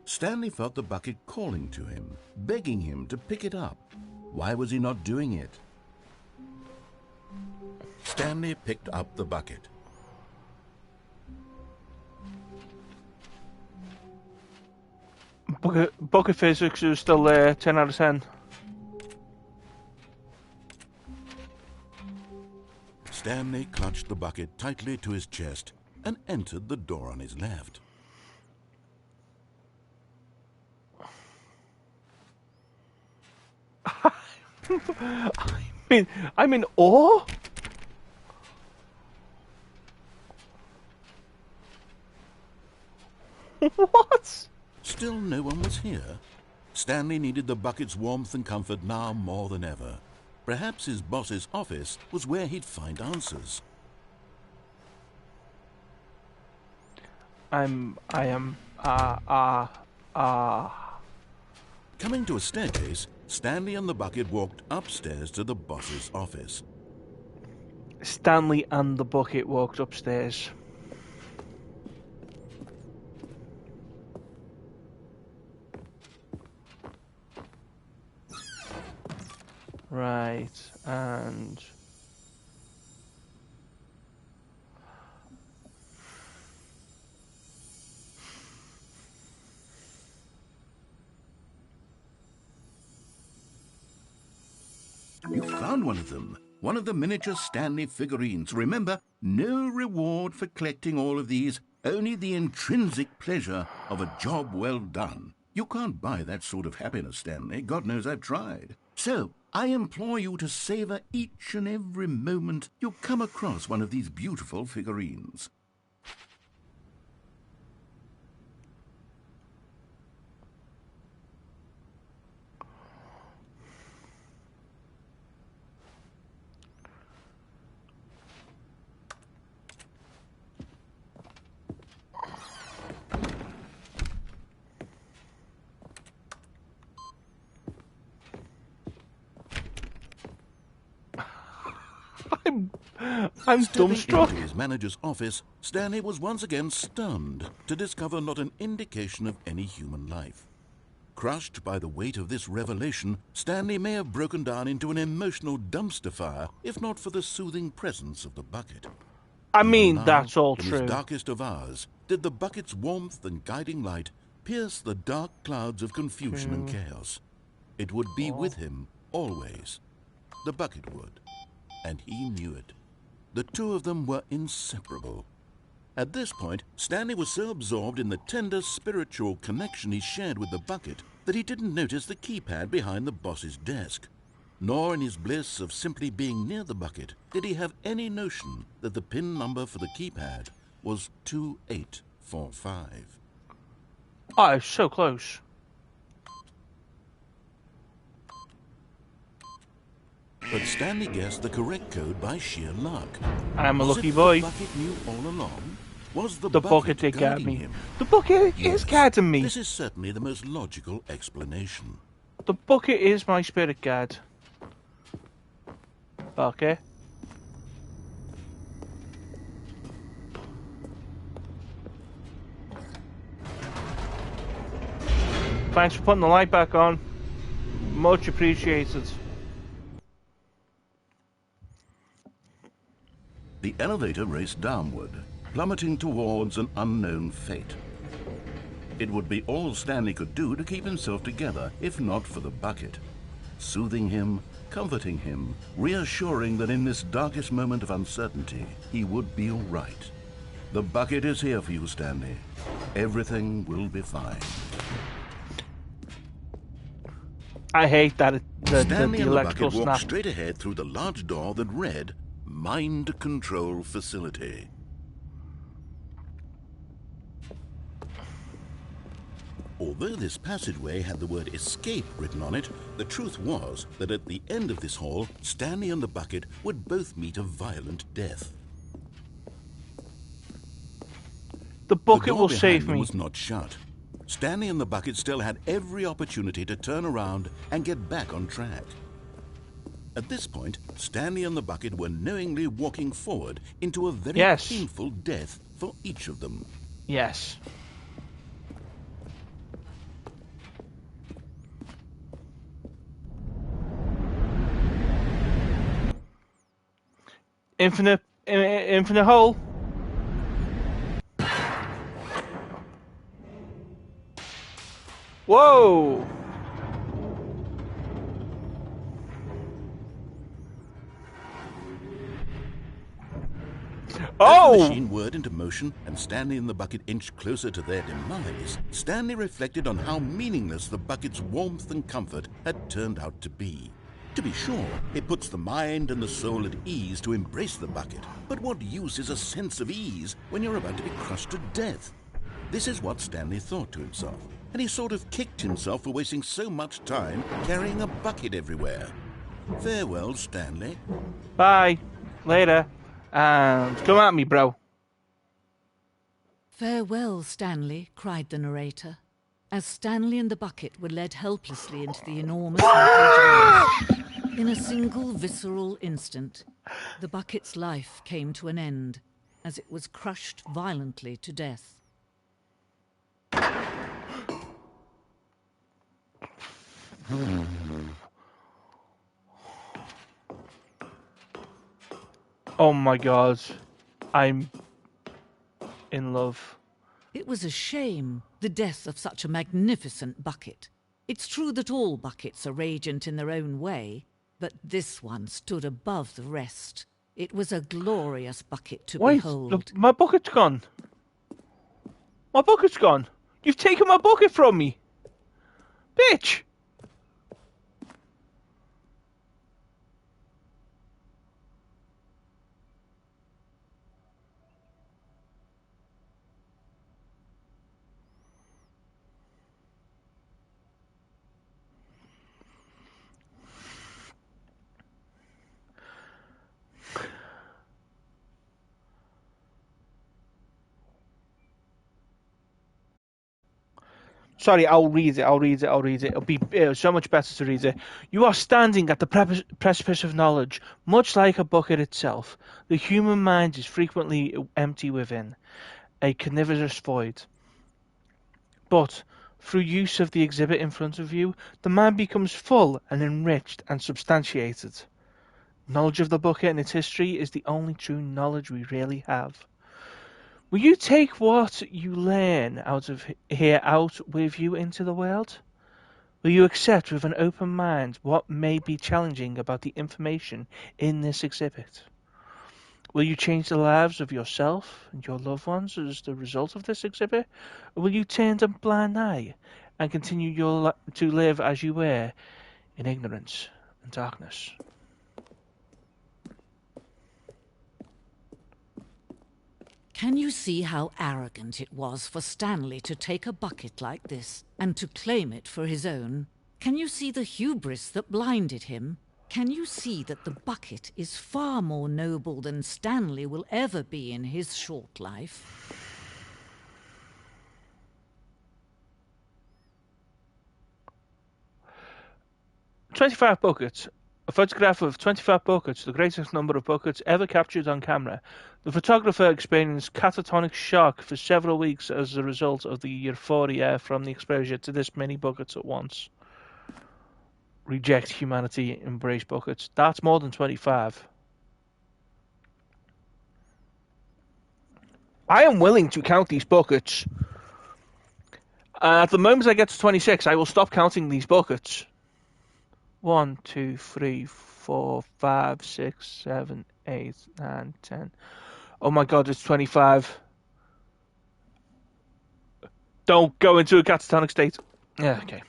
Stanley felt the bucket calling to him, begging him to pick it up. Why was he not doing it? Stanley picked up the bucket. Bucket physics is still there, 10 out of 10. Stanley clutched the bucket tightly to his chest and entered the door on his left. I'm in awe. What? Still no one was here. Stanley needed the bucket's warmth and comfort now more than ever. Perhaps his boss's office was where he'd find answers. Coming to a staircase, Stanley and the bucket walked upstairs to the boss's office. Stanley and the bucket walked upstairs. Right, and... You found one of them. One of the miniature Stanley figurines. Remember, no reward for collecting all of these, only the intrinsic pleasure of a job well done. You can't buy that sort of happiness, Stanley. God knows I've tried. So, I implore you to savor each and every moment you come across one of these beautiful figurines. I'm dumbstruck. Into his manager's office, Stanley was once again stunned to discover not an indication of any human life. Crushed by the weight of this revelation, Stanley may have broken down into an emotional dumpster fire if not for the soothing presence of the bucket. I mean, Now, that's all in true. his darkest of hours, did the bucket's warmth and guiding light pierce the dark clouds of confusion and chaos. It would be with him always. The bucket would. And he knew it. The two of them were inseparable. At this point, Stanley was so absorbed in the tender spiritual connection he shared with the bucket that he didn't notice the keypad behind the boss's desk. Nor in his bliss of simply being near the bucket did he have any notion that the PIN number for the keypad was 2845. Oh, it's so close. But Stanley guessed the correct code by sheer luck. I'm a Was lucky it boy. The bucket knew all along? Was The bucket did guide guiding me. him? The bucket is guiding me. This is certainly the most logical explanation. The bucket is my spirit guide. Okay. Thanks for putting the light back on. Much appreciated. The elevator raced downward, plummeting towards an unknown fate. It would be all Stanley could do to keep himself together, if not for the bucket. Soothing him, comforting him, reassuring that in this darkest moment of uncertainty, he would be all right. The bucket is here for you, Stanley. Everything will be fine. I hate that the Stanley and the electrical bucket walked snap. straight ahead through the large door that read, Mind Control Facility. Although this passageway had the word escape written on it, the truth was that at the end of this hall, Stanley and the bucket would both meet a violent death. The bucket will behind save them me. was not shut. Stanley and the bucket still had every opportunity to turn around and get back on track. At this point, Stanley and the bucket were knowingly walking forward into a very painful death for each of them. Yes. Infinite hole. Whoa! As the machine whirred into motion and Stanley and the bucket inched closer to their demise, Stanley reflected on how meaningless the bucket's warmth and comfort had turned out to be. To be sure, it puts the mind and the soul at ease to embrace the bucket, but what use is a sense of ease when you're about to be crushed to death? This is what Stanley thought to himself, and he sort of kicked himself for wasting so much time carrying a bucket everywhere. Farewell, Stanley. Bye. Later. And come at me, bro. Farewell, Stanley, cried the narrator, as Stanley and the bucket were led helplessly into the enormous metal jaws. In a single visceral instant, the bucket's life came to an end as it was crushed violently to death. Oh my god. I'm in love. It was a shame, the death of such a magnificent bucket. It's true that all buckets are radiant in their own way, but this one stood above the rest. It was a glorious bucket to behold. Look, my bucket's gone. My bucket's gone. You've taken my bucket from me. Bitch! Sorry, I'll read it. It'll be so much better to read it. You are standing at the precipice of knowledge, much like a bucket itself. The human mind is frequently empty within, a carnivorous void. But, through use of the exhibit in front of you, the mind becomes full and enriched and substantiated. Knowledge of the bucket and its history is the only true knowledge we really have. Will you take what you learn out of here out with you into the world? Will you accept with an open mind what may be challenging about the information in this exhibit? Will you change the lives of yourself and your loved ones as the result of this exhibit? Or will you turn a blind eye and continue to live as you were, in ignorance and darkness? Can you see how arrogant it was for Stanley to take a bucket like this and to claim it for his own? Can you see the hubris that blinded him? Can you see that the bucket is far more noble than Stanley will ever be in his short life? 25 buckets. A photograph of 25 buckets, the greatest number of buckets ever captured on camera. The photographer experienced catatonic shock for several weeks as a result of the euphoria from the exposure to this many buckets at once. Reject humanity, embrace buckets. That's more than 25. I am willing to count these buckets. At the moment I get to 26, I will stop counting these buckets. 1, 2, 3, 4, 5, 6, 7, 8, 9, 10. Oh my god, it's 25. Don't go into a catatonic state. Yeah, okay.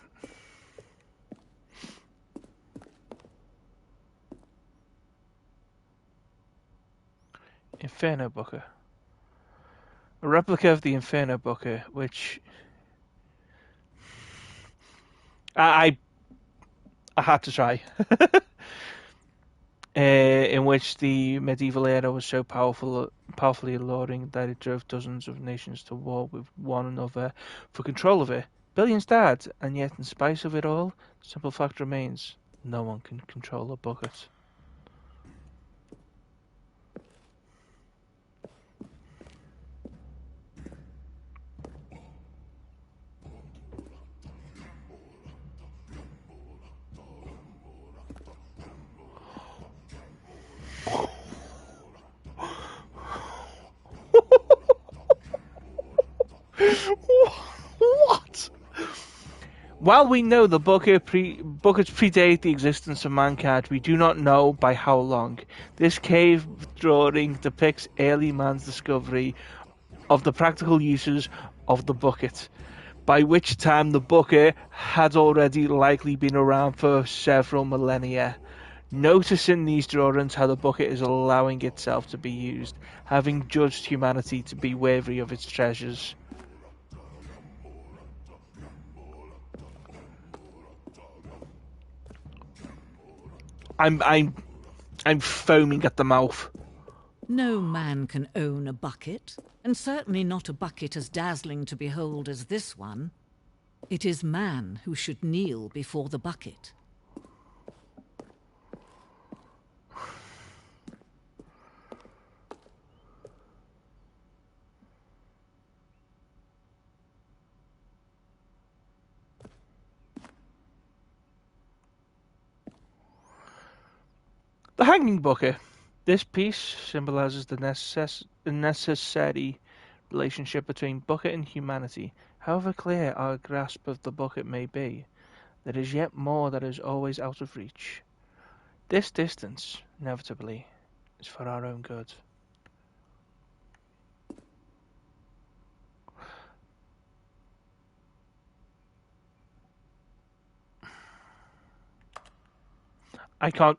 Inferno Booker. A replica of the Inferno Booker, which I had to try. In which the medieval era was so powerfully alluring that it drove dozens of nations to war with one another for control of it. Billions died, and yet in spite of it all, the simple fact remains, no one can control a bucket. What? While we know the buckets predate the existence of mankind, we do not know by how long. This cave drawing depicts early man's discovery of the practical uses of the bucket, by which time the bucket had already likely been around for several millennia. Notice in these drawings how the bucket is allowing itself to be used, having judged humanity to be wary of its treasures. I'm foaming at the mouth. No man can own a bucket, and certainly not a bucket as dazzling to behold as this one. It is man who should kneel before the bucket. The hanging bucket. This piece symbolizes the necessary relationship between bucket and humanity. However clear our grasp of the bucket may be, there is yet more that is always out of reach. This distance, inevitably, is for our own good. I can't.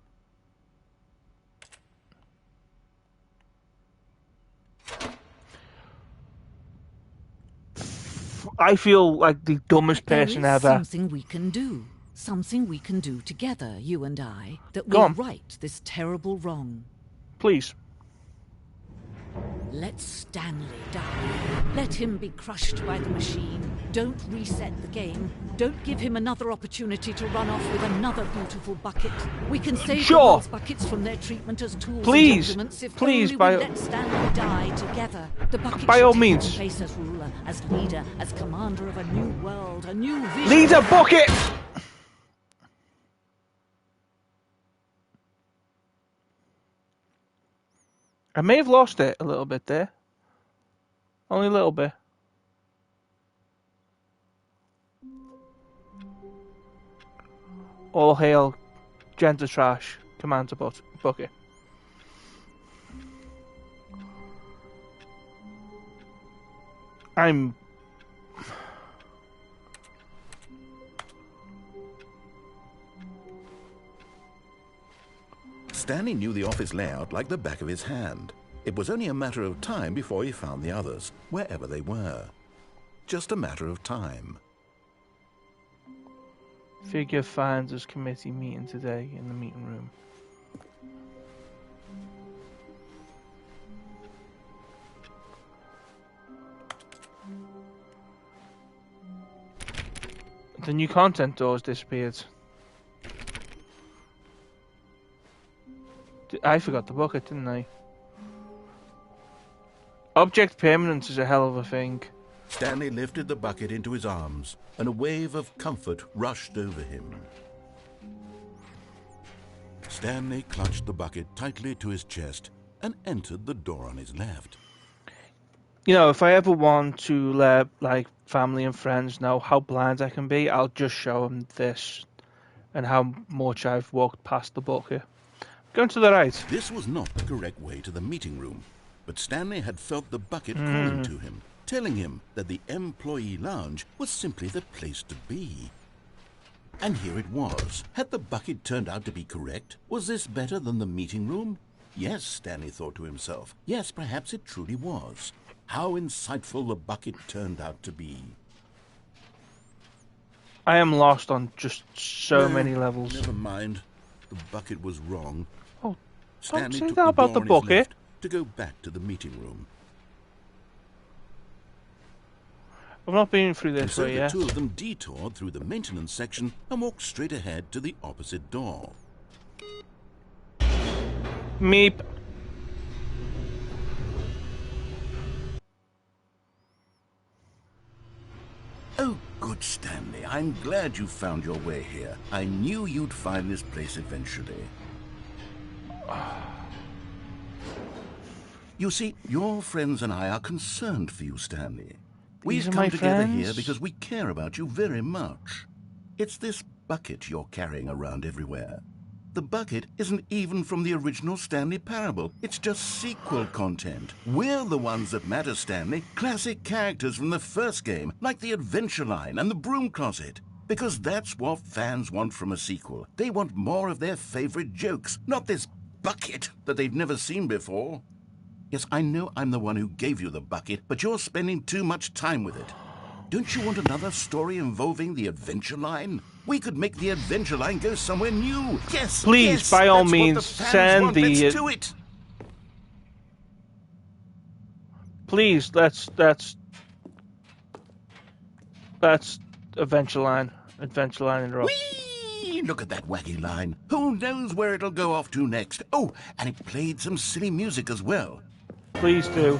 I feel like the dumbest person there is ever. Something we can do. Something we can do together, you and I, that will right this terrible wrong. Please. Let Stanley die. Let him be crushed by the machine. Don't reset the game. Don't give him another opportunity to run off with another beautiful bucket. We can save the world's buckets from their treatment as tools and implements if only we let Stanley die together. The bucket by all means. Take place as ruler, as leader, as commander of a new world, a new vision. Leader bucket! I may have lost it a little bit there. Only a little bit. All hail Gender Trash, Commander Bucket. I'm... Stanley knew the office layout like the back of his hand. It was only a matter of time before he found the others, wherever they were. Just a matter of time. Figure Finders Committee meeting today in the meeting room. The new content doors disappeared. I forgot the bucket, didn't I? Object permanence is a hell of a thing. Stanley lifted the bucket into his arms, and a wave of comfort rushed over him. Stanley clutched the bucket tightly to his chest and entered the door on his left. You know, if I ever want to let like family and friends know how blind I can be, I'll just show them this and how much I've walked past the bucket. Going to the right. This was not the correct way to the meeting room, but Stanley had felt the bucket calling to him, telling him that the employee lounge was simply the place to be. And here it was. Had the bucket turned out to be correct? Was this better than the meeting room? Yes, Stanley thought to himself. Yes, perhaps it truly was. How insightful the bucket turned out to be. I am lost on just so No, many levels. Never mind. The bucket was wrong. Oh, Stanley say took that the about door the on his bucket. left to go back to the meeting room. I've not been through And this so way the yet. two of them detoured through the maintenance section and walked straight ahead to the opposite door. Meep. Oh, good, Stanley. I'm glad you found your way here. I knew you'd find this place eventually. You see, your friends and I are concerned for you, Stanley. These We've are come my together here friends? because we care about you very much. It's this bucket you're carrying around everywhere. The bucket isn't even from the original Stanley Parable. It's just sequel content. We're the ones that matter, Stanley. Classic characters from the first game, like the Adventure Line and the Broom Closet. Because that's what fans want from a sequel. They want more of their favorite jokes, not this bucket that they've never seen before. Yes, I know I'm the one who gave you the bucket, but you're spending too much time with it. Don't you want another story involving the Adventure Line? We could make the Adventure Line go somewhere new. Yes, Please, yes, by all that's means, what the fans send want. the. Let's do it. Please, that's Adventure Line in row. Whee! Look at that wacky line. Who knows where it'll go off to next? Oh, and it played some silly music as well. Please do.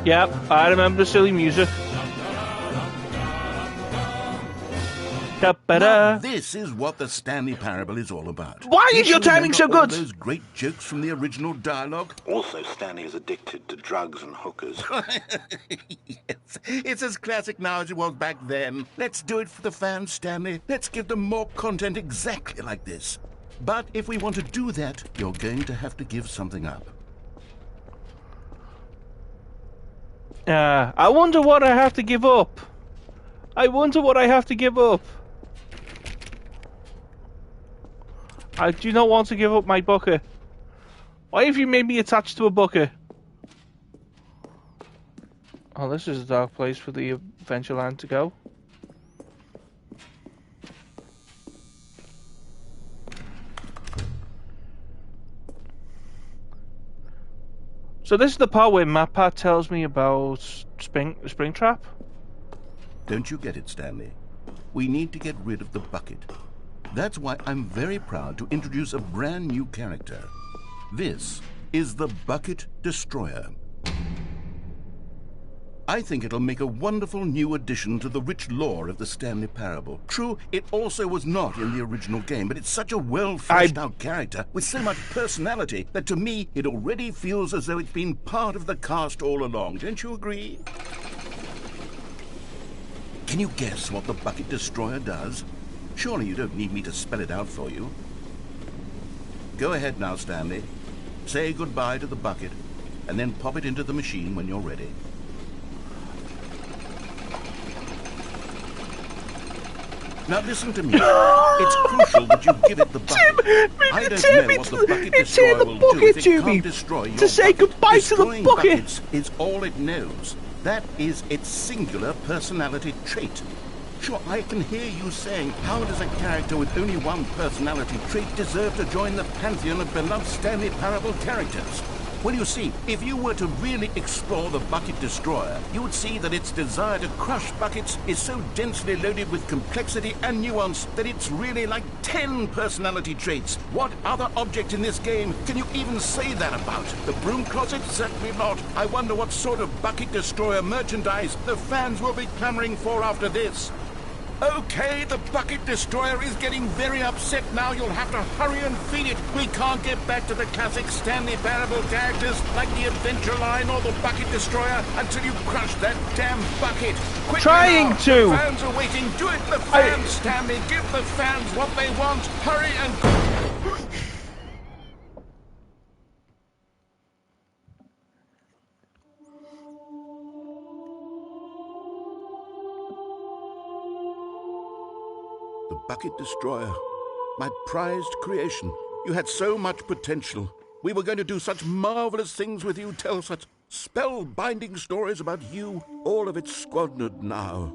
Yep, I remember the silly music. Now, this is what the Stanley Parable is all about. Why is Don't your you timing remember so all good? those great jokes from the original dialogue? Also, Stanley is addicted to drugs and hookers. Yes, it's as classic now as it was back then. Let's do it for the fans, Stanley. Let's give them more content exactly like this. But if we want to do that, you're going to have to give something up. I wonder what I have to give up. I do not want to give up my bucket. Why have you made me attached to a bucket? Oh, this is a dark place for the Adventure Line to go. So this is the part where MatPat tells me about Springtrap. Don't you get it, Stanley? We need to get rid of the bucket. That's why I'm very proud to introduce a brand new character. This is the Bucket Destroyer. I think it'll make a wonderful new addition to the rich lore of the Stanley Parable. True, it also was not in the original game, but it's such a well-fleshed-out character with so much personality that to me it already feels as though it's been part of the cast all along. Don't you agree? Can you guess what the Bucket Destroyer does? Surely you don't need me to spell it out for you. Go ahead now, Stanley. Say goodbye to the bucket, and then pop it into the machine when you're ready. Now listen to me. It's crucial that you give it the bucket. I don't know what the Bucket Destroyer will do if it can't destroy your say bucket. goodbye to the Destroying bucket. buckets is all it knows. That is its singular personality trait. Sure, I can hear you saying, how does a character with only one personality trait deserve to join the pantheon of beloved Stanley Parable characters? Well, you see, if you were to really explore the Bucket Destroyer, you would see that its desire to crush buckets is so densely loaded with complexity and nuance that it's really like 10 personality traits. What other object in this game can you even say that about? The Broom Closet? Certainly not. I wonder what sort of Bucket Destroyer merchandise the fans will be clamoring for after this. Okay, the Bucket Destroyer is getting very upset now. You'll have to hurry and feed it. We can't get back to the classic Stanley Parable characters like the Adventure Line or the Bucket Destroyer until you crush that damn bucket. Quickly Trying now. to. The fans are waiting. Do it, the fans, Stanley. Give the fans what they want. Hurry and... The Bucket Destroyer, my prized creation. You had so much potential. We were going to do such marvelous things with you, tell such spellbinding stories about you. All of it squandered now.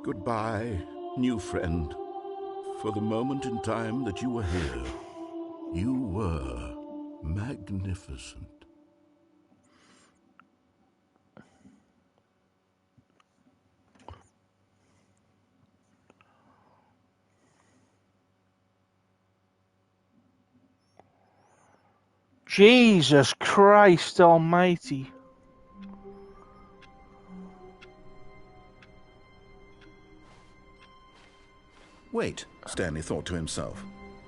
Goodbye. New friend, for the moment in time that you were here, you were magnificent. Jesus Christ almighty. Wait, Stanley thought to himself.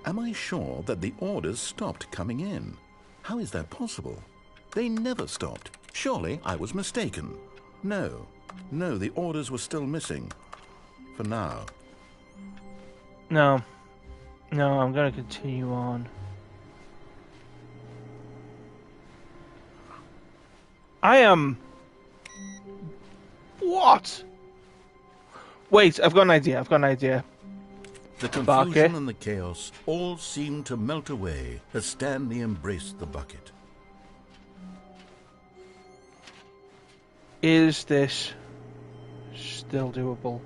Am I sure that the orders stopped coming in? How is that possible? They never stopped. Surely I was mistaken. No, the orders were still missing. For now. No, I'm going to continue on. I am... What? Wait, I've got an idea. The confusion and the chaos all seemed to melt away as Stanley embraced the bucket. Is this still doable?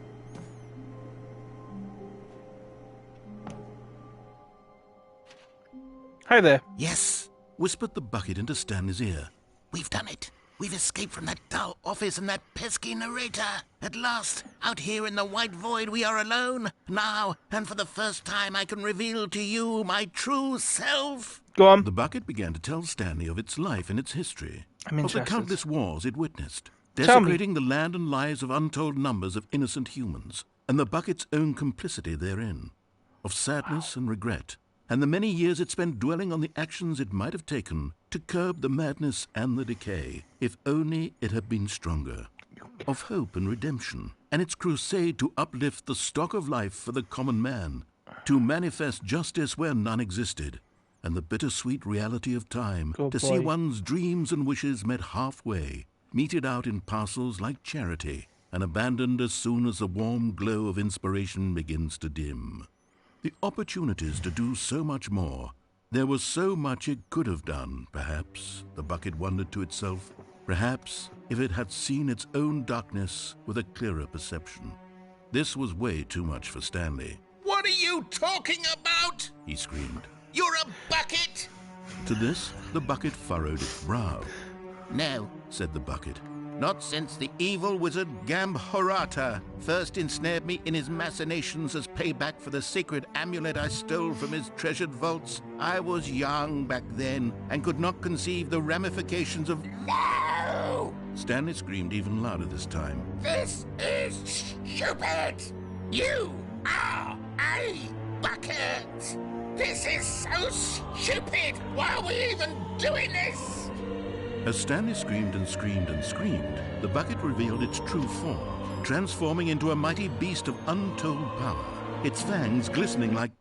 Hi there. Yes, whispered the bucket into Stanley's ear. We've done it. We've escaped from that dull office and that pesky narrator. At last, out here in the white void, we are alone. Now, and for the first time, I can reveal to you my true self. Go on. The bucket began to tell Stanley of its life and its history. I'm of interested. the countless wars it witnessed, Tell me. desecrating the land and lives of untold numbers of innocent humans, and the bucket's own complicity therein, of sadness and regret, and the many years it spent dwelling on the actions it might have taken to curb the madness and the decay, if only it had been stronger, of hope and redemption, and its crusade to uplift the stock of life for the common man, to manifest justice where none existed, and the bittersweet reality of time, to see one's dreams and wishes met halfway, meted out in parcels like charity, and abandoned as soon as the warm glow of inspiration begins to dim. The opportunities to do so much more. There was so much it could have done, perhaps, the bucket wondered to itself. Perhaps, if it had seen its own darkness with a clearer perception. This was way too much for Stanley. What are you talking about? He screamed. You're a bucket! To this, the bucket furrowed its brow. No, Said the bucket. not since the evil wizard Gambhorata first ensnared me in his machinations as payback for the sacred amulet I stole from his treasured vaults. I was young back then and could not conceive the ramifications of... No! Stanley screamed even louder this time. This is stupid! You are a bucket! This is so stupid! Why are we even doing this? As Stanley screamed and screamed and screamed, the bucket revealed its true form, transforming into a mighty beast of untold power, its fangs glistening like...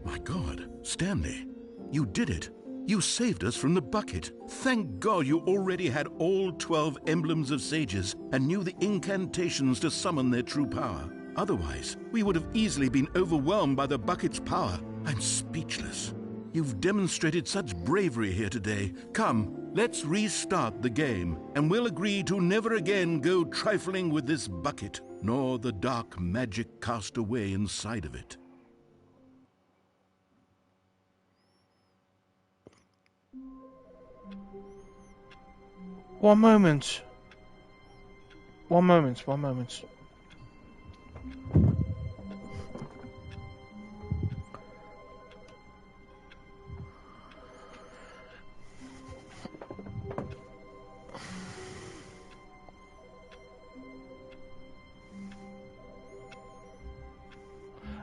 My God, Stanley, you did it. You saved us from the bucket. Thank God you already had all 12 emblems of sages and knew the incantations to summon their true power. Otherwise, we would have easily been overwhelmed by the bucket's power. I'm speechless. You've demonstrated such bravery here today. Come, let's restart the game, and we'll agree to never again go trifling with this bucket, nor the dark magic cast away inside of it. One moment.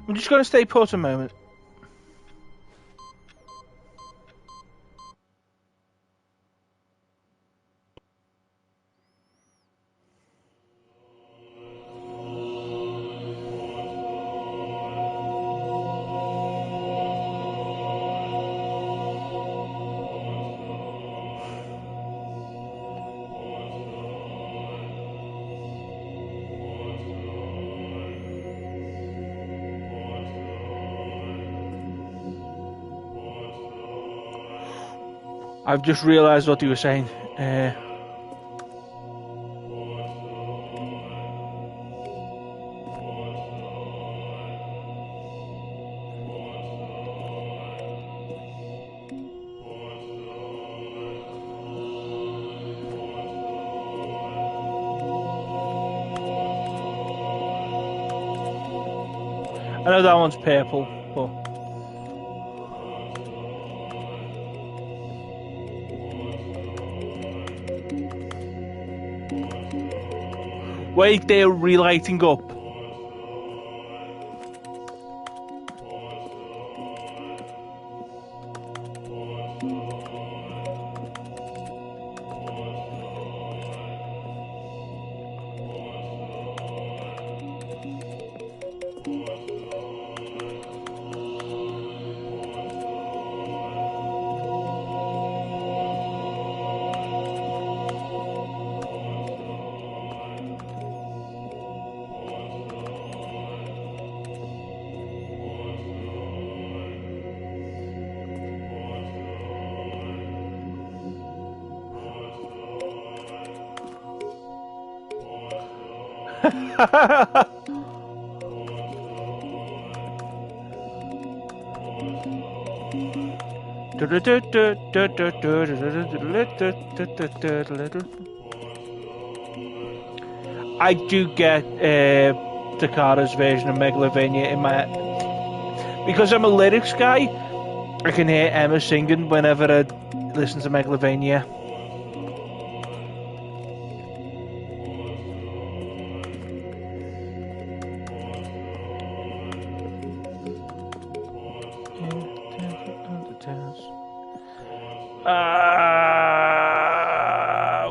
I'm just going to stay put a moment. I've just realised what you were saying. I know that one's purple, but... Wait, they're relighting up. I do get Takara's version of Megalovania in my... Because I'm a lyrics guy, I can hear Emma singing whenever I listen to Megalovania.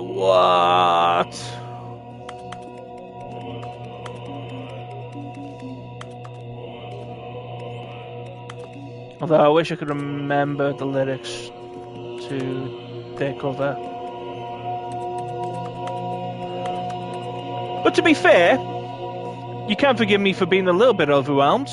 What? Although I wish I could remember the lyrics to their cover. But to be fair, you can forgive me for being a little bit overwhelmed.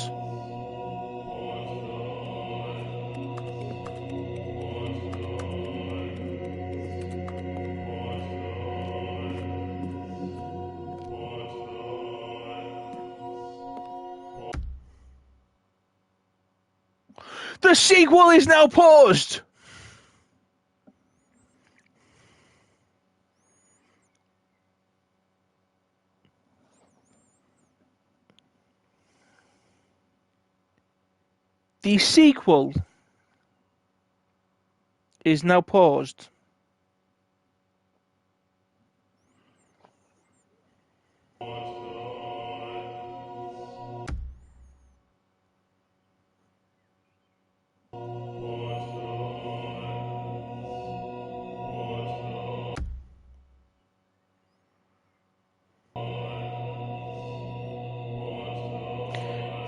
The sequel is now paused! The sequel is now paused.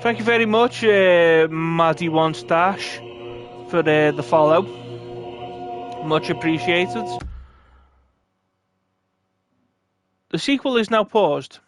Thank you very much, Maddie Wants Dash, for the follow. Much appreciated. The sequel is now paused.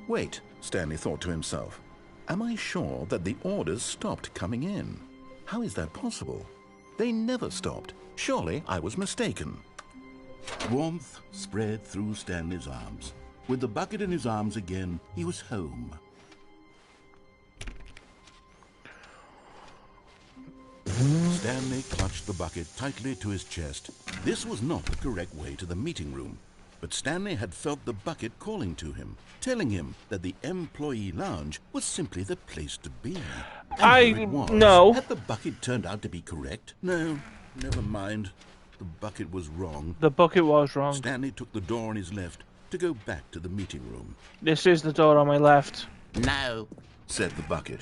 Wait, Stanley thought to himself. Am I sure that the orders stopped coming in? How is that possible? They never stopped. Surely I was mistaken. Warmth spread through Stanley's arms. With the bucket in his arms again, he was home. Stanley clutched the bucket tightly to his chest. This was not the correct way to the meeting room, but Stanley had felt the bucket calling to him, telling him that the employee lounge was simply the place to be. And here it was. No. Had the bucket turned out to be correct? No, never mind. The bucket was wrong. The bucket was wrong. Stanley took the door on his left to go back to the meeting room. This is the door on my left. No, said the bucket.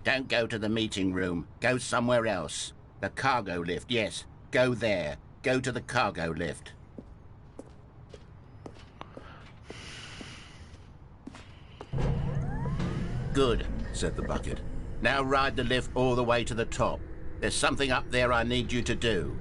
don't go to the meeting room. Go somewhere else. The cargo lift, yes. Go there. Go to the cargo lift. Good, said the bucket. Now ride the lift all the way to the top. There's something up there I need you to do.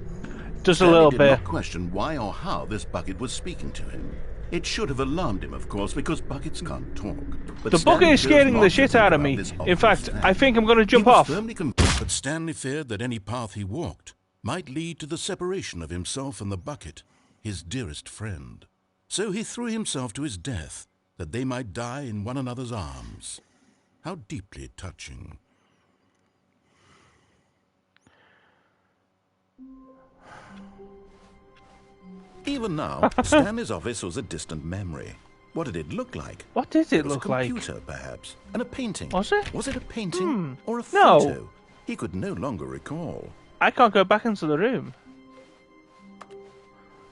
Just a Stanley little did bit. not question why or how this bucket was speaking to him. It should have alarmed him, of course, because buckets can't talk. But The bucket Stanley is chose scaring not the to shit think out of about me. this In obvious fact, I fact. think I'm going to jump He was off. firmly convinced, but Stanley feared that any path he walked might lead to the separation of himself and the bucket, his dearest friend. So he threw himself to his death, that they might die in one another's arms. How deeply touching. Even now, Stanley's office was a distant memory. What did it look like? What did it was look a like? computer, perhaps, and a painting. Was it? Was it a painting or a No. photo? He could no longer recall. I can't go back into the room.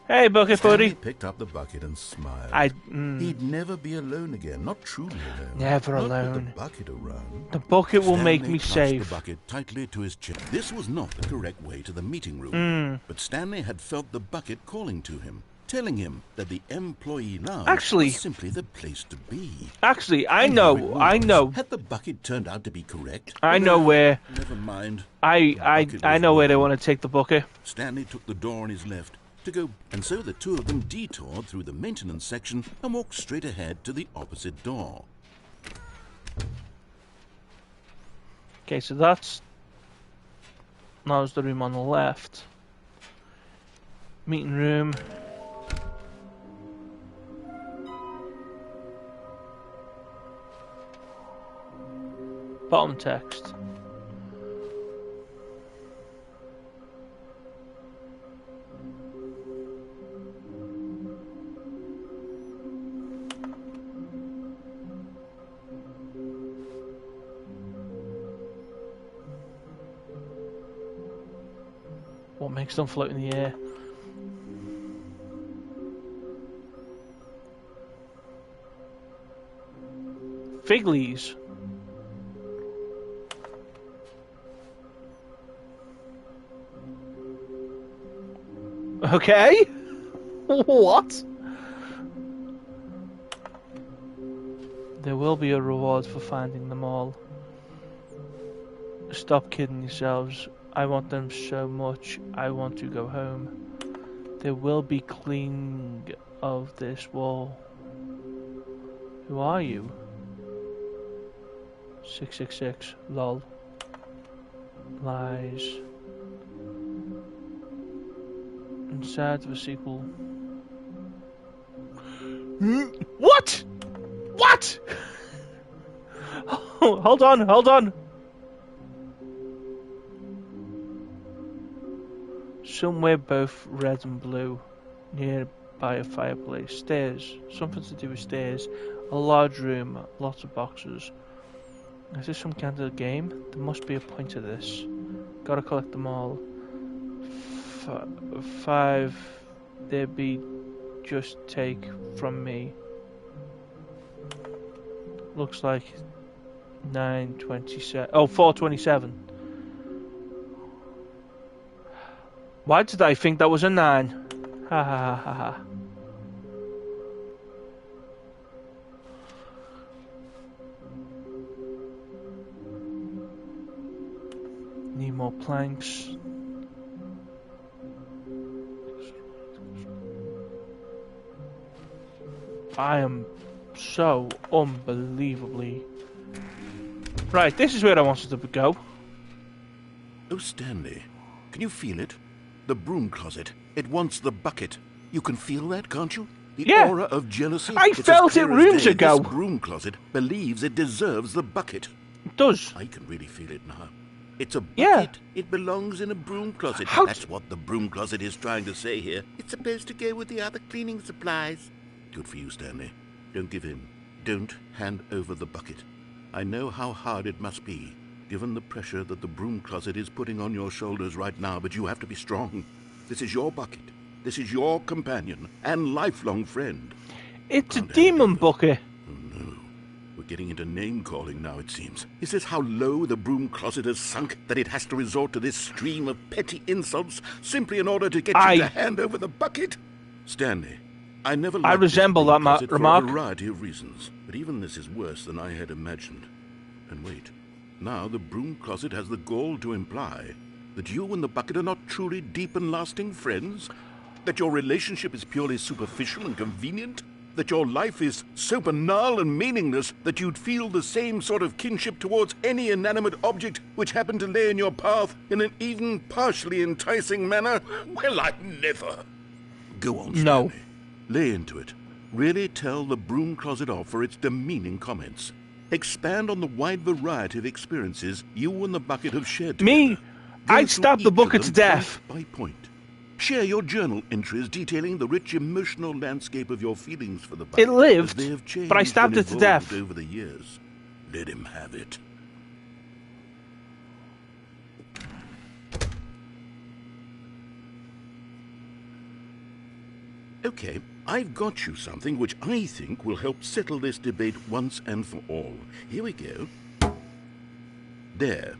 Hey, bucket Stanley buddy. picked up the bucket and smiled. mm. He'd never be alone again, not truly alone. Never Not alone. With the bucket around. The bucket will Stanley make me clutched safe. the bucket tightly to his chest. This was not the correct way to the meeting room. But Stanley had felt the bucket calling to him, telling him that the employee lounge Actually- was simply the place to be. Actually, I And know, here it I was. know, Had the bucket turned out to be correct? I know where. Never mind. I bucket I was know where they wrong. want to take the bucket. Stanley took the door on his left to go, and so the two of them detoured through the maintenance section and walked straight ahead to the opposite door. Okay, so that was the room on the left. Meeting room. Bottom text. What makes them float in the air? Fig leaves. Okay. What? There will be a reward for finding them all. Stop kidding yourselves. I want them so much. I want to go home. There will be cleaning of this wall. Who are you? 666. Lol. Lies. Inside of a sequel. What? What? Oh, hold on. Somewhere both red and blue, near by a fireplace. Stairs. Something to do with stairs. A large room. Lots of boxes. Is this some kind of game? There must be a point to this. Gotta collect them all. 5. There be. Just take from me. Looks like 927. Oh, 427. Why did I think that was a 9? Ha ha ha ha ha. Need more planks. I am so unbelievably... Right, this is where I wanted to go. Oh, Stanley, can you feel it? The broom closet. It wants the bucket. You can feel that, can't you? The Yeah. aura of jealousy. I It's as felt clear it as rooms day. ago. This broom closet believes it deserves the bucket. It does. I can really feel it now. It's a bucket. Yeah. It belongs in a broom closet. How That's what the broom closet is trying to say here. It's supposed to go with the other cleaning supplies. Good for you, Stanley. Don't give in. Don't hand over the bucket. I know how hard it must be, given the pressure that the broom closet is putting on your shoulders right now, but you have to be strong. This is your bucket. This is your companion and lifelong friend. It's a Can't demon handle it. bucket. Oh no. We're getting into name-calling now, it seems. Is this how low the broom closet has sunk, that it has to resort to this stream of petty insults simply in order to get you to hand over the bucket? Stanley, I never liked this resemble broom that closet remark. for a variety of reasons, but even this is worse than I had imagined. And wait, now the broom closet has the gall to imply that you and the bucket are not truly deep and lasting friends? That your relationship is purely superficial and convenient? That your life is so banal and meaningless that you'd feel the same sort of kinship towards any inanimate object which happened to lay in your path in an even partially enticing manner? Well, I never. Go on, Stanley. No. Lay into it. Really tell the broom closet off for its demeaning comments. Expand on the wide variety of experiences you and the bucket have shared together. Me? Go I'd through stab the each of bucket them to death. point by point. Share your journal entries detailing the rich emotional landscape of your feelings for the bucket. It lived, as they have changed but I stabbed and it to death. evolved over the years. Let him have it. Okay, I've got you something which I think will help settle this debate once and for all. Here we go. There.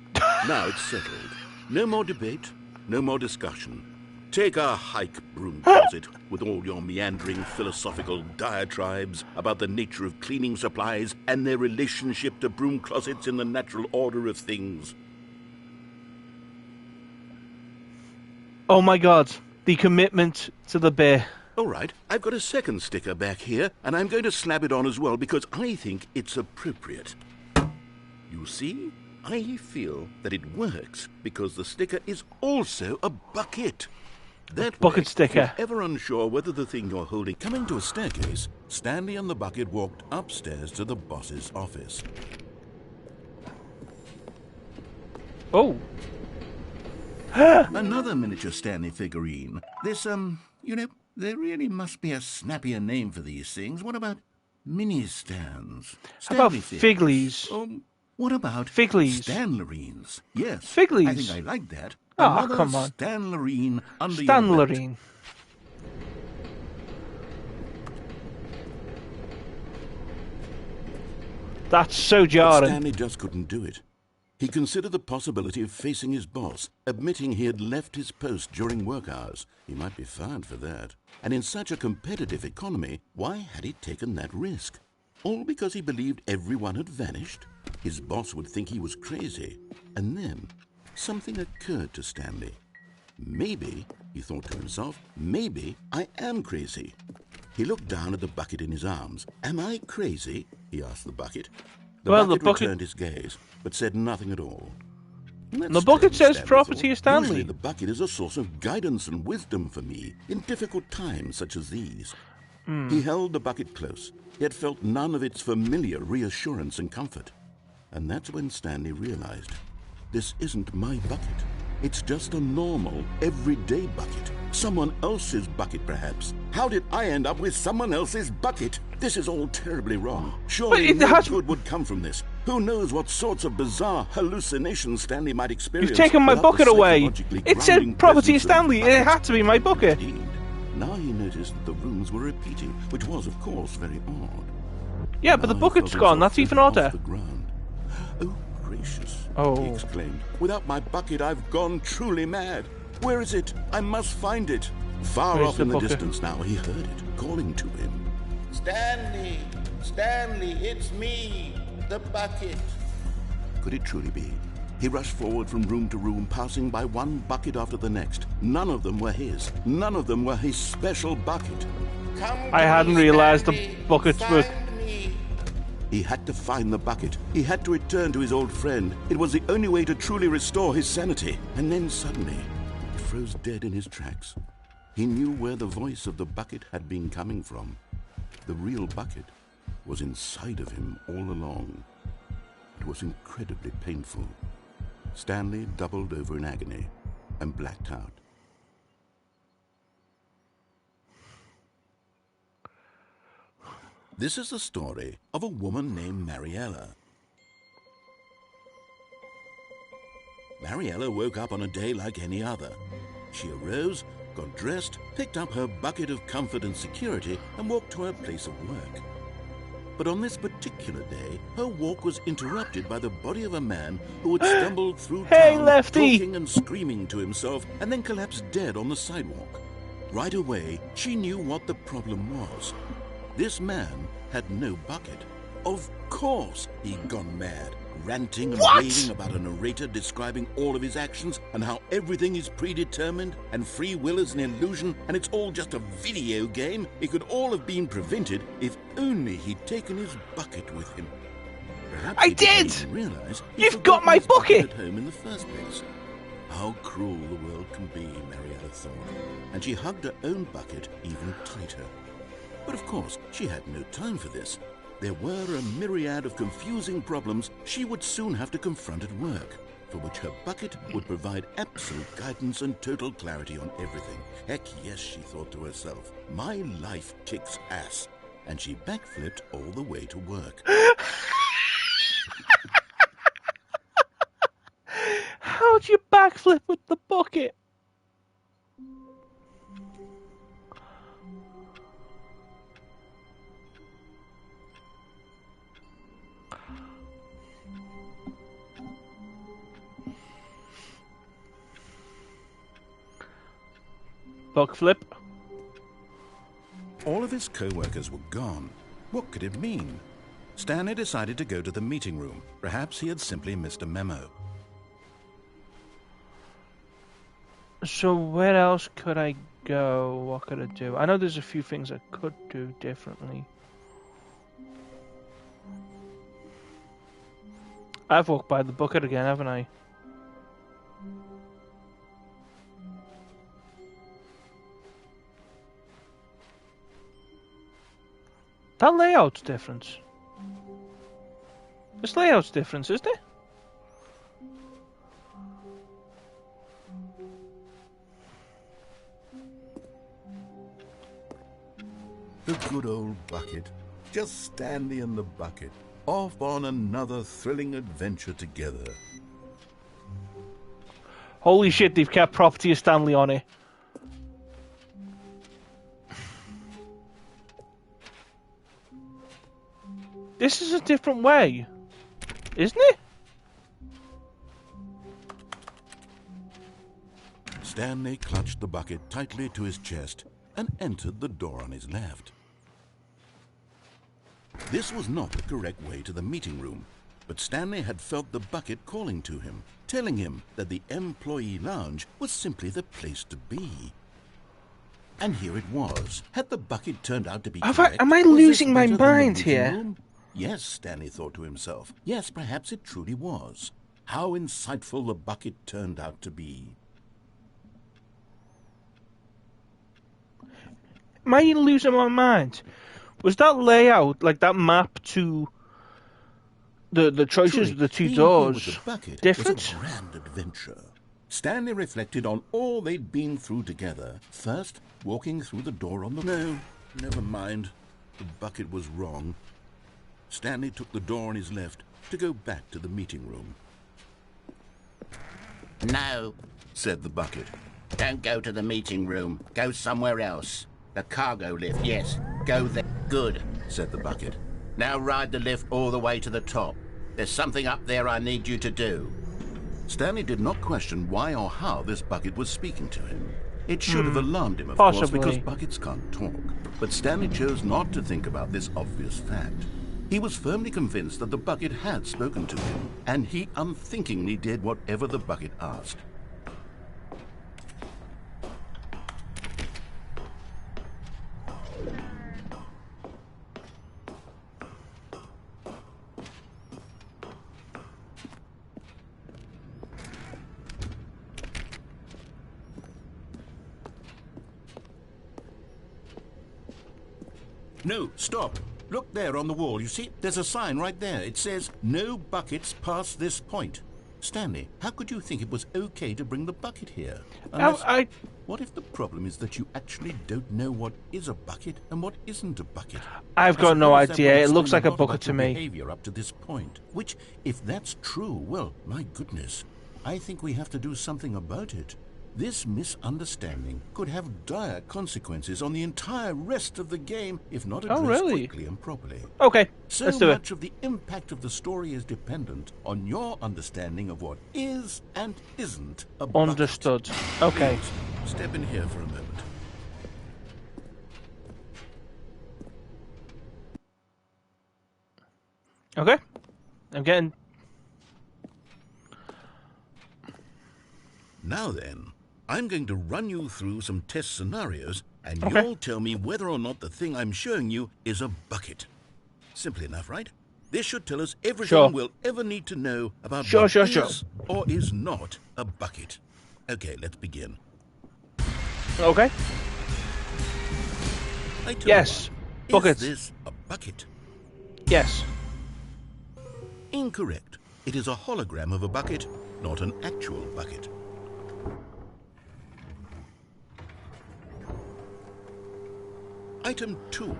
Now it's settled. No more debate, no more discussion. Take a hike, broom closet, with all your meandering philosophical diatribes about the nature of cleaning supplies and their relationship to broom closets in the natural order of things. Oh my god, the commitment to the bear. All right, I've got a second sticker back here, and I'm going to slap it on as well because I think it's appropriate. You see? I feel that it works because the sticker is also a bucket. That bucket way, sticker. if you're ever unsure whether the thing you're holding... Coming to a staircase, Stanley and the bucket walked upstairs to the boss's office. Oh. Another miniature Stanley figurine. This, you know, there really must be a snappier name for these things. What about mini-stands? How about Stanley things? Figlies? What about Figlies? Stanlerines? Yes. Figlies? I think I like that. Oh, Another come on. Stanlerine under your belt. Stanlerine. That's so But jarring. Stanley just couldn't do it. He considered the possibility of facing his boss, admitting he had left his post during work hours. He might be fired for that. And in such a competitive economy, why had he taken that risk? All because he believed everyone had vanished? His boss would think he was crazy. And then something occurred to Stanley. Maybe, he thought to himself, maybe I am crazy. He looked down at the bucket in his arms. Am I crazy? He asked the bucket. The bucket returned his gaze, but said nothing at all. The bucket says property of Stanley. Usually the bucket is a source of guidance and wisdom for me in difficult times such as these. He held the bucket close, yet felt none of its familiar reassurance and comfort. And that's when Stanley realized, this isn't my bucket. It's just a normal, everyday bucket. Someone else's bucket, perhaps. How did I end up with someone else's bucket? This is all terribly wrong. Surely no good would come from this. Who knows what sorts of bizarre hallucinations Stanley might experience. You've taken my bucket away. It said property of Stanley. It had to be my bucket. Indeed. Now he noticed that the rooms were repeating, which was, of course, very odd. Yeah, but the bucket's gone. That's even odder. Oh, gracious, oh. He exclaimed. Without my bucket, I've gone truly mad. Where is it? I must find it. Far off in the distance now, he heard it, calling to him. Stanley! Stanley, it's me, the bucket. Could it truly be? He rushed forward from room to room, passing by one bucket after the next. None of them were his. None of them were his special bucket. I hadn't realized the buckets were... He had to find the bucket. He had to return to his old friend. It was the only way to truly restore his sanity. And then suddenly, he froze dead in his tracks. He knew where the voice of the bucket had been coming from. The real bucket was inside of him all along. It was incredibly painful. Stanley doubled over in agony and blacked out. This is the story of a woman named Mariella. Mariella woke up on a day like any other. She arose, got dressed, picked up her bucket of comfort and security, and walked to her place of work. But on this particular day, her walk was interrupted by the body of a man who had stumbled through town, talking and screaming to himself, and then collapsed dead on the sidewalk. Right away, she knew what the problem was. This man had no bucket. Of course he'd gone mad. ranting and What? raving about a narrator describing all of his actions and how everything is predetermined and free will is an illusion and it's all just a video game. It could all have been prevented if only he'd taken his bucket with him. Perhaps I he didn't did! even realize he'd You've got forgotten my his bucket bucket! at home in the first place. How cruel the world can be, Marietta thought, and she hugged her own bucket even tighter. But of course, she had no time for this. There were a myriad of confusing problems she would soon have to confront at work, for which her bucket would provide absolute guidance and total clarity on everything. Heck yes, she thought to herself, my life kicks ass. And she backflipped all the way to work. How'd you backflip with the bucket? Backflip. All of his co-workers were gone. What could it mean? Stanley decided to go to the meeting room. Perhaps he had simply missed a memo. So where else could I go? What could I do? I know there's a few things I could do differently. I've walked by the bucket again, haven't I? That layout's different. This layout's different, isn't it? The good old bucket. Just Stanley and the bucket. Off on another thrilling adventure together. Holy shit, they've kept Property of Stanley on it. This is a different way, isn't it? Stanley clutched the bucket tightly to his chest and entered the door on his left. This was not the correct way to the meeting room, but Stanley had felt the bucket calling to him, telling him that the employee lounge was simply the place to be. And here it was. Had the bucket turned out to be correct? Am I Was this losing my better than the mind meeting here? room? Yes, Stanley thought to himself. Yes, perhaps it truly was. How insightful the bucket turned out to be. Am I losing my mind? Was that layout, like that map to the choices Truly, of the two being here doors, with the bucket different? was a grand adventure. Stanley reflected on all they'd been through together. First, walking through the door on the... No, never mind. The bucket was wrong. Stanley took the door on his left to go back to the meeting room. No, Said the bucket. don't go to the meeting room. Go somewhere else. The cargo lift, yes. Go there. Good, Said the bucket. now ride the lift all the way to the top. There's something up there I need you to do. Stanley did not question why or how this bucket was speaking to him. It should have alarmed him, of Possibly. course, because buckets can't talk. But Stanley chose not to think about this obvious fact. He was firmly convinced that the bucket had spoken to him, and he unthinkingly did whatever the bucket asked. No, stop. Look there on the wall. You see, there's a sign right there. It says, no buckets past this point. Stanley, how could you think it was okay to bring the bucket here? Unless, what if the problem is that you actually don't know what is a bucket and what isn't a bucket? I've got no suppose that idea. would It looks explain like a lot bucket about to your me. behavior up to this point. Which, if that's true, well, my goodness, I think we have to do something about it. This misunderstanding could have dire consequences on the entire rest of the game if not addressed really? quickly and properly. Okay, So let's do it. much of the impact of the story is dependent on your understanding of what is and isn't a bucket. Understood. Okay. Please, step in here for a moment. Okay. I'm getting Now then, I'm going to run you through some test scenarios, and Okay. you'll tell me whether or not the thing I'm showing you is a bucket. Simple enough, right? This should tell us everything Sure. we'll ever need to know about Sure, what sure, is sure. or is not a bucket. Okay, let's begin. Okay. Item Yes. 1. Buckets. Is this a bucket? Yes. Incorrect. It is a hologram of a bucket, not an actual bucket. Item 2.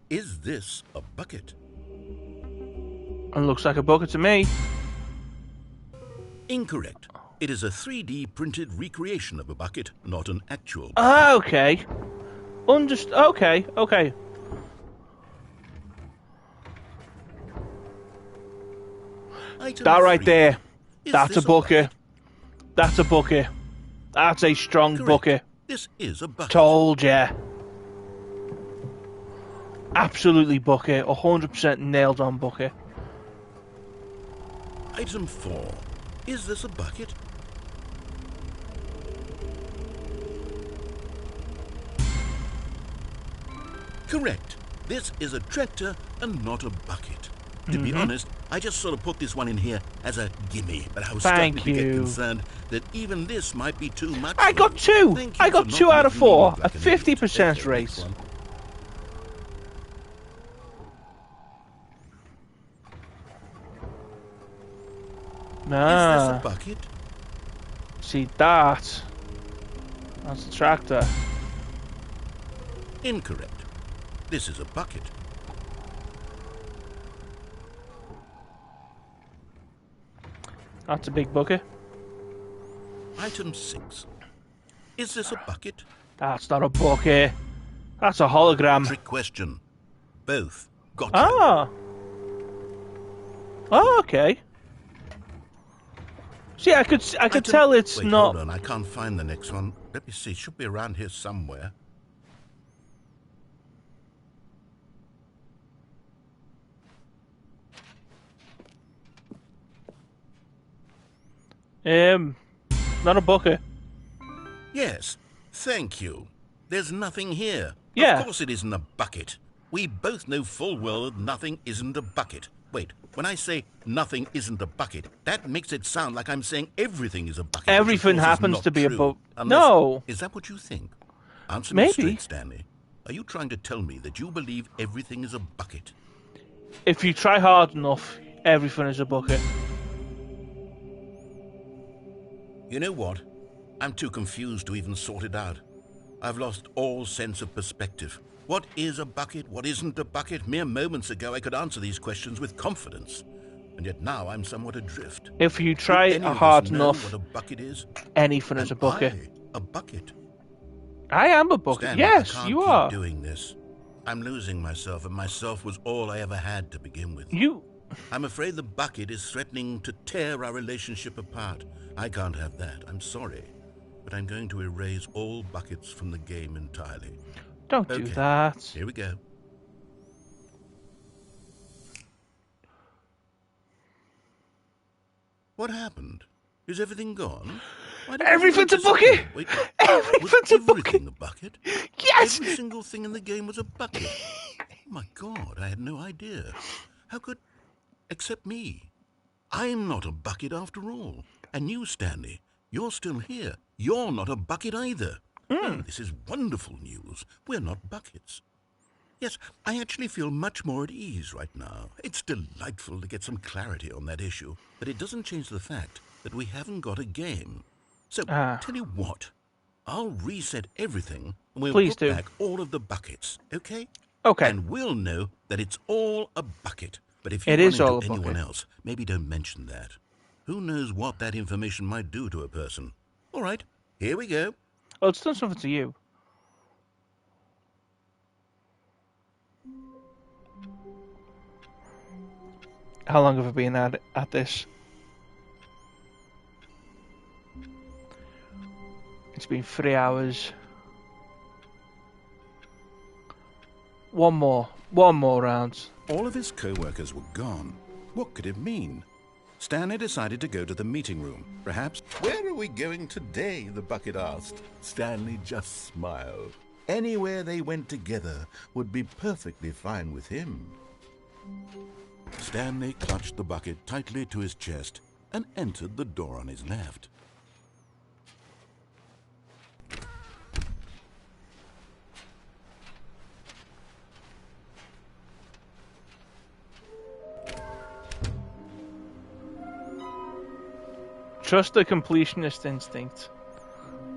Is this a bucket? It looks like a bucket to me. Incorrect. It is a 3D printed recreation of a bucket, not an actual bucket. Ah, okay. Okay, okay. Item That right 3. there. Is That's a this bucket. That's a bucket. That's a strong Correct. bucket. This is a bucket. Told ya. Absolutely bucket. 100% nailed on bucket. Item 4. Is this a bucket? Correct. This is a tractor and not a bucket. To be honest, I just sort of put this one in here as a gimme, but I was starting Thank to get you. concerned that even this might be too much. I for got you. 2. Thank you I got for 2 not out of making me 4. look A like an idiot. 50% Okay, race. next one. Is this Nah. a bucket? See that? That's a tractor. Incorrect. This is a bucket. That's a big bucket. Item 6. Is this a bucket? That's not a bucket. That's a hologram. Trick question. Both. Gotcha. Ah. Oh, okay. See, I could Item- tell it's Wait, not. hold on. I can't find the next one. Let me see. It should be around here somewhere. Not a bucket. Yes. Thank you. There's nothing here. Yeah. Of course it isn't a bucket. We both know full well that nothing isn't a bucket. Wait, when I say nothing isn't a bucket, that makes it sound like I'm saying everything is a bucket. which of Everything course is happens not to be a true. bu- Unless- No. Is that what you think? Answer me Maybe. straight, Stanley. Are you trying to tell me that you believe everything is a bucket? If you try hard enough, everything is a bucket. You know what? I'm too confused to even sort it out. I've lost all sense of perspective. What is a bucket? What isn't a bucket? Mere moments ago I could answer these questions with confidence. And yet now I'm somewhat adrift. If you Do try any of us hard know enough, what a bucket is? anything is a Am bucket. I a bucket? I am a bucket. Stanley, Yes, I can't you keep are. doing this. I'm losing myself, and myself was all I ever had to begin with. You. I'm afraid the bucket is threatening to tear our relationship apart. I can't have that. I'm sorry. But I'm going to erase all buckets from the game entirely. Don't do Okay. that. Here we go. What happened? Is everything gone? Why did Everything's a everything disappear? bucket! Wait, Everything's a was everything a bucket? Yes! Every single thing in the game was a bucket. Oh my God, I had no idea. How could... Except me. I'm not a bucket after all. And you, Stanley, you're still here. You're not a bucket either. Oh, this is wonderful news. We're not buckets. Yes, I actually feel much more at ease right now. It's delightful to get some clarity on that issue, but it doesn't change the fact that we haven't got a game. So, tell you what, I'll reset everything and we'll Please put do. back all of the buckets, okay? Okay. And we'll know that it's all a bucket. But if you It run is into all a anyone bucket. else, maybe don't mention that. Who knows what that information might do to a person? All right, here we go. Oh, it's done something to you. How long have I been at this? It's been 3 hours. One more round. All of his co-workers were gone. What could it mean? Stanley decided to go to the meeting room. Perhaps... Where are we going today? The bucket asked. Stanley just smiled. Anywhere they went together would be perfectly fine with him. Stanley clutched the bucket tightly to his chest and entered the door on his left. Trust the completionist instinct.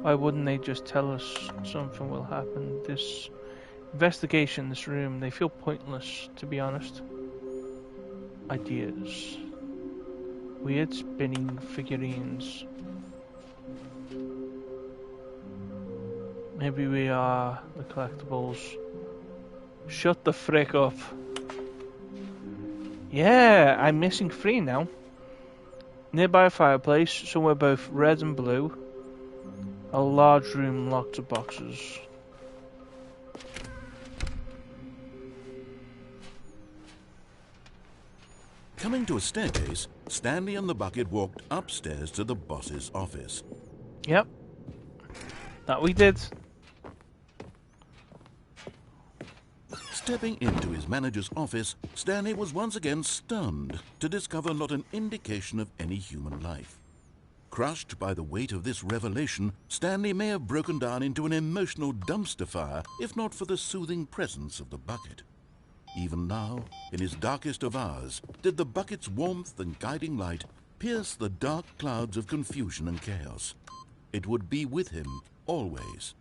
Why wouldn't they just tell us something will happen? This investigation, this room, they feel pointless, to be honest. Ideas. Weird spinning figurines. Maybe we are the collectibles. Shut the frick up. Yeah, I'm missing 3 now. Nearby a fireplace, somewhere both red and blue. A large room locked to boxes. Coming to a staircase, Stanley and the bucket walked upstairs to the boss's office. Yep. That we did. Stepping into his manager's office, Stanley was once again stunned to discover not an indication of any human life. Crushed by the weight of this revelation, Stanley may have broken down into an emotional dumpster fire if not for the soothing presence of the bucket. Even now, in his darkest of hours, did the bucket's warmth and guiding light pierce the dark clouds of confusion and chaos. It would be with him always.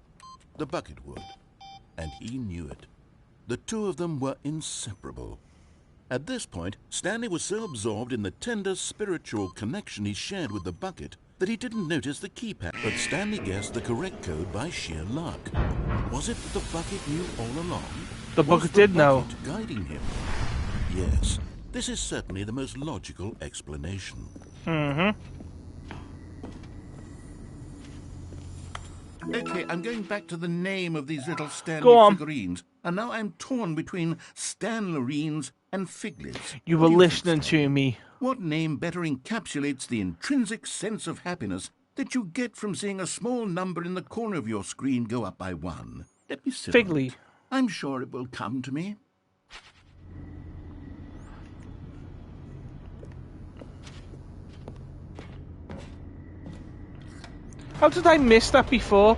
The bucket would, and he knew it. The two of them were inseparable. At this point, Stanley was so absorbed in the tender spiritual connection he shared with the bucket that he didn't notice the keypad. But Stanley guessed the correct code by sheer luck. Was it that the bucket knew all along? The bucket did know. Was the bucket guiding him? Yes, this is certainly the most logical explanation. Mm-hmm. Okay, I'm going back to the name of these little Go Stanley on. figurines, and now I'm torn between Stanlerines and Figlets. You What were do think, listening Stanley? to me. What name better encapsulates the intrinsic sense of happiness that you get from seeing a small number in the corner of your screen go up by 1? Let me sit on Figley. it. I'm sure it will come to me. How did I miss that before?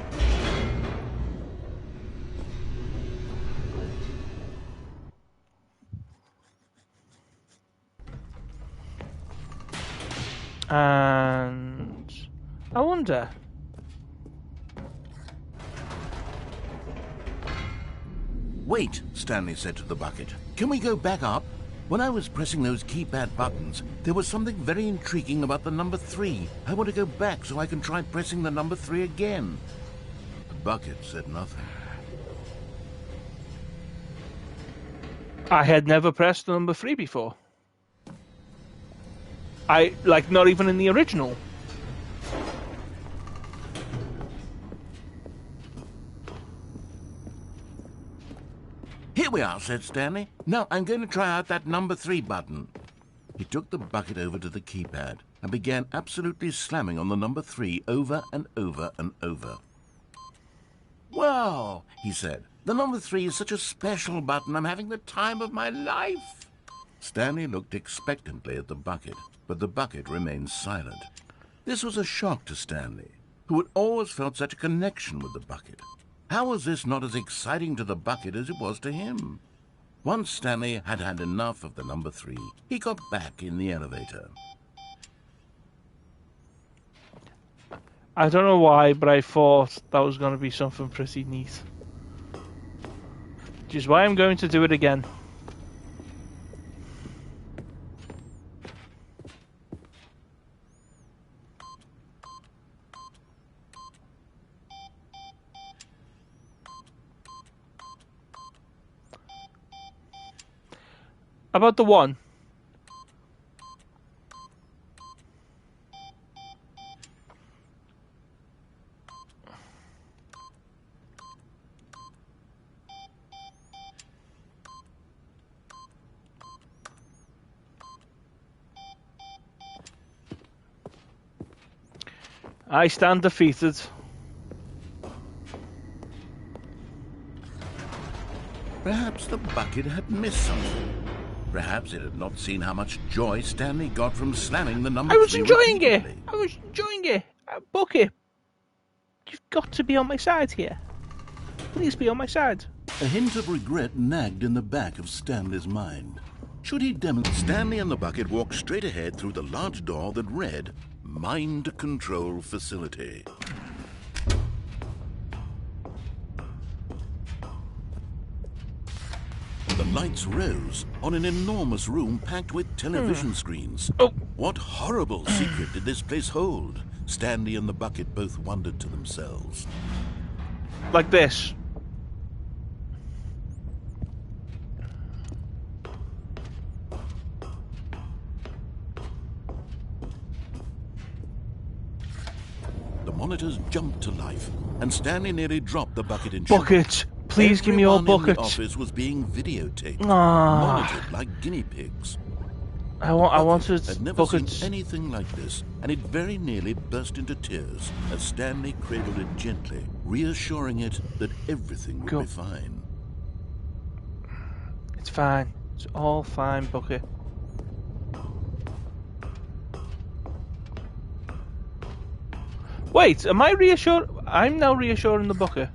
And I wonder. Wait, Stanley said to the bucket. Can we go back up? When I was pressing those keypad buttons, there was something very intriguing about the number 3. I want to go back so I can try pressing the number 3 again. The bucket said nothing. I had never pressed the number 3 before. Not even in the original. Here we are, said Stanley. Now I'm going to try out that number 3 button. He took the bucket over to the keypad and began absolutely slamming on the number 3 over and over and over. Wow, he said. The number 3 is such a special button. I'm having the time of my life. Stanley looked expectantly at the bucket, but the bucket remained silent. This was a shock to Stanley, who had always felt such a connection with the bucket. How was this not as exciting to the bucket as it was to him? Once Stanley had had enough of the number 3, he got back in the elevator. I don't know why, but I thought that was going to be something pretty neat. Which is why I'm going to do it again. About the 1. I stand defeated. Perhaps the bucket had missed something. Perhaps it had not seen how much joy Stanley got from slamming the number I was 3 enjoying it. repeatedly. I was enjoying it. Bucket, you've got to be on my side here. Please be on my side. A hint of regret nagged in the back of Stanley's mind. Should he demonstrate? Stanley and the bucket walked straight ahead through the large door that read, Mind Control Facility. The lights rose on an enormous room packed with television screens. Oh. What horrible secret did this place hold? Stanley and the bucket both wondered to themselves. Like this. The monitors jumped to life, and Stanley nearly dropped the bucket in shock. Bucket, please give me your Everyone in bucket. the office was being videotaped, Ah. monitored like guinea pigs. I wanted Had never buckets. seen anything like this, and it very nearly burst into tears as Stanley cradled it gently, reassuring it that everything would Go. be fine. It's fine. It's all fine, Bucket. Wait, am I reassured? I'm now reassuring the Bucket.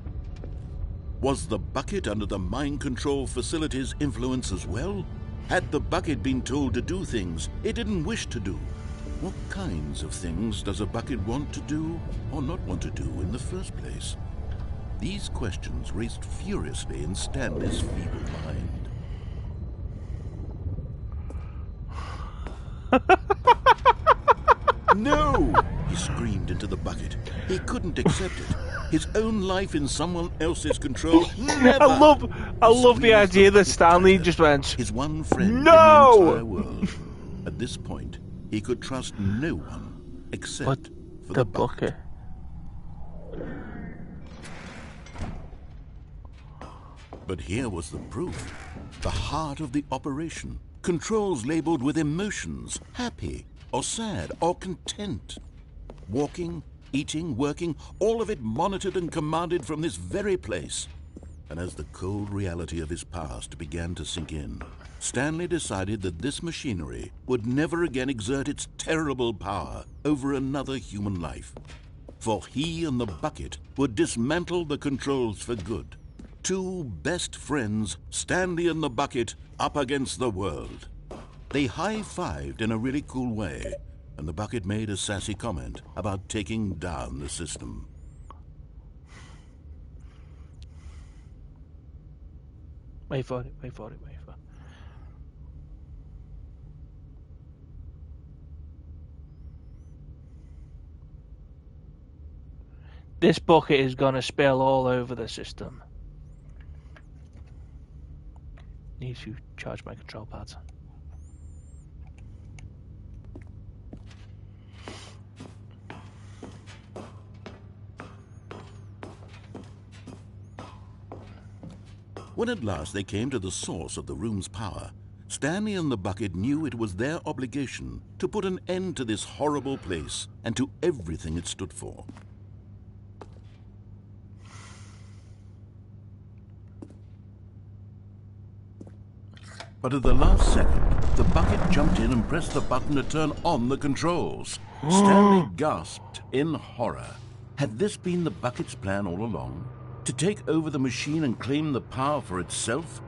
Was the bucket under the mind control facility's influence as well? Had the bucket been told to do things it didn't wish to do? What kinds of things does a bucket want to do or not want to do in the first place? These questions raced furiously in Stanley's feeble mind. No! He screamed into the bucket. He couldn't accept it. His own life in someone else's control. Never! I love the idea that Stanley just went. His one friend No! in the entire world. At this point, he could trust no one except But for the Bucket. But here was the proof. The heart of the operation. Controls labeled with emotions, happy or sad or content. Walking, eating, working, all of it monitored and commanded from this very place. And as the cold reality of his past began to sink in, Stanley decided that this machinery would never again exert its terrible power over another human life. For he and the bucket would dismantle the controls for good. Two best friends, Stanley and the bucket, up against the world. They high-fived in a really cool way, and the bucket made a sassy comment about taking down the system. Wait for it, wait for it, wait for it. This bucket is gonna spill all over the system. Need to charge my control pads. When at last they came to the source of the room's power, Stanley and the bucket knew it was their obligation to put an end to this horrible place and to everything it stood for. But at the last second, the bucket jumped in and pressed the button to turn on the controls. Stanley gasped in horror. Had this been the bucket's plan all along? To take over the machine and claim the power for itself?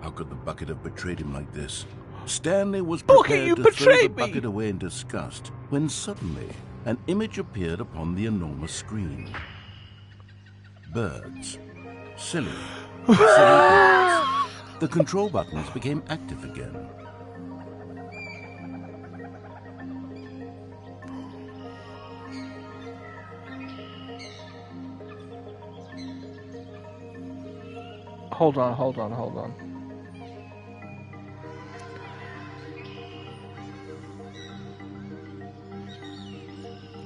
How could the bucket have betrayed him like this? Stanley was prepared to throw the bucket away in disgust when suddenly an image appeared upon the enormous screen. Birds. Silly birds. The control buttons became active again. Hold on, hold on, hold on.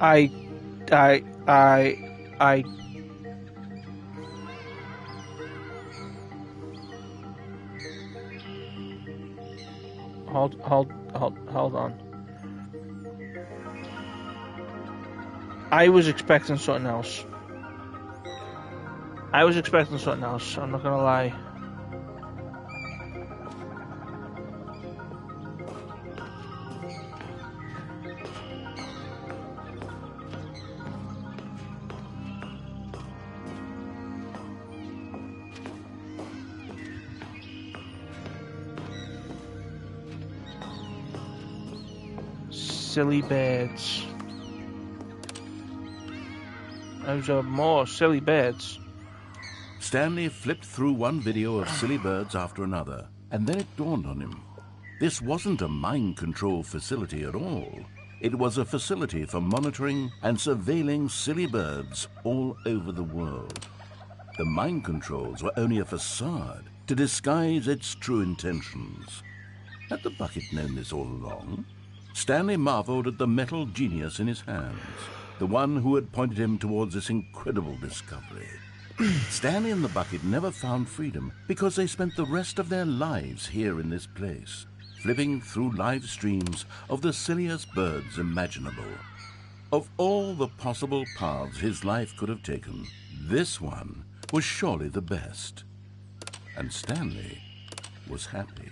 I hold on. I was expecting something else. I'm not gonna lie. Silly birds. Those are more silly birds. Stanley flipped through one video of silly birds after another, and then it dawned on him. This wasn't a mind control facility at all. It was a facility for monitoring and surveilling silly birds all over the world. The mind controls were only a facade to disguise its true intentions. Had the bucket known this all along? Stanley marveled at the metal genius in his hands, the one who had pointed him towards this incredible discovery. Stanley and the bucket never found freedom because they spent the rest of their lives here in this place, flipping through live streams of the silliest birds imaginable. Of all the possible paths his life could have taken, this one was surely the best. And Stanley was happy.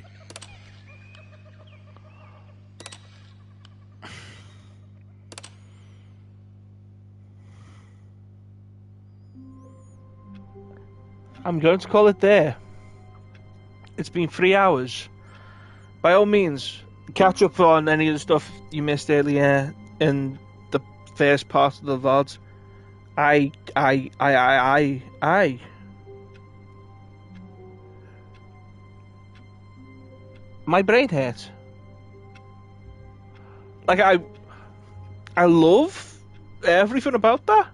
I'm going to call it there. It's been 3 hours. By all means, catch up on any of the stuff you missed earlier in the first part of the VOD. My brain hurt. Like, I love everything about that.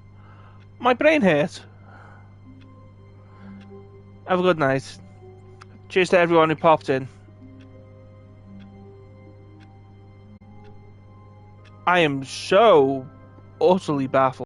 My brain hurt. Have a good night. Cheers to everyone who popped in. I am so utterly baffled.